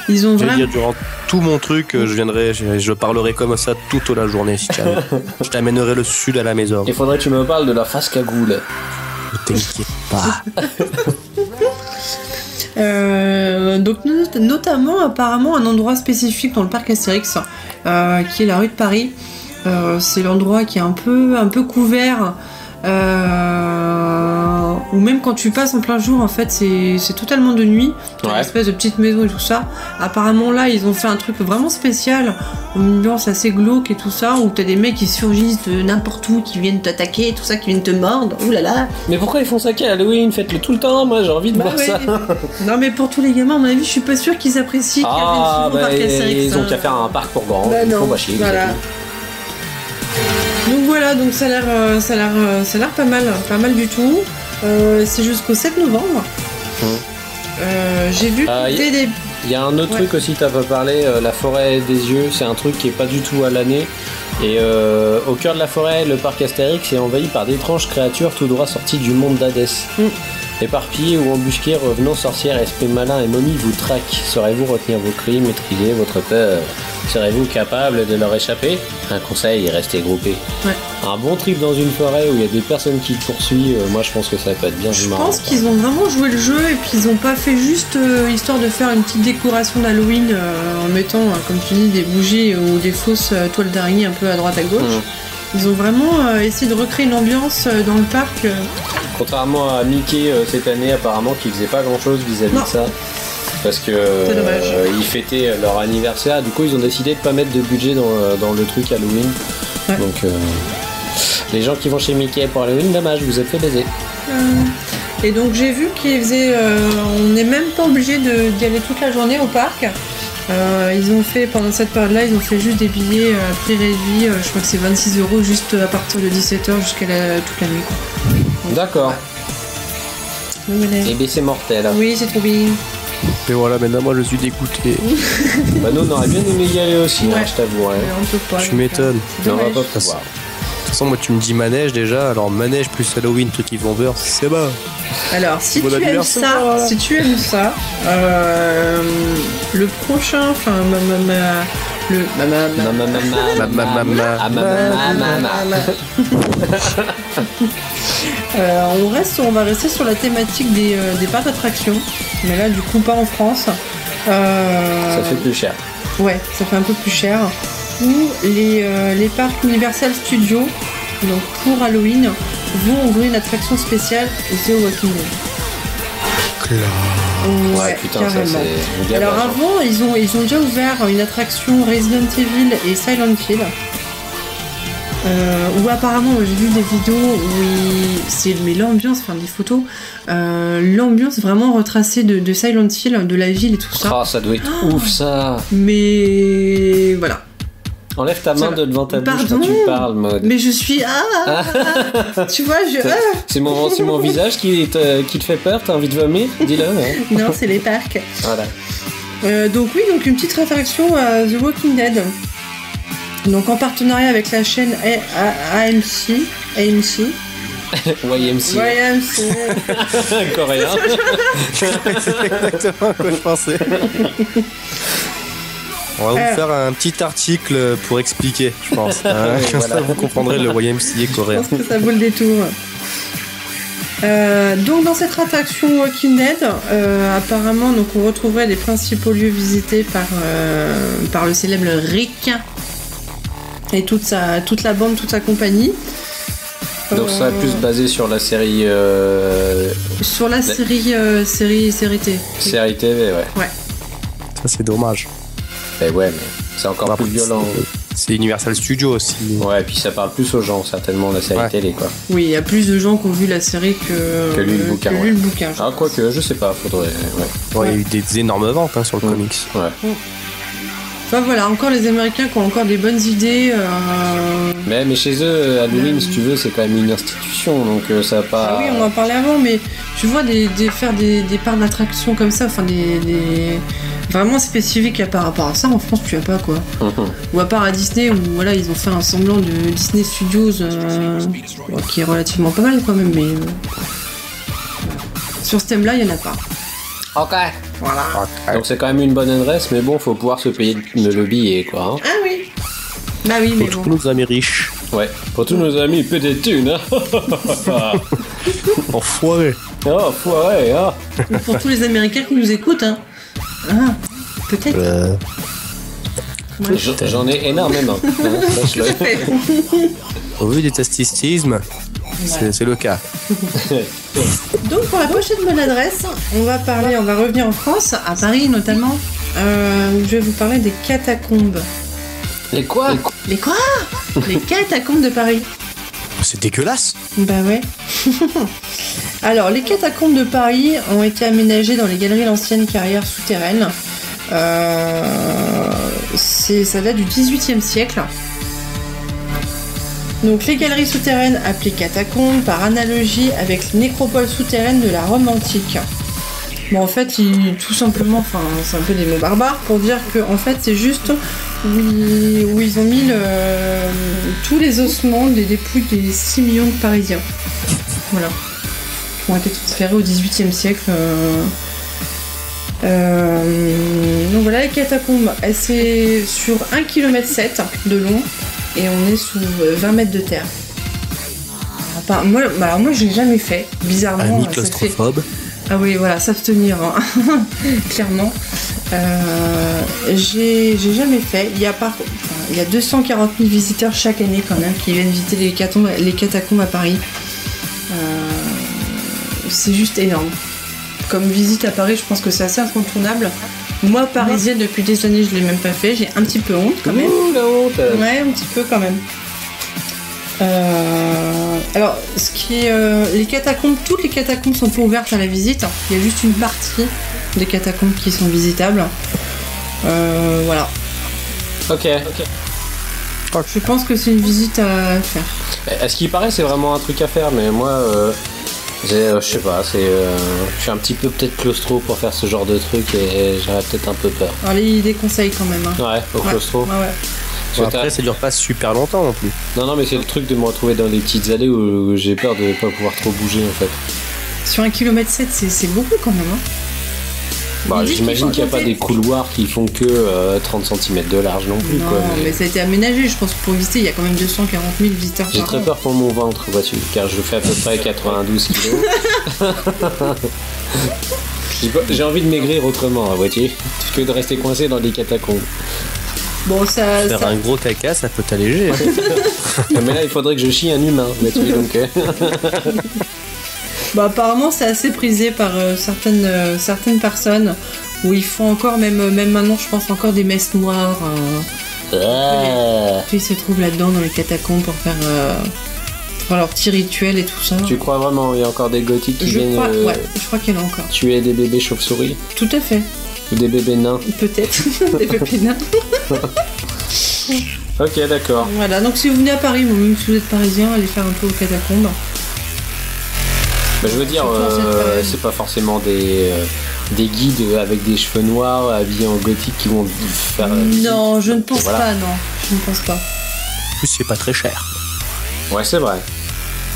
Ils ont vraiment... dire, durant tout mon truc, je parlerai comme ça toute la journée si tu veux. Je t'amènerai le sud à la maison. Il faudrait que tu me parles de la face cagoule. Ne t'inquiète pas. Donc notamment apparemment un endroit spécifique dans le parc Astérix qui est la rue de Paris. C'est l'endroit qui est un peu couvert ou même quand tu passes en plein jour en fait c'est totalement de nuit. T'as une espèce de petite maison et tout ça. Apparemment là ils ont fait un truc vraiment spécial, une ambiance assez glauque et tout ça, où t'as des mecs qui surgissent de n'importe où, qui viennent t'attaquer et tout ça, qui viennent te mordre. Ouh là là. Mais pourquoi ils font ça qu'à Halloween? Faites-le tout le temps, moi j'ai envie de voir ça. Non mais pour tous les gamins à mon avis je suis pas sûre qu'ils apprécient. Ils ont qu'à faire un parc pour grands. Bah non, faut pas chier, voilà. Donc voilà, donc ça a l'air pas mal du tout. C'est jusqu'au 7 novembre. J'ai vu des... Il y a un autre truc aussi, t'as pas parlé, la forêt des yeux, c'est un truc qui est pas du tout à l'année. Et au cœur de la forêt, le parc Astérix est envahi par d'étranges créatures tout droit sorties du monde d'Hadès. Éparpillés ou embusqués, revenants, sorcières, esprits malins et momies vous traquent. Saurez-vous retenir vos cris, maîtriser votre peur? Serez-vous capable de leur échapper? Un conseil, restez groupés. Ouais. Un bon trip dans une forêt où il y a des personnes qui te poursuivent, moi je pense que ça peut être bien. Je pense qu'ils ont vraiment joué le jeu et puis ils ont pas fait juste histoire de faire une petite décoration d'Halloween en mettant, comme tu dis, des bougies ou des fausses toiles d'araignée un peu à droite à gauche. Ils ont vraiment essayé de recréer une ambiance dans le parc. Contrairement à Mickey cette année, apparemment, qui faisait pas grand chose vis-à-vis de ça. Parce que ils fêtaient leur anniversaire, du coup ils ont décidé de pas mettre de budget dans le truc Halloween. Ouais. Donc les gens qui vont chez Mickey pour Halloween, dommage, vous êtes fait baiser. Et donc j'ai vu qu'ils faisaient. On n'est même pas obligé d'y aller toute la journée au parc. Ils ont fait, pendant cette période-là, ils ont fait juste des billets à prix réduit, je crois que c'est 26 € juste à partir de 17h jusqu'à toute la nuit. D'accord. Ouais. Et bien c'est mortel. Oui, c'est trop bien. Et voilà, maintenant moi je suis dégoûté. Bah nous on aurait bien aimé y aller aussi, je t'avoue. Ouais. On peut pas. Tu m'étonnes. Non, on va pas pouvoir. De toute façon, moi tu me dis manège déjà, alors manège plus Halloween, truc qui vont beurre, c'est bon. Alors si tu aimes ça, le prochain, enfin on va rester sur la thématique des parcs d'attractions, mais là du coup pas en France. Ça fait plus cher. Ouais, ça fait un peu plus cher. Ou les parcs Universal Studios, donc pour Halloween, vont ouvrir une attraction spéciale The Walking Dead. Ouais, putain, carrément. Ça, c'est alors avant, ils ont déjà ouvert une attraction Resident Evil et Silent Hill. Où apparemment j'ai vu des vidéos où mais l'ambiance, enfin des photos, l'ambiance vraiment retracée de Silent Hill, de la ville et tout ça. Ah, ça doit être ouf ça. Mais voilà. Enlève ta main de devant ta bouche quand tu parles, Maud. Mais je suis tu vois, c'est mon visage qui te fait peur, t'as envie de vomir, dis-le. Hein. Non, c'est les parcs. Voilà. Donc une petite réflexion à The Walking Dead. Donc en partenariat avec la chaîne AMC. YMC. Coréen. C'est exactement à quoi je pensais. On va vous faire un petit article pour expliquer, je pense. Comme ça, vous comprendrez le YMCA coréen. Je pense que ça vaut le détour. Donc dans cette attraction Walking Dead, apparemment donc on retrouverait les principaux lieux visités par le célèbre Rick et toute la bande, toute sa compagnie. Donc ça est plus basé sur la série... Sur la série T. Série TV, ouais. Ça c'est dommage. Et ouais, mais c'est encore plus violent. C'est Universal Studios aussi. Ouais, et puis ça parle plus aux gens, certainement, la série télé, quoi. Oui, il y a plus de gens qui ont vu la série que lu le bouquin. Le bouquin. Ah, quoique, je sais pas, faudrait... Ouais, il y a eu des énormes ventes sur le comics. Ouais. Enfin voilà, encore les Américains qui ont encore des bonnes idées. Mais chez eux, Halloween, si tu veux, c'est quand même une institution, donc ça va pas... Ah oui, on en parlait avant, mais tu vois, faire des parcs d'attractions comme ça, enfin des vraiment spécifiques par rapport à ça, en France, tu as pas, quoi. Ou à part à Disney, où voilà, ils ont fait un semblant de Disney Studios, qui est relativement pas mal, quoi, même, mais... sur ce thème-là, il y en a pas. Ok. Voilà. Donc c'est quand même une bonne adresse, mais bon, faut pouvoir se payer le billet, quoi. Hein. Ah oui. Bah oui, mais pour bon. tous nos amis riches. Ouais, pour tous nos amis peut-être thunes, hein. Enfoiré. Oh, foiré, hein. Pour tous les Américains qui nous écoutent, hein. Ah, peut-être. Ouais. J'en ai énormément. Au vu des statistiques, c'est le cas. Donc pour la prochaine bonne adresse, on va revenir en France, à Paris notamment. Je vais vous parler des catacombes. Les quoi? Les quoi? Les catacombes de Paris. C'est dégueulasse. Bah ouais. Alors, les catacombes de Paris ont été aménagées dans les galeries de l'ancienne carrière souterraine. Ça date du XVIIIe siècle. Donc les galeries souterraines appelées catacombes par analogie avec les nécropoles souterraines de la Rome antique. Bon, en fait, tout simplement, enfin, c'est un peu des mots barbares pour dire que en fait c'est juste où ils ont mis tous les ossements des dépouilles des 6 millions de Parisiens. Voilà. Qui ont été transférés au XVIIIe siècle. Donc voilà, les catacombes, c'est sur 1,7 km de long et on est sous 20 mètres de terre. Moi je l'ai jamais fait, bizarrement. Ami claustrophobe. Ah oui, voilà, s'abstenir, hein. Clairement. J'ai jamais fait. Il y a 240 000 visiteurs chaque année quand même qui viennent visiter les catacombes à Paris. C'est juste énorme. Comme visite à Paris, je pense que c'est assez incontournable. Moi, parisienne, depuis des années, je l'ai même pas fait. J'ai un petit peu honte quand même. Ouh, la honte. Ouais, un petit peu quand même. Alors, ce qui est les catacombes, toutes les catacombes sont pas ouvertes à la visite. Il y a juste une partie des catacombes qui sont visitables. Voilà. Ok. Je pense que c'est une visite à faire. À ce qui paraît, c'est vraiment un truc à faire, mais moi, je sais pas, je suis un petit peu peut-être claustro pour faire ce genre de truc et j'aurais peut-être un peu peur. Alors, les déconseils quand même. Hein. Ouais, au claustro. Ouais. Bon, après, ça dure pas super longtemps non plus. Non, mais c'est le truc de me retrouver dans des petites allées où j'ai peur de pas pouvoir trop bouger en fait. Sur 1,7 km, c'est beaucoup quand même. Hein. Bah, j'imagine qu'il n'y a pas des couloirs qui font que 30 cm de large non plus. Non, quoi, mais ça a été aménagé, je pense, pour visiter. Il y a quand même 240 000 visiteurs. J'ai très peur pour mon ventre, vois-tu, car je fais à peu près 92 kg. J'ai envie de maigrir autrement, vois-tu, que de rester coincé dans les catacombes. Bon, faire un gros caca, ça peut t'alléger. Mais là, il faudrait que je chie un humain, vois-tu, donc. Bah, apparemment, c'est assez prisé par certaines personnes où ils font encore, même maintenant, je pense, encore des messes noires Puis ils se trouvent là-dedans dans les catacombes pour faire leur petit rituel et tout ça. Tu crois vraiment il y a encore des gothiques qui viennent je crois qu'il y en a encore. tuer des bébés chauves-souris? Tout à fait. Ou des bébés nains? Peut-être. Des bébés nains. Ok, d'accord. Voilà, donc si vous venez à Paris, même si vous êtes parisien, allez faire un peu aux catacombes. Bah, je veux dire, c'est pas forcément des guides avec des cheveux noirs habillés en gothique qui vont faire. Non, je ne pense pas, non. Je ne pense pas. En plus, c'est pas très cher. Ouais, c'est vrai.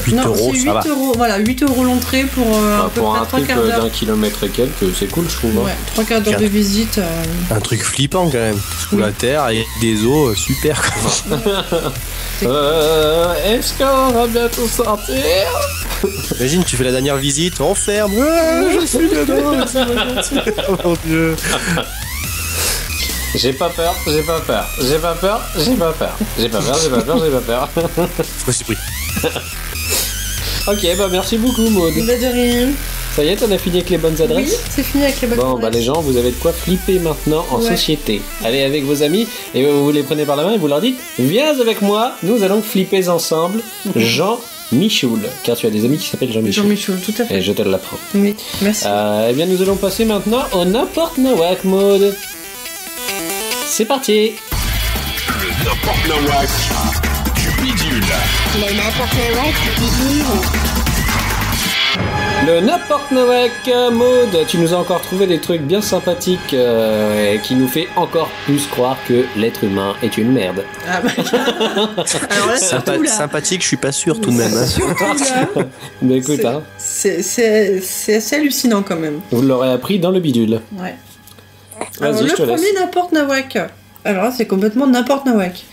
8 non, euros, c'est 8 ça va. euros, voilà, 8 euros l'entrée pour à peu Pour près un 3 truc quarts d'heure. d'un kilomètre et quelques, c'est cool, je trouve. Ouais, 3 quarts d'heure de visite. Un truc flippant quand même. Sous la terre, avec des eaux, super. Est-ce qu'on va bientôt sortir? Imagine, tu fais la dernière visite, on ferme. Je suis dedans. Oh mon Dieu. J'ai pas peur. Je me suis pris. Ok, bah merci beaucoup, Maud. Bah de rien. Ça y est, t'en as fini avec les bonnes adresses? Oui, c'est fini avec les bonnes Bon, bah les gens, vous avez de quoi flipper maintenant en société. Allez avec vos amis et vous les prenez par la main et vous leur dites viens avec moi, nous allons flipper ensemble. Jean Michoul, car tu as des amis qui s'appellent Jean Michoul. Jean Michoul, tout à fait. Et je te l'apprends. Oui, merci. Eh bien, nous allons passer maintenant au n'importe nawak mode. C'est parti. Le n'importe nawak du bidule. Le n'importe nawak du bidule. Le n'importe nawak mode. Tu nous as encore trouvé des trucs bien sympathiques qui nous fait encore plus croire que l'être humain est une merde. Ah bah, alors là, surtout là. Sympathique, je suis pas sûr tout de même. Hein. Surtout là. Mais écoute, C'est assez hallucinant quand même. vous l'aurez appris dans le bidule. Ouais. Vas-y, Alors, je te le laisse. premier n'importe nawak. Alors là, c'est complètement n'importe nawak.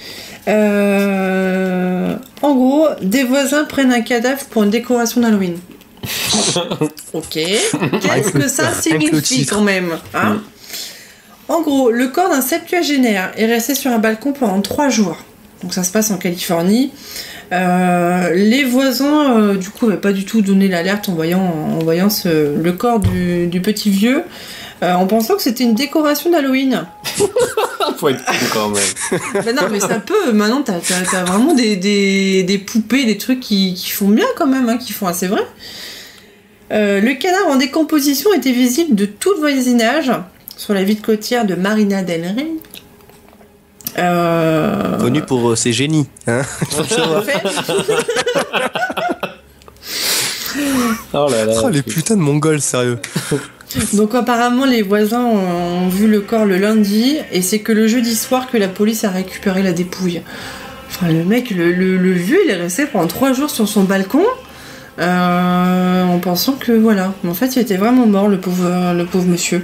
En gros, des voisins prennent un cadavre pour une décoration d'Halloween. Ok. Qu'est-ce que ça signifie quand même, hein? En gros, le corps d'un septuagénaire est resté sur un balcon pendant 3 jours. Donc ça se passe en Californie. Les voisins, du coup, n'avaient pas du tout donné l'alerte en voyant le corps du petit vieux. En pensant que c'était une décoration d'Halloween. Faut être con quand même. Ben non, mais ça peut. Maintenant, t'as vraiment des poupées, des trucs qui font bien quand même, hein, qui font assez vrai. Le cadavre en décomposition était visible de tout le voisinage sur la ville côtière de Marina del Rey. Connu pour ses génies. Hein. En fait, Oh là là. Oh, les putains de Mongols, sérieux. donc apparemment les voisins ont vu le corps le lundi et c'est que le jeudi soir que la police a récupéré la dépouille. Enfin le mec, le vieux, il est resté pendant 3 jours sur son balcon en pensant que voilà. Mais en fait il était vraiment mort le pauvre monsieur.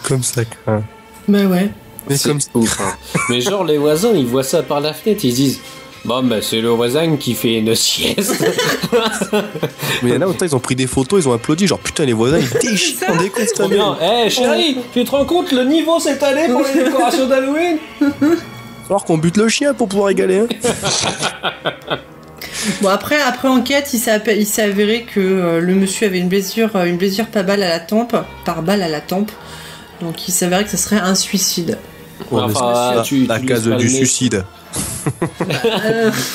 Comme ça, quoi. Bah ouais. Mais C'est comme ouf, hein. Mais genre les voisins ils voient ça par la fenêtre, ils se disent bon bah c'est le voisin qui fait une sieste. Mais il y en a autant, ils ont pris des photos, ils ont applaudi, genre putain, les voisins, ils déchirent des coups cette Trop année. bien. Eh chérie, tu te rends compte le niveau cette année pour les décorations d'Halloween? Il va falloir qu'on bute le chien pour pouvoir égaler. Hein. Bon après enquête, il s'est avéré que le monsieur avait une blessure par balle à la tempe. Donc il s'avérait que ce serait un suicide. Ouais, Enfin, mais tu la laisses case pas du le mec. suicide.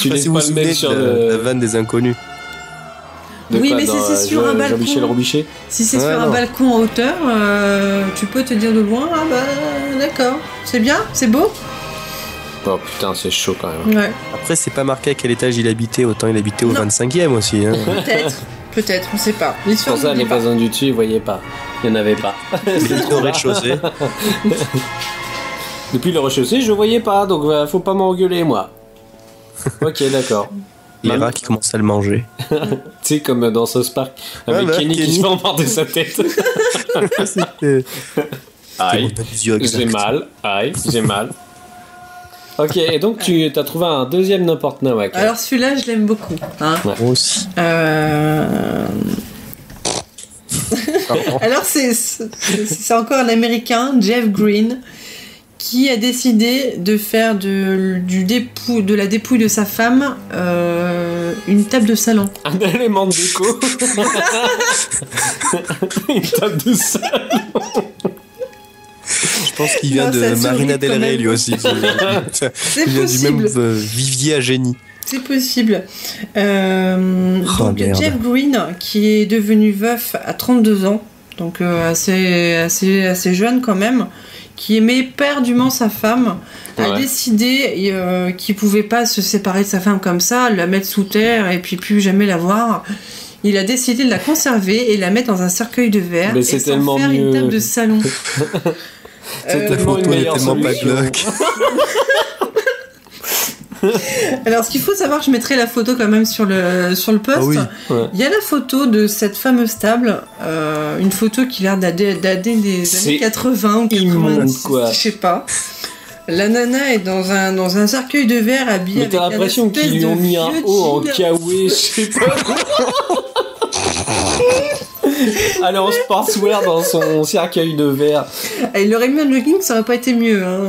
Tu Je sais pas laisses si vous pas vous le mec souvenez sur de le. la vanne des inconnus. De Oui, quoi, mais dans, c'est sur un balcon. Jean-Michel Robichet. Si c'est Ouais, sur un non. balcon en hauteur, tu peux te dire de loin, ah bah d'accord, c'est bien, c'est beau. Oh putain, c'est chaud quand même. Ouais, Après, c'est pas marqué à quel étage il habitait, autant il habitait au Non. 25e aussi. Hein. peut-être, on sait pas. L'histoire Pour ça, ne les dit pas. voisins du dessus, ils voyaient pas. Il y en avait pas. Il était au rez-de-chaussée. Depuis le rez-de-chaussée, je voyais pas, donc faut pas m'engueuler, moi. Ok, d'accord. Les rats qui commencent à le manger. Tu sais, comme dans South Park, avec Ouais, bah, Kenny qui Kenny. se fait emporter sa tête. C'était Aïe, mon yeux exact. j'ai mal. Aïe, j'ai mal. Ok, et donc tu as trouvé un deuxième n'importe nawak. Alors celui-là, je l'aime beaucoup. Hein. Moi aussi. Alors c'est encore un Américain, Jeff Green, qui a décidé de faire de la dépouille de sa femme une table de salon. Un élément de déco. Une table de salon. pense qu'il vient Non, de ça Marina survit Del quand Rey, même. lui aussi. Il vient du même possible. vivier à génie. C'est possible. Oh, Donc merde. Jeff Green, qui est devenu veuf à 32 ans, donc assez jeune quand même, qui aimait éperdument sa femme, a Ouais. décidé qu'il pouvait pas se séparer de sa femme comme ça, la mettre sous terre et puis plus jamais la voir. Il a décidé de la conserver et la mettre dans un cercueil de verre Mais et c'est s'en tellement faire une mieux. table de salon. C'est La tellement une photo est meilleure tellement pas solution. glauque. Alors, ce qu'il faut savoir, je mettrai la photo quand même sur le post. Ah oui. Ouais. Il y a la photo de cette fameuse table, une photo qui a l'air dater des C'est années 80 ou immonde, 90, quoi. je sais pas. La nana est dans un cercueil de verre habillé Mais t'as avec l'impression un espèce qu'ils lui ont de mis un vieux haut en jean. kawaii, je sais pas. Allez en sportswear dans son cercueil de verre. Et il aurait mis un jogging, ça aurait pas été mieux. Hein.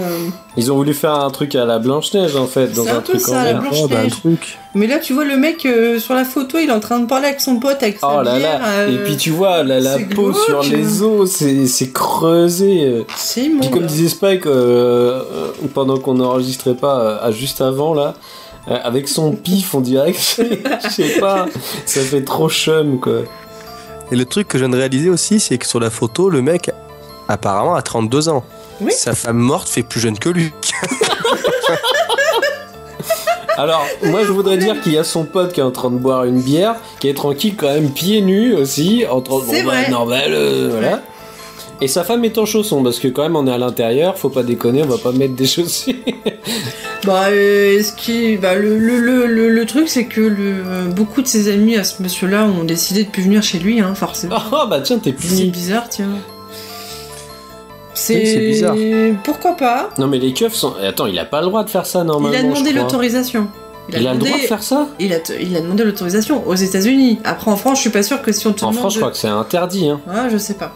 Ils ont voulu faire un truc à la Blanche-Neige en fait, dans C'est un un peu truc ça, en la verre. Blanche-Neige. Oh, bah, un truc. Mais là, tu vois le mec sur la photo, il est en train de parler avec son pote, avec sa Oh là bière. là. Et puis tu vois, la c'est peau glauque. sur les os, c'est creusé. C'est immonde. Puis comme disait Spike pendant qu'on n'enregistrait pas, juste avant là, avec son pif on dirait que je sais pas, ça fait trop chum quoi. Et le truc que je viens de réaliser aussi, c'est que sur la photo, le mec, apparemment, a 32 ans. Oui. Sa femme morte fait plus jeune que lui. Alors, moi je voudrais dire qu'il y a son pote qui est en train de boire une bière, qui est tranquille quand même, pieds nus aussi, en train de C'est vrai. normal, voilà. Et sa femme est en chaussons, parce que quand même on est à l'intérieur, faut pas déconner, on va pas mettre des chaussures. Bah, le truc, c'est que beaucoup de ses amis à ce monsieur-là ont décidé de plus venir chez lui, hein, forcément. Oh bah tiens, t'es C'est puni. bizarre, tiens. Oui, c'est bizarre. Pourquoi pas? Non mais les keufs sont... Attends, il a pas le droit de faire ça normalement. Il a demandé je crois. l'autorisation. Il a le droit de faire ça? Il a demandé l'autorisation aux États-Unis. Après, en France, je suis pas sûre que si on te En demande. France, je crois que c'est interdit. Hein. Ouais, je sais pas.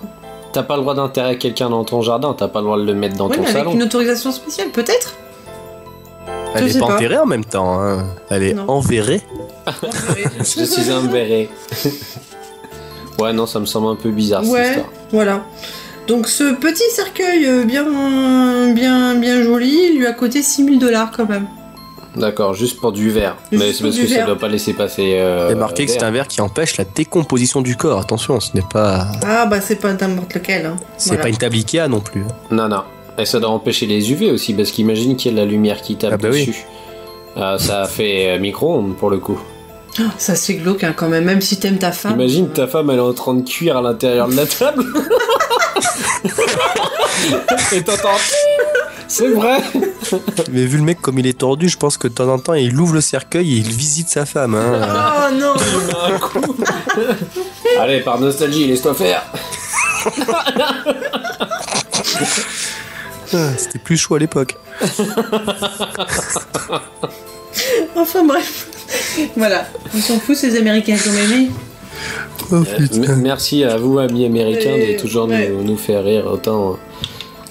T'as pas le droit d'enterrer quelqu'un dans ton jardin, t'as pas le droit de le mettre dans Oui, ton mais avec salon. une autorisation spéciale, peut-être? Elle Je est sais pas pas. enterrée en même temps. Hein. Elle est Non. enverrée. Je suis un béret. Ouais, non, ça me semble un peu bizarre cette Ouais, histoire. voilà. Donc, ce petit cercueil bien joli, il lui a coûté $6,000 quand même. D'accord, juste pour du verre. Juste Mais c'est pour parce du que ça verre. doit pas laisser passer. Il est marqué que c'est verre. un verre qui empêche la décomposition du corps. Attention, ce n'est pas. Ah, bah, c'est pas n'importe lequel. Hein. C'est Voilà. pas une table Ikea non plus. Non, non. Et ça doit empêcher les UV aussi, parce qu'imagine qu'il y a de la lumière qui tape Ah bah oui. dessus. Ça fait micro-ondes pour le coup. Ça, c'est glauque, hein, quand même, même si t'aimes ta femme. Imagine ta femme, elle est en train de cuire à l'intérieur de la table. Et t'entends. C'est vrai. Mais vu le mec comme il est tordu, je pense que de temps en temps, il ouvre le cercueil et il visite sa femme. Hein. Oh non! Un coup. Allez, par nostalgie, laisse-toi faire. C'était plus chaud à l'époque. Enfin bref. Voilà. On s'en fout, ces Américains qu'on m'a mis. Oh putain. Merci à vous, amis américains, Et- de toujours ouais. nous faire rire autant.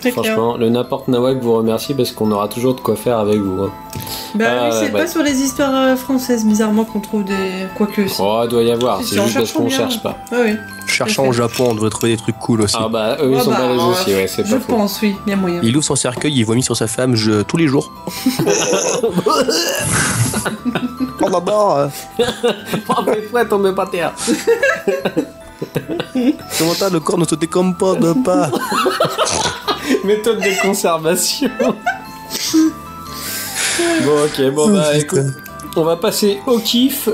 Très clair. Franchement, le n'importe Nawak vous remercie parce qu'on aura toujours de quoi faire avec vous. Hein. Bah Ah, oui, c'est ouais. pas sur les histoires françaises, bizarrement, qu'on trouve des. Quoique. Si. Oh, il doit y avoir, Si, c'est si, en juste parce cherchant qu'on bien. cherche pas. Ouais, oui. Cherchant au Japon, on devrait trouver des trucs cool aussi. Ah bah, eux, ils Ah sont bah, balèzes aussi, ouais, c'est Je pas faux. pense, oui, il y a moyen. Il ouvre son cercueil, il vomit sur sa femme tous les jours. Oh d'abord Oh, mais frère, tombez pas terre. comment ça, le corps ne se décompose pas. Méthode de conservation. Bon, ok, bon, bah, Oh, écoute. putain. On va passer au kiff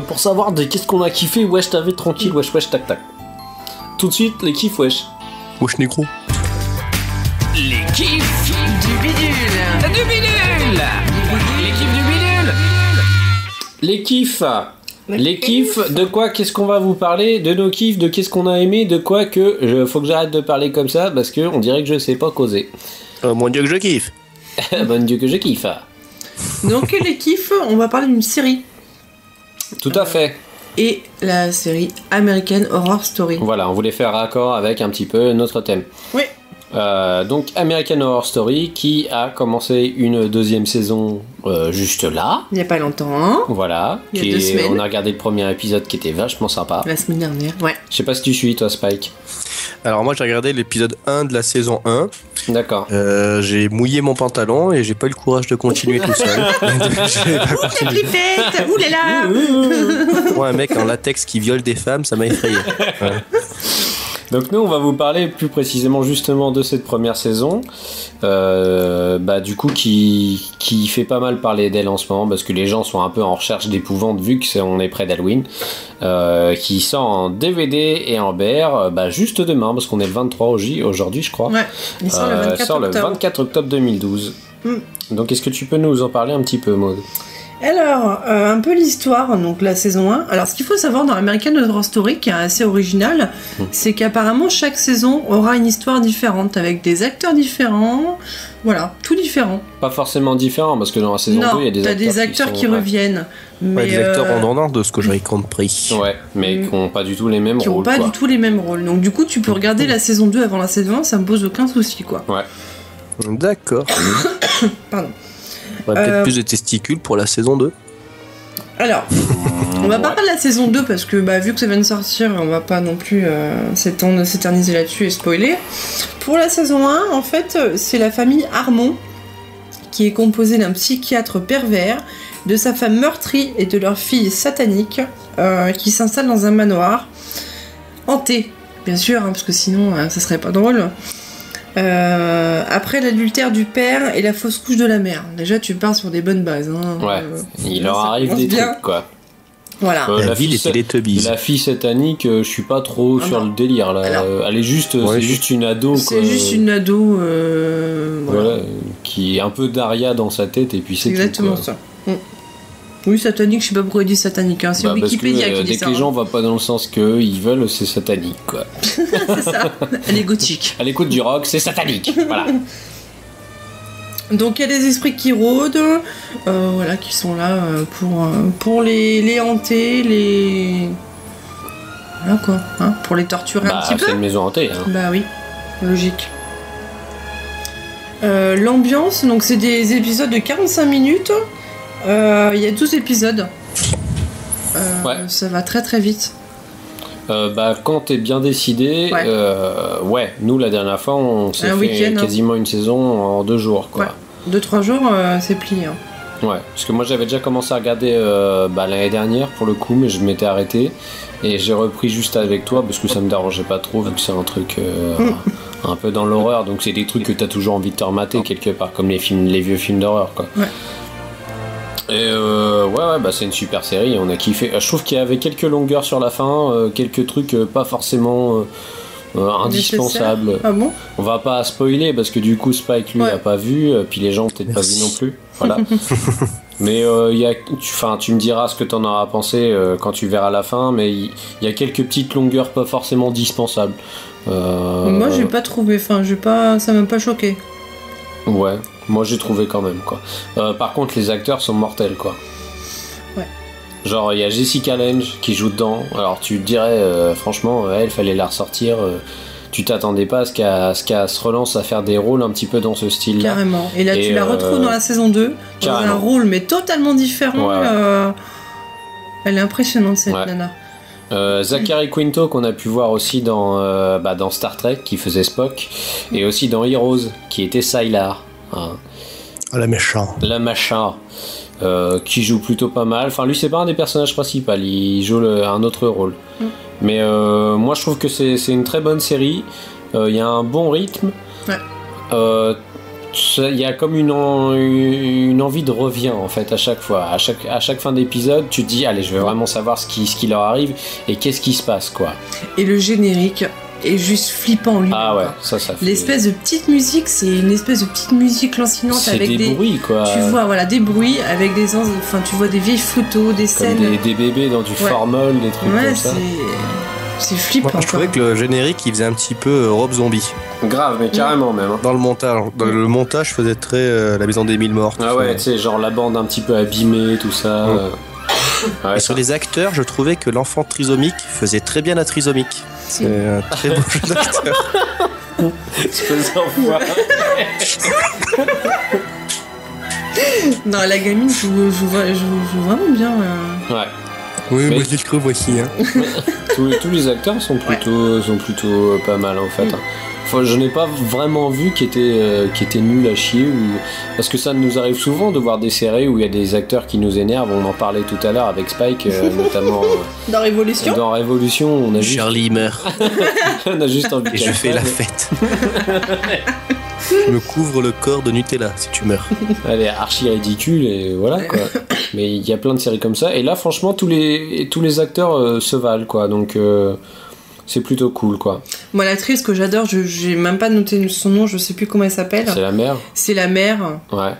pour savoir qu'est-ce qu'on a kiffé. Wesh, t'avais tranquille, wesh, wesh, tac, tac. Tout de suite, les kiffs, wesh. Wesh négro. Les kiffs du bidule. Du bidule. Les kiffs du bidule. Les kiffs. Les kiffs, de quoi, qu'est-ce qu'on va vous parler? De nos kiffs, de qu'est-ce qu'on a aimé, de quoi que... faut que j'arrête de parler comme ça parce que on dirait que je sais pas causer. Oh mon dieu que je kiffe. Bon Dieu que je kiffe. Donc, les kiffs, on va parler d'une série. Tout à fait. Et la série American Horror Story. Voilà, on voulait faire raccord avec un petit peu notre thème. Oui. Donc American Horror Story qui a commencé une deuxième saison juste là. Il n'y a pas longtemps, hein. Voilà. Il y a 2 semaines. On a regardé le premier épisode qui était vachement sympa. La semaine dernière, ouais. Je sais pas si tu suis toi Spike. Alors moi j'ai regardé l'épisode 1 de la saison 1. D'accord. J'ai mouillé mon pantalon et j'ai pas eu le courage de continuer tout seul. J'ai pas continué. Flippette, oulala. Moi, un mec en latex qui viole des femmes, ça m'a effrayé. Ouais. Donc nous, on va vous parler plus précisément justement de cette première saison, du coup qui fait pas mal parler d'elle en ce moment parce que les gens sont un peu en recherche d'épouvante vu qu'on est près d'Halloween, qui sort en DVD et en BR juste demain parce qu'on est le 23 aujourd'hui je crois. Ouais, il sort le 24 octobre 2012. Donc est-ce que tu peux nous en parler un petit peu, Maud? Alors, un peu l'histoire, donc la saison 1. Alors, ce qu'il faut savoir dans American Horror Story, qui est assez original, c'est qu'apparemment chaque saison aura une histoire différente, avec des acteurs différents, voilà, tout différent. Pas forcément différent, parce que dans la saison 2, il y a des acteurs qui reviennent. Mais des acteurs redondants, de ce que j'avais compris. Ouais, mais qui n'ont pas du tout les mêmes rôles. Qui n'ont pas du tout les mêmes rôles. Donc, du coup, tu peux regarder la saison 2 avant la saison 1, ça me pose aucun souci, quoi. Ouais. D'accord. Pardon. On va peut-être plus de testicules pour la saison 2. Alors, on va pas parler de la saison 2 parce que vu que ça vient de sortir, on va pas non plus s'éterniser là-dessus et spoiler. Pour la saison 1, en fait, c'est la famille Harmon qui est composée d'un psychiatre pervers, de sa femme meurtrie et de leur fille satanique qui s'installe dans un manoir hanté, bien sûr, parce que sinon ça serait pas drôle. Après l'adultère du père et la fausse couche de la mère. Déjà, tu pars sur des bonnes bases. Ouais, il leur arrive des trucs, quoi. Voilà. La ville était les Teletubbies. La fille satanique, je suis pas trop sur le délire là. Alors, elle est juste, c'est juste une ado. C'est juste une ado, voilà, qui est un peu Daria dans sa tête et puis c'est exactement tout, ça. Oui, satanique, je sais pas pourquoi il dit satanique, c'est Wikipédia qui dit ça. Dès que les gens vont pas dans le sens qu'ils veulent, c'est satanique, quoi. C'est ça, elle est gothique. Elle écoute du rock, c'est satanique, voilà. Donc il y a des esprits qui rôdent, qui sont là pour les hanter, voilà quoi, pour les torturer un petit peu. C'est une maison hantée. Bah oui, logique. L'ambiance, donc c'est des épisodes de 45 minutes. Il y a 12 épisodes. Ça va très très vite. Quand t'es bien décidé, nous la dernière fois on s'est fait quasiment une saison en 2 jours, quoi. 2-3 jours, c'est plié. Ouais, parce que moi j'avais déjà commencé à regarder l'année dernière pour le coup, mais je m'étais arrêté et j'ai repris juste avec toi parce que ça me dérangeait pas trop vu que c'est un truc un peu dans l'horreur, donc c'est des trucs que t'as toujours envie de te remater quelque part, comme les vieux films d'horreur, quoi. Ouais. Et c'est une super série, on a kiffé. Je trouve qu'il y avait quelques longueurs sur la fin, quelques trucs pas forcément indispensables. Ah bon ? On va pas spoiler parce que du coup Spike lui a pas vu, puis les gens ont peut-être pas vu non plus. Voilà. Mais tu me diras ce que t'en auras pensé quand tu verras la fin, mais il y a quelques petites longueurs pas forcément dispensables. Moi j'ai pas trouvé, ça m'a pas choqué. Ouais, moi j'ai trouvé quand même, quoi. Par contre les acteurs sont mortels, quoi. Ouais. Genre il y a Jessica Lange qui joue dedans. Alors tu te dirais franchement elle fallait la ressortir. Tu t'attendais pas à ce qu'elle se relance à faire des rôles un petit peu dans ce style-là. Carrément. Et là tu la retrouves dans la saison 2 dans un rôle mais totalement différent. Ouais. Elle est impressionnante cette nana. Zachary Quinto qu'on a pu voir aussi dans Star Trek qui faisait Spock et aussi dans Heroes qui était Sylar. La méchante. La machin. Qui joue plutôt pas mal. Enfin lui c'est pas un des personnages principaux, il joue un autre rôle. Mais moi je trouve que c'est une très bonne série. Il y a un bon rythme. Ouais. Il y a comme une envie de revient en fait à chaque fois. À chaque fin d'épisode, tu te dis allez je veux vraiment savoir ce qui leur arrive et qu'est-ce qui se passe, quoi. Et le générique est juste flippant lui. Ah ouais, ça fait... L'espèce de petite musique, c'est une espèce de petite musique lancinante c'est avec des bruits, quoi. Tu vois des bruits avec tu vois des vieilles photos, des scènes, comme des bébés dans du formol, des trucs comme ça. C'est flippant. Moi, je trouvais que le générique il faisait un petit peu Rob Zombie. Grave, mais carrément même. Dans le montage faisait très la maison des mille morts. Ah ouais, tu sais, genre la bande un petit peu abîmée, tout ça. Et sur les acteurs, je trouvais que l'enfant trisomique faisait très bien la trisomique. C'est un très beau jeu d'acteur. Non, la gamine joue vraiment bien. Ouais. Oui, moi je le trouve aussi. Tous les acteurs sont plutôt pas mal en fait. Enfin, je n'ai pas vraiment vu qui était nul à chier parce que ça nous arrive souvent de voir des séries où il y a des acteurs qui nous énervent. On en parlait tout à l'heure avec Spike, notamment dans Révolution. Dans Révolution, on a Charlie meurt. On a juste envie. Et je fais la fête. Je me couvre le corps de Nutella si tu meurs. Elle est archi ridicule et voilà quoi. Mais il y a plein de séries comme ça. Et là, franchement, tous les acteurs se valent quoi. Donc c'est plutôt cool quoi. Moi, l'actrice que j'adore, j'ai même pas noté son nom, je sais plus comment elle s'appelle. C'est la mère. C'est la mère. Ouais.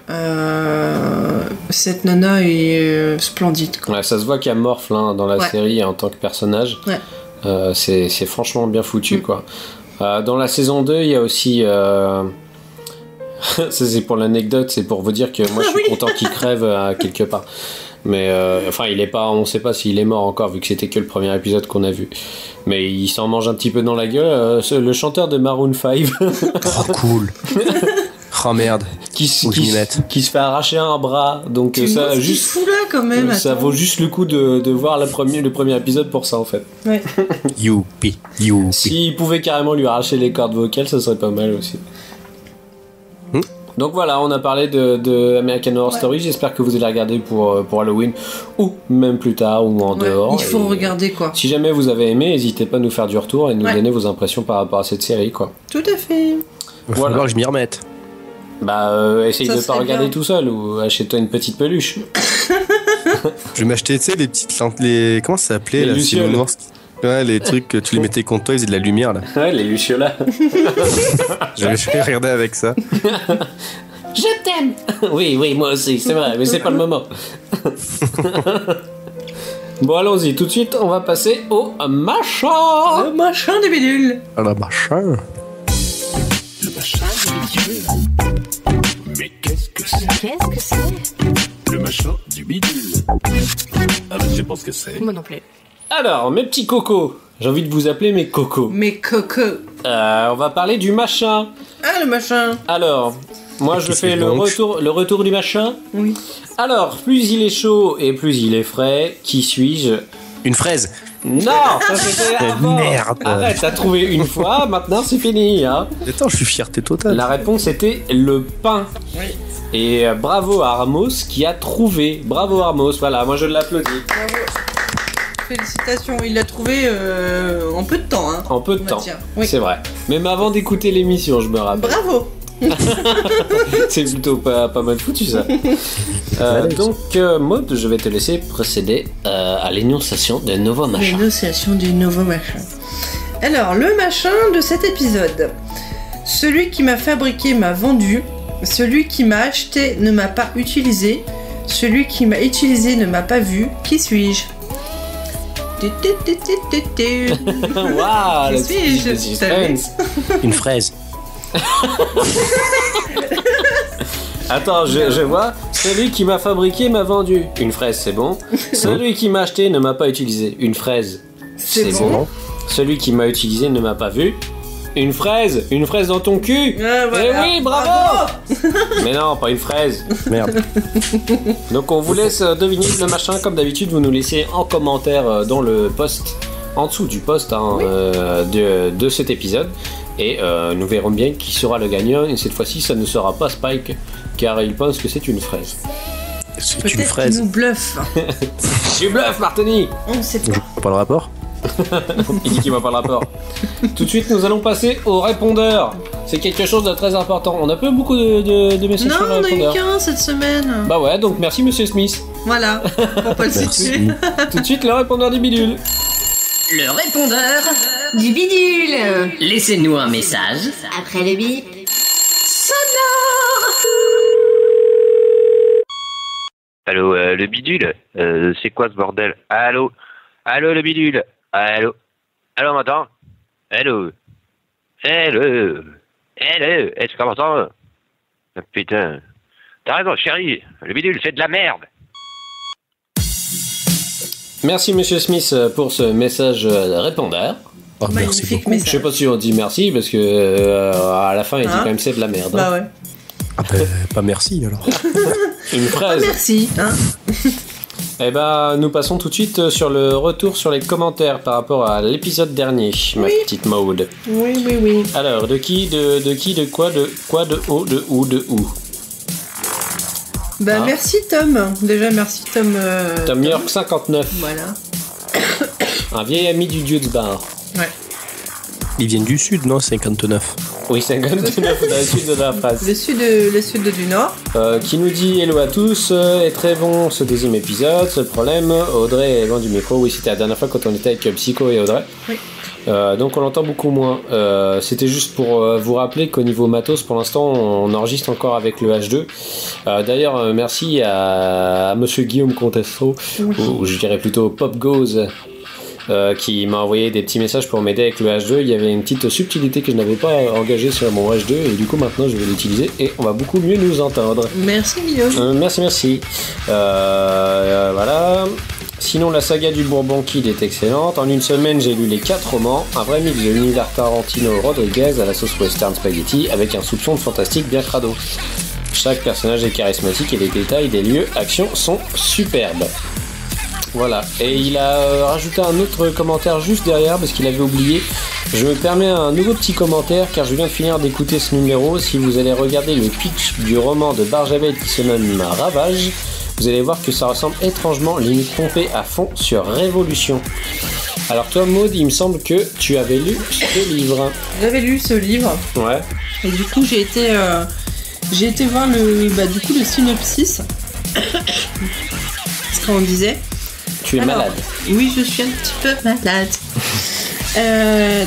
Cette nana est splendide quoi. Ouais, ça se voit qu'il y a Morph là, dans la série en tant que personnage. Ouais. C'est franchement bien foutu quoi. Dans la saison 2, il y a aussi. Ça, c'est pour l'anecdote, c'est pour vous dire que moi je suis content qu'il crève quelque part. Mais enfin, il est pas, on sait pas s'il est mort encore vu que c'était que le premier épisode qu'on a vu. Mais il s'en mange un petit peu dans la gueule. Le chanteur de Maroon 5. Trop cool. Oh merde. Qui se fait arracher un bras. Donc ça juste. Fou là quand même. Ça vaut juste le coup de voir le premier épisode pour ça en fait. Ouais. Youpi. S'il pouvait carrément lui arracher les cordes vocales, ça serait pas mal aussi. Donc voilà, on a parlé de American Horror Story. J'espère que vous allez regarder pour Halloween ou même plus tard ou en dehors. Il faut regarder quoi. Si jamais vous avez aimé, n'hésitez pas à nous faire du retour et nous donner vos impressions par rapport à cette série quoi. Tout à fait. Il va falloir que je m'y remette. Essaye de pas regarder bien tout seul ou achète-toi une petite peluche. Je vais m'acheter, tu sais, les petites comment ça s'appelait les lucioles. Ouais, les trucs que tu les mettais contre toi, ils faisaient de la lumière là. Ouais, les luciolas. Je vais regarder avec ça. Je t'aime. Oui, moi aussi, c'est vrai, mais c'est pas le moment. Bon, allons-y, tout de suite, on va passer au machin. Le machin des bidules. Ah, le machin. Le machin du bidule. Mais qu'est-ce que c'est? Le machin du bidule. Ah bah je sais pas ce que c'est. Moi non plus. Alors, mes petits cocos, j'ai envie de vous appeler mes cocos. Mes cocos. On va parler du machin. Ah, le machin. Alors, moi je fais le retour du machin. Oui. Alors, plus il est chaud et plus il est frais, qui suis-je? Une fraise. Non, ça c'était avant. Merde. Arrête, t'as trouvé une fois, maintenant c'est fini. Hein. Attends, je suis fierté totale. La réponse était le pain. Oui. Et bravo à Armos qui a trouvé. Bravo Armos, voilà, moi je l'applaudis. Bravo. Félicitations, il l'a trouvé en peu de temps. Hein, en peu de temps, oui. C'est vrai. Même avant d'écouter l'émission, je me rappelle. Bravo. C'est plutôt pas mal foutu ça. Donc Maud, je vais te laisser procéder à l'énonciation d'un nouveau machin. L'énonciation du nouveau machin. Alors, le machin de cet épisode. Celui qui m'a fabriqué m'a vendu. Celui qui m'a acheté ne m'a pas utilisé. Celui qui m'a utilisé ne m'a pas vu. Qui suis-je? Waouh, une fraise. Attends, je vois. Celui qui m'a fabriqué m'a vendu. Une fraise, c'est bon. Celui qui m'a acheté ne m'a pas utilisé. Une fraise, c'est bon. Celui qui m'a utilisé ne m'a pas vu. Une fraise dans ton cul. Voilà. Eh oui, bravo. Mais non, pas une fraise. Merde. Donc on vous laisse deviner le machin comme d'habitude. Vous nous laissez en commentaire dans le post, en dessous du post de cet épisode. Et nous verrons bien qui sera le gagnant. Et cette fois-ci, ça ne sera pas Spike, car il pense que c'est une fraise. C'est peut-être une fraise. qu'il nous bluffe. Tu bluffes, Martini. On ne sait pas. Je vois pas le rapport. Il dit qu'il voit pas le rapport. Tout de suite, nous allons passer au répondeur. C'est quelque chose de très important. On a pas beaucoup de messages sur le Non, on a répondeur. eu qu'un cette semaine. Bah ouais, donc merci Monsieur Smith. Voilà, pour pas le situer. Tout de suite, le répondeur du bidule. Le répondeur du bidule. Laissez-nous un message Après le bip. sonore. Allô, le bidule, c'est quoi ce bordel? Allô, le bidule. Allô, on m'entend? Allô, est-ce qu'on m'entend? Ah, putain, t'as raison, chérie, le bidule, c'est de la merde. Merci Monsieur Smith pour ce message répondeur. Oh, merci Magnifique beaucoup. message. Je sais pas si on dit merci parce que à la fin il dit quand même c'est de la merde. Bah ouais. Ah, pas merci alors. Une Ah, fraise. merci. Hein. Eh ben, nous passons tout de suite sur le retour sur les commentaires par rapport à l'épisode dernier, ma petite Maude. Oui. Alors, de quoi, de où, de où Bah, merci Tom. Déjà, merci Tom. Tom York 59. Voilà. Un vieil ami du Dieu de Bar. Ouais. Ils viennent du sud, non 59. Oui, 59 dans le sud de la phrase. Le sud du Nord. Qui nous dit hello à tous, est très bon ce deuxième épisode. Seul problème, Audrey est loin du micro. Oui, c'était la dernière fois quand on était avec Psycho et Audrey. Oui. Donc on l'entend beaucoup moins. C'était juste pour vous rappeler qu'au niveau matos, pour l'instant, on enregistre encore avec le H2. D'ailleurs, merci à Monsieur Guillaume Contesto, ou je dirais plutôt Pop Goes. Qui m'a envoyé des petits messages pour m'aider avec le H2. Il y avait une petite subtilité que je n'avais pas engagée sur mon H2 et du coup maintenant je vais l'utiliser et on va beaucoup mieux nous entendre. Merci Guillaume. Merci. Voilà. Sinon la saga du Bourbon Kid est excellente. En une semaine j'ai lu les 4 romans, un vrai mix de l'univers Tarantino Rodriguez à la sauce western spaghetti avec un soupçon de fantastique bien crado. Chaque personnage est charismatique et les détails des lieux, actions sont superbes. Voilà, et il a rajouté un autre commentaire juste derrière parce qu'il avait oublié. Je me permets un nouveau petit commentaire car je viens de finir d'écouter ce numéro. Si vous allez regarder le pitch du roman de Barjavel qui se nomme Ravage, vous allez voir que ça ressemble étrangement, limite pompé à fond sur Révolution. Alors toi Maud, il me semble que tu avais lu ce livre. J'avais lu ce livre. Ouais. Et du coup j'ai été voir le synopsis. Ce qu'on disait. Tu es malade. Oui, je suis un petit peu malade.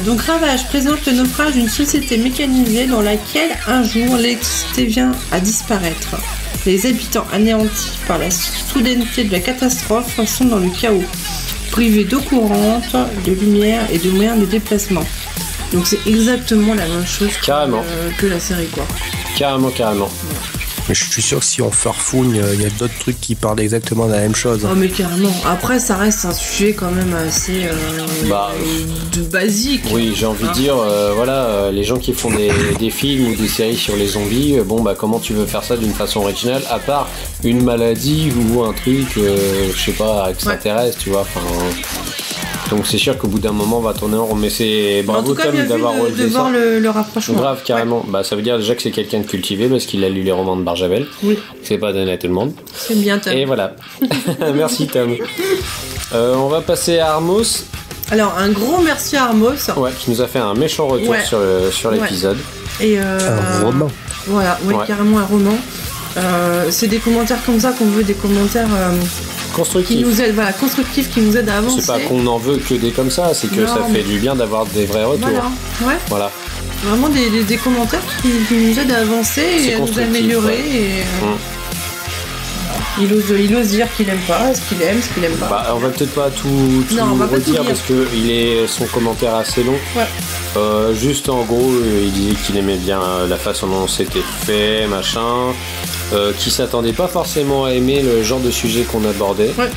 Donc Ravage présente le naufrage d'une société mécanisée dans laquelle un jour l'électricité vient à disparaître. Les habitants anéantis par la soudaineté de la catastrophe sont dans le chaos, privés d'eau courante, de lumière et de moyens de déplacement. Donc c'est exactement la même chose que la série quoi. Carrément. Mais je suis sûr que si on farfouille, il y a d'autres trucs qui parlent exactement de la même chose. Oh mais carrément. Après ça reste un sujet quand même assez de basique. Oui, j'ai envie de dire, les gens qui font des films ou des séries sur les zombies, comment tu veux faire ça d'une façon originale, à part une maladie ou un truc, je sais pas, extraterrestre, tu vois, enfin... Donc c'est sûr qu'au bout d'un moment on va tourner en rond, mais c'est bravo Tom d'avoir relevé ça. Le rapprochement. Grave, carrément. Ouais. Bah ça veut dire déjà que c'est quelqu'un de cultivé parce qu'il a lu les romans de Barjavel. Oui. C'est pas donné à tout le monde. C'est bien Tom. Et voilà. Merci Tom. On va passer à Armos. Alors un gros merci à Armos. Ouais, qui nous a fait un méchant retour sur l'épisode. Et un roman. Voilà, carrément un roman. C'est des commentaires comme ça qu'on veut, des commentaires constructifs. Qui nous aident, constructifs qui nous aident à avancer. C'est pas qu'on en veut que des comme ça, c'est que ça fait du bien d'avoir des vrais retours. Voilà. Vraiment des commentaires qui nous aident à avancer et à nous améliorer. Il ose dire qu'il aime pas, ce qu'il aime pas. Bah, on va peut-être pas tout redire parce que son commentaire assez long. Ouais. Juste en gros, il disait qu'il aimait bien la façon dont c'était fait, machin. Qui s'attendait pas forcément à aimer le genre de sujet qu'on abordait. Ouais.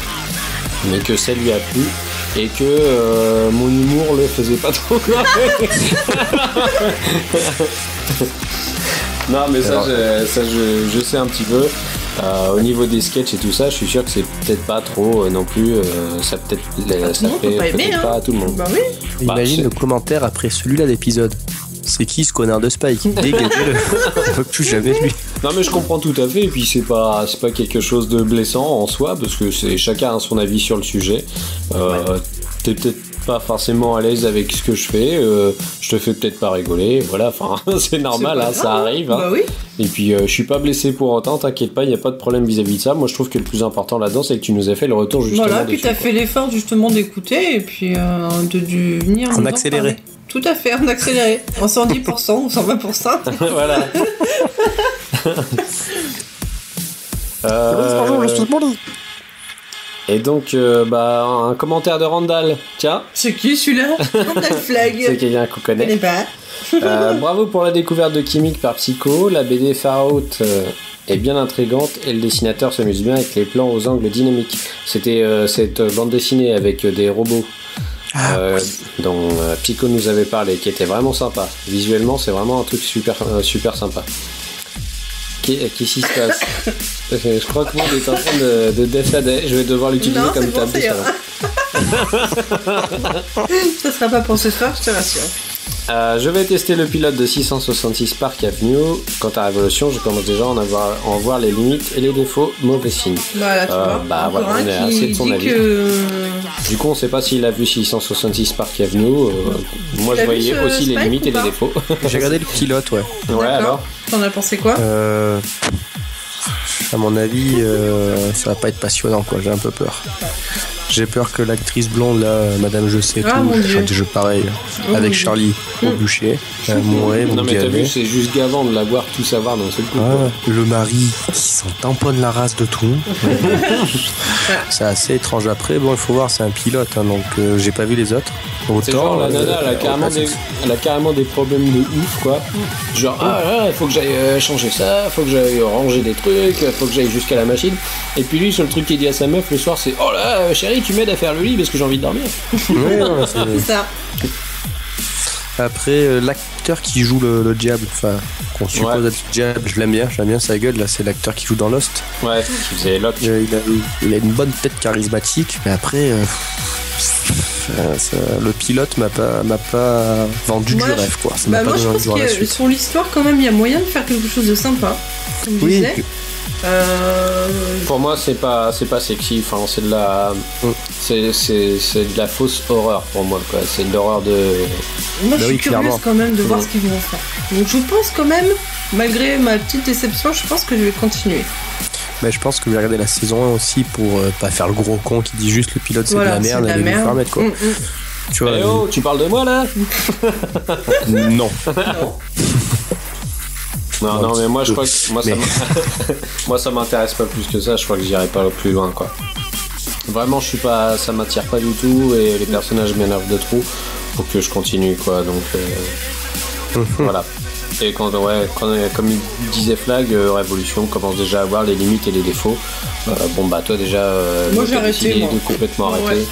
Mais que ça lui a plu. Et que mon humour le faisait pas trop pleurer. Non mais ça je sais un petit peu. Au niveau des sketchs et tout ça, je suis sûr que c'est peut-être pas trop non plus. Ça plaît peut-être pas à tout le monde. Bah oui. Imagine le commentaire après celui-là d'épisode. C'est qui ce connard de Spike? Dégagez-le. On peut plus jamais de lui. Non mais je comprends tout à fait. Et puis c'est pas quelque chose de blessant en soi parce que chacun a son avis sur le sujet. T'es peut-être pas forcément à l'aise avec ce que je fais, je te fais peut-être pas rigoler, voilà, enfin c'est normal, hein, ça arrive. Hein. Bah oui. Et puis je suis pas blessé pour autant, t'inquiète pas, il n'y a pas de problème vis-à-vis de ça. Moi je trouve que le plus important là-dedans c'est que tu nous as fait le retour justement. Voilà, puis t'as fait l'effort justement d'écouter et puis de venir en accéléré. Tout à fait, en accéléré, en 110% ou 120%. Voilà. Et donc, un commentaire de Randall. Tiens. C'est qui celui-là? Randall Flag. C'est quelqu'un qu'on connaît. Je connais pas. Bravo pour la découverte de Chimique par Psycho. La BD Far Out est bien intrigante et le dessinateur s'amuse bien avec les plans aux angles dynamiques. C'était cette bande dessinée avec des robots dont Psycho nous avait parlé, qui était vraiment sympa. Visuellement, c'est vraiment un truc super sympa. Qu'est-ce qui se passe? Je crois que Maud est en train de défader. Je vais devoir l'utiliser comme table. Ça sera pas pour ce soir, je te rassure. Je vais tester le pilote de 666 Park Avenue. Quant à Révolution, je commence déjà à en voir les limites et les défauts. Mauvais signe. Voilà, tu vois. Bah voilà, on est assez de son avis. Du coup, on sait pas s'il a vu 666 Park Avenue. Moi, je voyais aussi les limites et les défauts. J'ai regardé le pilote, ouais. Ouais, alors t'en as pensé quoi? À mon avis, ça va pas être passionnant, quoi. J'ai un peu peur. J'ai peur que l'actrice blonde, là, Madame Je sais tout, faire des jeux pareils, avec Charlie au bûcher, mourir. Non, mais t'as vu, c'est juste gavant de la voir tout savoir d'un seul coup. Le mari qui s'en tamponne la race de tout. C'est assez étrange. Après, bon, il faut voir, c'est un pilote, hein, donc j'ai pas vu les autres. C'est genre la nana, elle a carrément des problèmes de ouf, quoi. Genre, il faut que j'aille changer ça, faut que j'aille ranger des trucs, faut que j'aille jusqu'à la machine. Et puis lui, seul truc qu'il dit à sa meuf le soir, c'est oh là, chérie, tu m'aides à faire le lit parce que j'ai envie de dormir. Ouais, non, c'est ça. Après, l'acteur qui joue le diable, enfin, qu'on suppose être le diable, j'aime bien sa gueule, là, c'est l'acteur qui joue dans Lost. Ouais, qui faisait Locke. Il a une bonne tête charismatique, mais après, le pilote m'a pas vendu du rêve, quoi. Ça m'a pas moi, je pense que sur l'histoire, quand même, il y a moyen de faire quelque chose de sympa, comme je disais. Pour moi, c'est pas sexy. Enfin, c'est de la, c'est de la fausse horreur pour moi, quoi. C'est de l'horreur de. Moi, je suis curieuse quand même de voir ce qu'ils vont faire. Donc, je pense quand même, malgré ma petite déception, je pense que je vais continuer. Mais je pense que je vais regarder la saison 1 aussi pour pas faire le gros con qui dit juste le pilote c'est de la merde, allez nous faire mettre, quoi. Tu vois, tu parles de moi là? Non. Non, mais moi je crois que moi ça m'intéresse pas plus que ça. Je crois que j'irai pas plus loin, quoi. Vraiment, ça m'attire pas du tout et les personnages m'énervent de trop pour que je continue, quoi. Donc voilà. Et quand comme il disait Flag, Révolution commence déjà à voir les limites et les défauts. Bon bah toi déjà, moi j'ai arrêté de complètement arrêter. Ouais.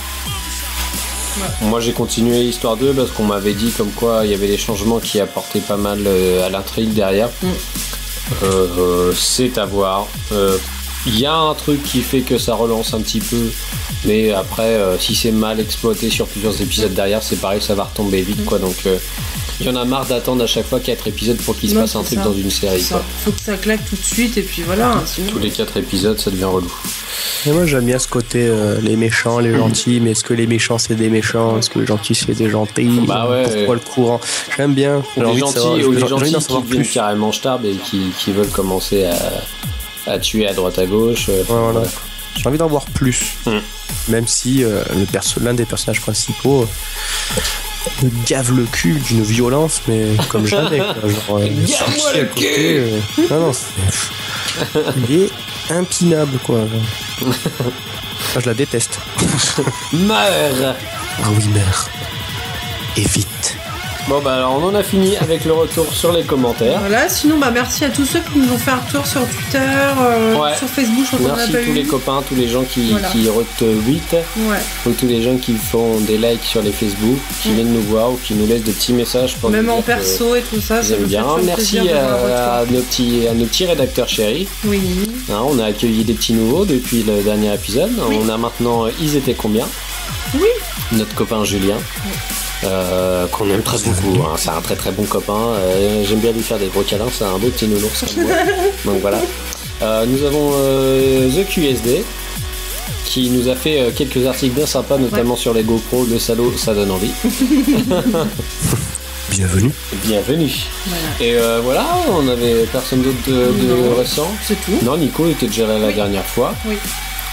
Moi j'ai continué Histoire 2 parce qu'on m'avait dit comme quoi il y avait des changements qui apportaient pas mal à l'intrigue derrière. C'est à voir. Il y a un truc qui fait que ça relance un petit peu, mais après si c'est mal exploité sur plusieurs épisodes derrière, c'est pareil, ça va retomber vite, quoi. Donc il y en a marre d'attendre à chaque fois 4 épisodes pour qu'il se passe un truc dans une série, quoi. Faut que ça claque tout de suite et puis voilà. Sinon... Tous les 4 épisodes, ça devient relou. Et moi j'aime bien ce côté les méchants, les gentils, mais est-ce que les méchants c'est des méchants? Est-ce que les gentils c'est des gentils? Bah ouais. Pourquoi le courant? J'aime bien. Les gentils qui deviennent carrément starbes et qui veulent commencer à tuer à droite à gauche. Voilà. J'ai envie d'en voir plus. Même si l'un des personnages principaux me gave le cul d'une violence, mais comme jamais. Genre, gave-moi le cul. Non, il est impinable, quoi. Je la déteste. Meurs. Ah oui, meurs. Et vite. Bon bah alors on en a fini avec le retour sur les commentaires. Voilà, sinon bah merci à tous ceux qui nous ont fait un retour sur Twitter, sur Facebook, je crois qu'on a pas eu. Merci tous les copains, tous les gens qui retweetent, ou tous les gens qui font des likes sur les Facebook, qui viennent nous voir ou qui nous laissent des petits messages pour même en perso et tout ça. J'aime bien. Merci à nos petits rédacteurs chéris. Oui. On a accueilli des petits nouveaux depuis le dernier épisode. Oui. On a maintenant Ils étaient combien? Oui. Notre copain Julien. Qu'on aime très beaucoup, hein. C'est un très très bon copain, j'aime bien lui faire des gros câlins, c'est un beau petit nounours comme moi. Donc voilà. Nous avons The QSD qui nous a fait quelques articles bien sympas, notamment sur les GoPro, le salaud, ça donne envie. Bienvenue. Voilà. Et voilà, on avait personne d'autre de récent. C'est tout. Non, Nico était déjà là la dernière fois. Oui.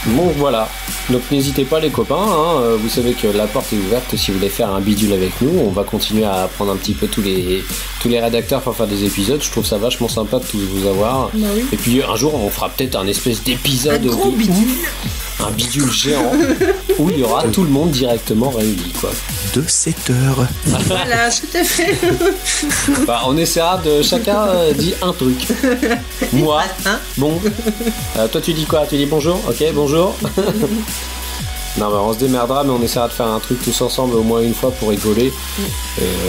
Bon voilà, donc n'hésitez pas les copains, hein. Vous savez que la porte est ouverte si vous voulez faire un bidule avec nous. On va continuer à prendre un petit peu tous les rédacteurs pour faire des épisodes. Je trouve ça vachement sympa de tous vous avoir. Bah oui. Et puis un jour on fera peut-être un espèce d'épisode un bidule géant où il y aura tout le monde directement réuni, quoi. De 7 heures. Voilà, tout à fait. Bah, on essaiera de chacun dit un truc. Moi, bon. Toi tu dis quoi? Tu dis bonjour? Ok, bonjour. Non, bah, on se démerdera, mais on essaiera de faire un truc tous ensemble au moins une fois pour rigoler.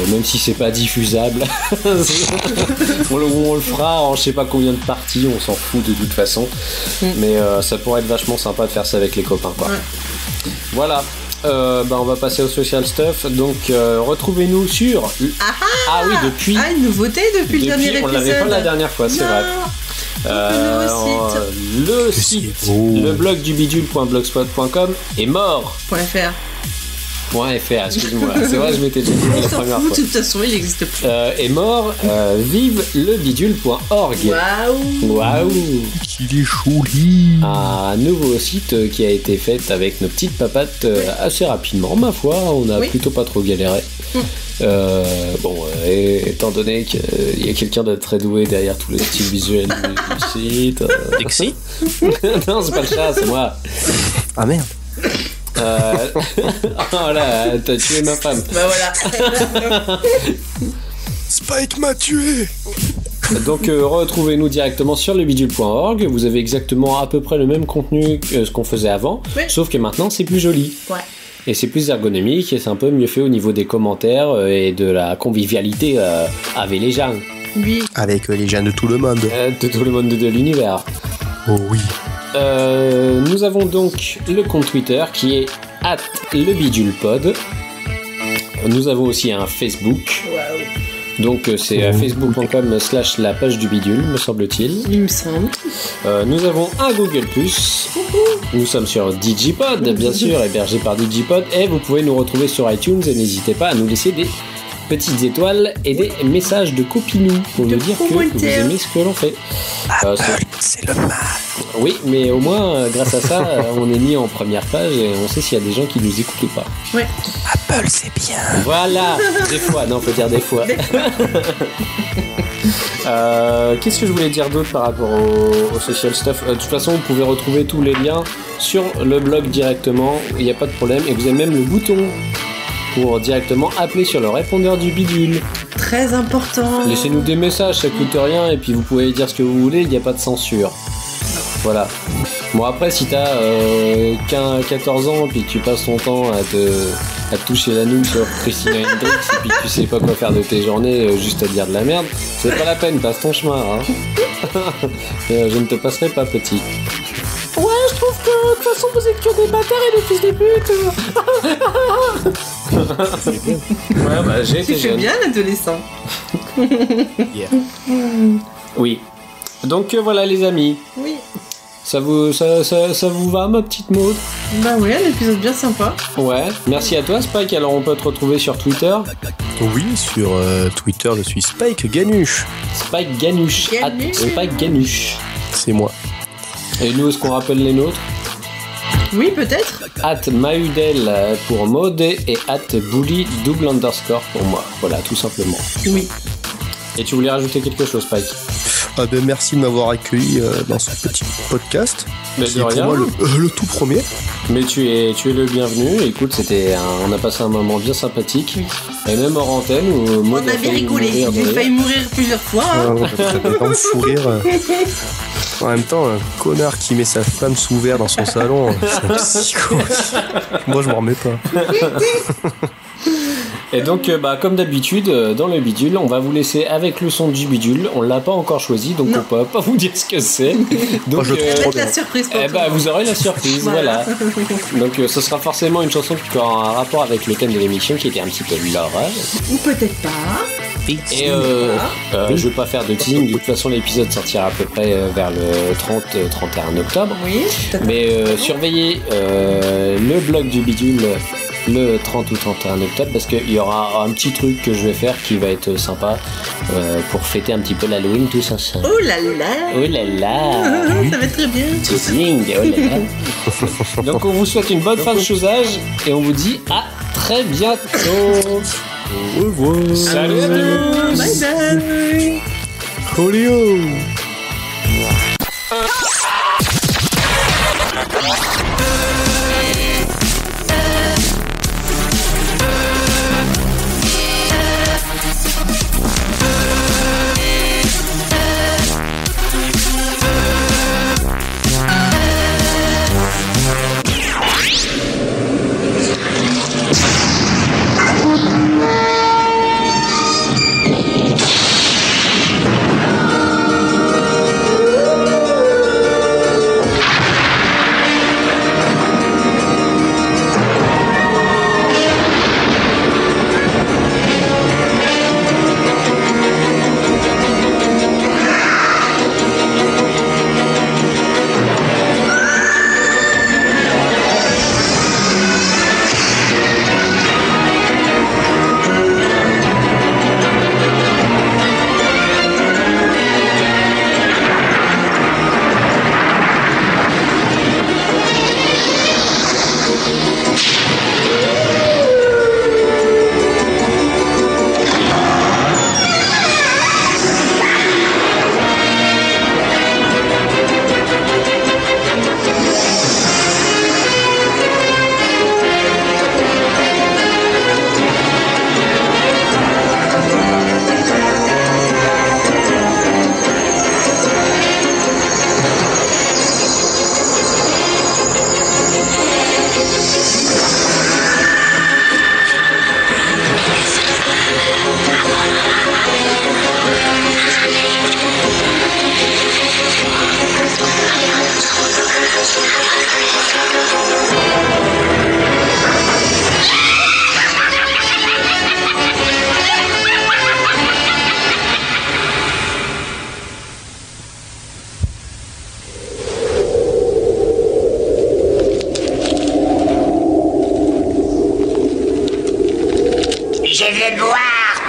Même si c'est pas diffusable. on le fera en je sais pas combien de parties, on s'en fout de toute façon. Mais ça pourrait être vachement sympa de faire ça avec les copains, quoi. Voilà. On va passer au social stuff. Donc retrouvez-nous sur. Ah oui, depuis. Ah, une nouveauté depuis le dernier épisode. On l'avait pas la dernière fois, c'est vrai. Le site, le blog du bidule.blogspot.com est mort. .fr, excuse-moi. C'est vrai, je m'étais déjà dit la première fois. De toute façon, il n'existe plus. Est mort. Vive le bidule.org. Waouh. Qu'il est joli. Un nouveau site qui a été fait avec nos petites papates assez rapidement, ma foi. On a plutôt pas trop galéré. Étant donné qu'il y a quelqu'un de très doué derrière tous les styles visuels du site. Dixie Non, c'est pas le chat, c'est moi. Ah merde. Oh là, t'as tué ma femme. Bah voilà. Spike m'a tué. Donc retrouvez-nous directement sur lebidule.org. Vous avez exactement à peu près le même contenu que ce qu'on faisait avant, sauf que maintenant c'est plus joli. Et c'est plus ergonomique et c'est un peu mieux fait au niveau des commentaires et de la convivialité avec les gens. Oui. Avec les gens de tout le monde. De tout le monde de l'univers. Oh oui. Nous avons donc le compte Twitter qui est @lebidulepod. Nous avons aussi un Facebook. Donc c'est facebook.com/la page du bidule, me semble-t-il. Il me semble. Nous avons un Google+. Nous sommes sur Digipod, bien sûr, hébergé par Digipod. Et vous pouvez nous retrouver sur iTunes et n'hésitez pas à nous laisser des petites étoiles et des messages de copinou pour nous dire que vous aimez ce que l'on fait. C'est le mal. Oui, mais au moins, grâce à ça, on est mis en première page et on sait s'il y a des gens qui nous écoutent ou pas. Ouais. Apple, c'est bien. Voilà, des fois, non, faut dire des fois. Qu'est-ce que je voulais dire d'autre par rapport au social stuff? De toute façon, vous pouvez retrouver tous les liens sur le blog directement, il n'y a pas de problème, et vous avez même le bouton pour directement appeler sur le répondeur du bidule. Très important. Laissez-nous des messages, ça coûte rien, et puis vous pouvez dire ce que vous voulez, il n'y a pas de censure. Voilà. Bon, après, si t'as 14 ans, puis que tu passes ton temps à te toucher la nouille sur Christina Hendricks, et puis que tu sais pas quoi faire de tes journées, juste à dire de la merde, c'est pas la peine, passe ton chemin, hein. Je ne te passerai pas, petit. Ouais, je trouve que de toute façon vous êtes que des bâtards et des fils de pute. Ouais, bah j'ai été jeune. C'est bien l'adolescent. Yeah. Oui. Donc voilà les amis. Oui. Ça vous va ma petite Maud? Bah ouais, un épisode bien sympa. Ouais, merci à toi Spike. Alors on peut te retrouver sur Twitter? Oui, sur Twitter je suis Spike Ganuche. Spike Ganuche. Spike Ganuche. C'est moi. Et nous, est-ce qu'on rappelle les nôtres? Oui, peut-être. @Mahudel pour Maud et @Bully _ pour moi. Voilà, tout simplement. Oui. Et tu voulais rajouter quelque chose, Spike? Merci de m'avoir accueilli dans ce petit podcast. Mais de rien. Pour moi le tout premier. Mais tu es le bienvenu. Écoute, on a passé un moment bien sympathique. Et même hors antenne où on avait rigolé. J'ai failli mourir plusieurs fois. Hein. Pas me fou rire. En même temps, un connard qui met sa femme sous verre dans son salon, c'est un psycho. Moi, je m'en remets pas. Et donc, comme d'habitude, dans le bidule, on va vous laisser avec le son du bidule. On l'a pas encore choisi, donc on peut pas vous dire ce que c'est. Donc, la surprise pour vous aurez la surprise, voilà. Donc, ce sera forcément une chanson qui aura un rapport avec le thème de l'émission, qui était un petit peu l'horreur. Ou peut-être pas. Et je vais pas faire de teasing, de toute façon l'épisode sortira à peu près vers le 30-31 octobre. Oui. Mais surveillez le blog du bidule le 30 ou 31 octobre parce qu'il y aura un petit truc que je vais faire qui va être sympa pour fêter un petit peu l'Halloween tous ensemble. Oh là là. Oh là là. Ça va être très bien. Teasing, oh là là. Donc on vous souhaite une bonne fin de chosage et on vous dit à très bientôt. Au revoir. Salut à tous. Bye bye. Olio.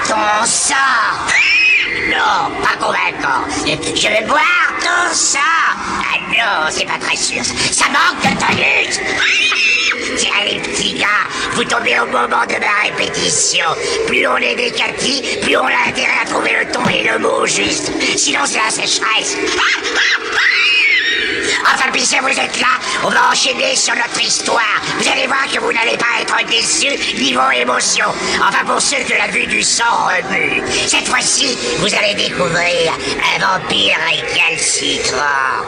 ton sang. Non, pas convaincant. Je vais boire ton sang. Ah non, c'est pas très sûr. Ça manque de tonus. Tiens les petits gars, vous tombez au moment de ma répétition. Plus on est décati, plus on a intérêt à trouver le ton et le mot juste. Sinon c'est la sécheresse. Enfin, puisque vous êtes là, on va enchaîner sur notre histoire. Vous allez voir que vous n'allez pas être déçus niveau émotion. Enfin, pour ceux que la vue du sang remue. Cette fois-ci, vous allez découvrir un vampire récalcitrant.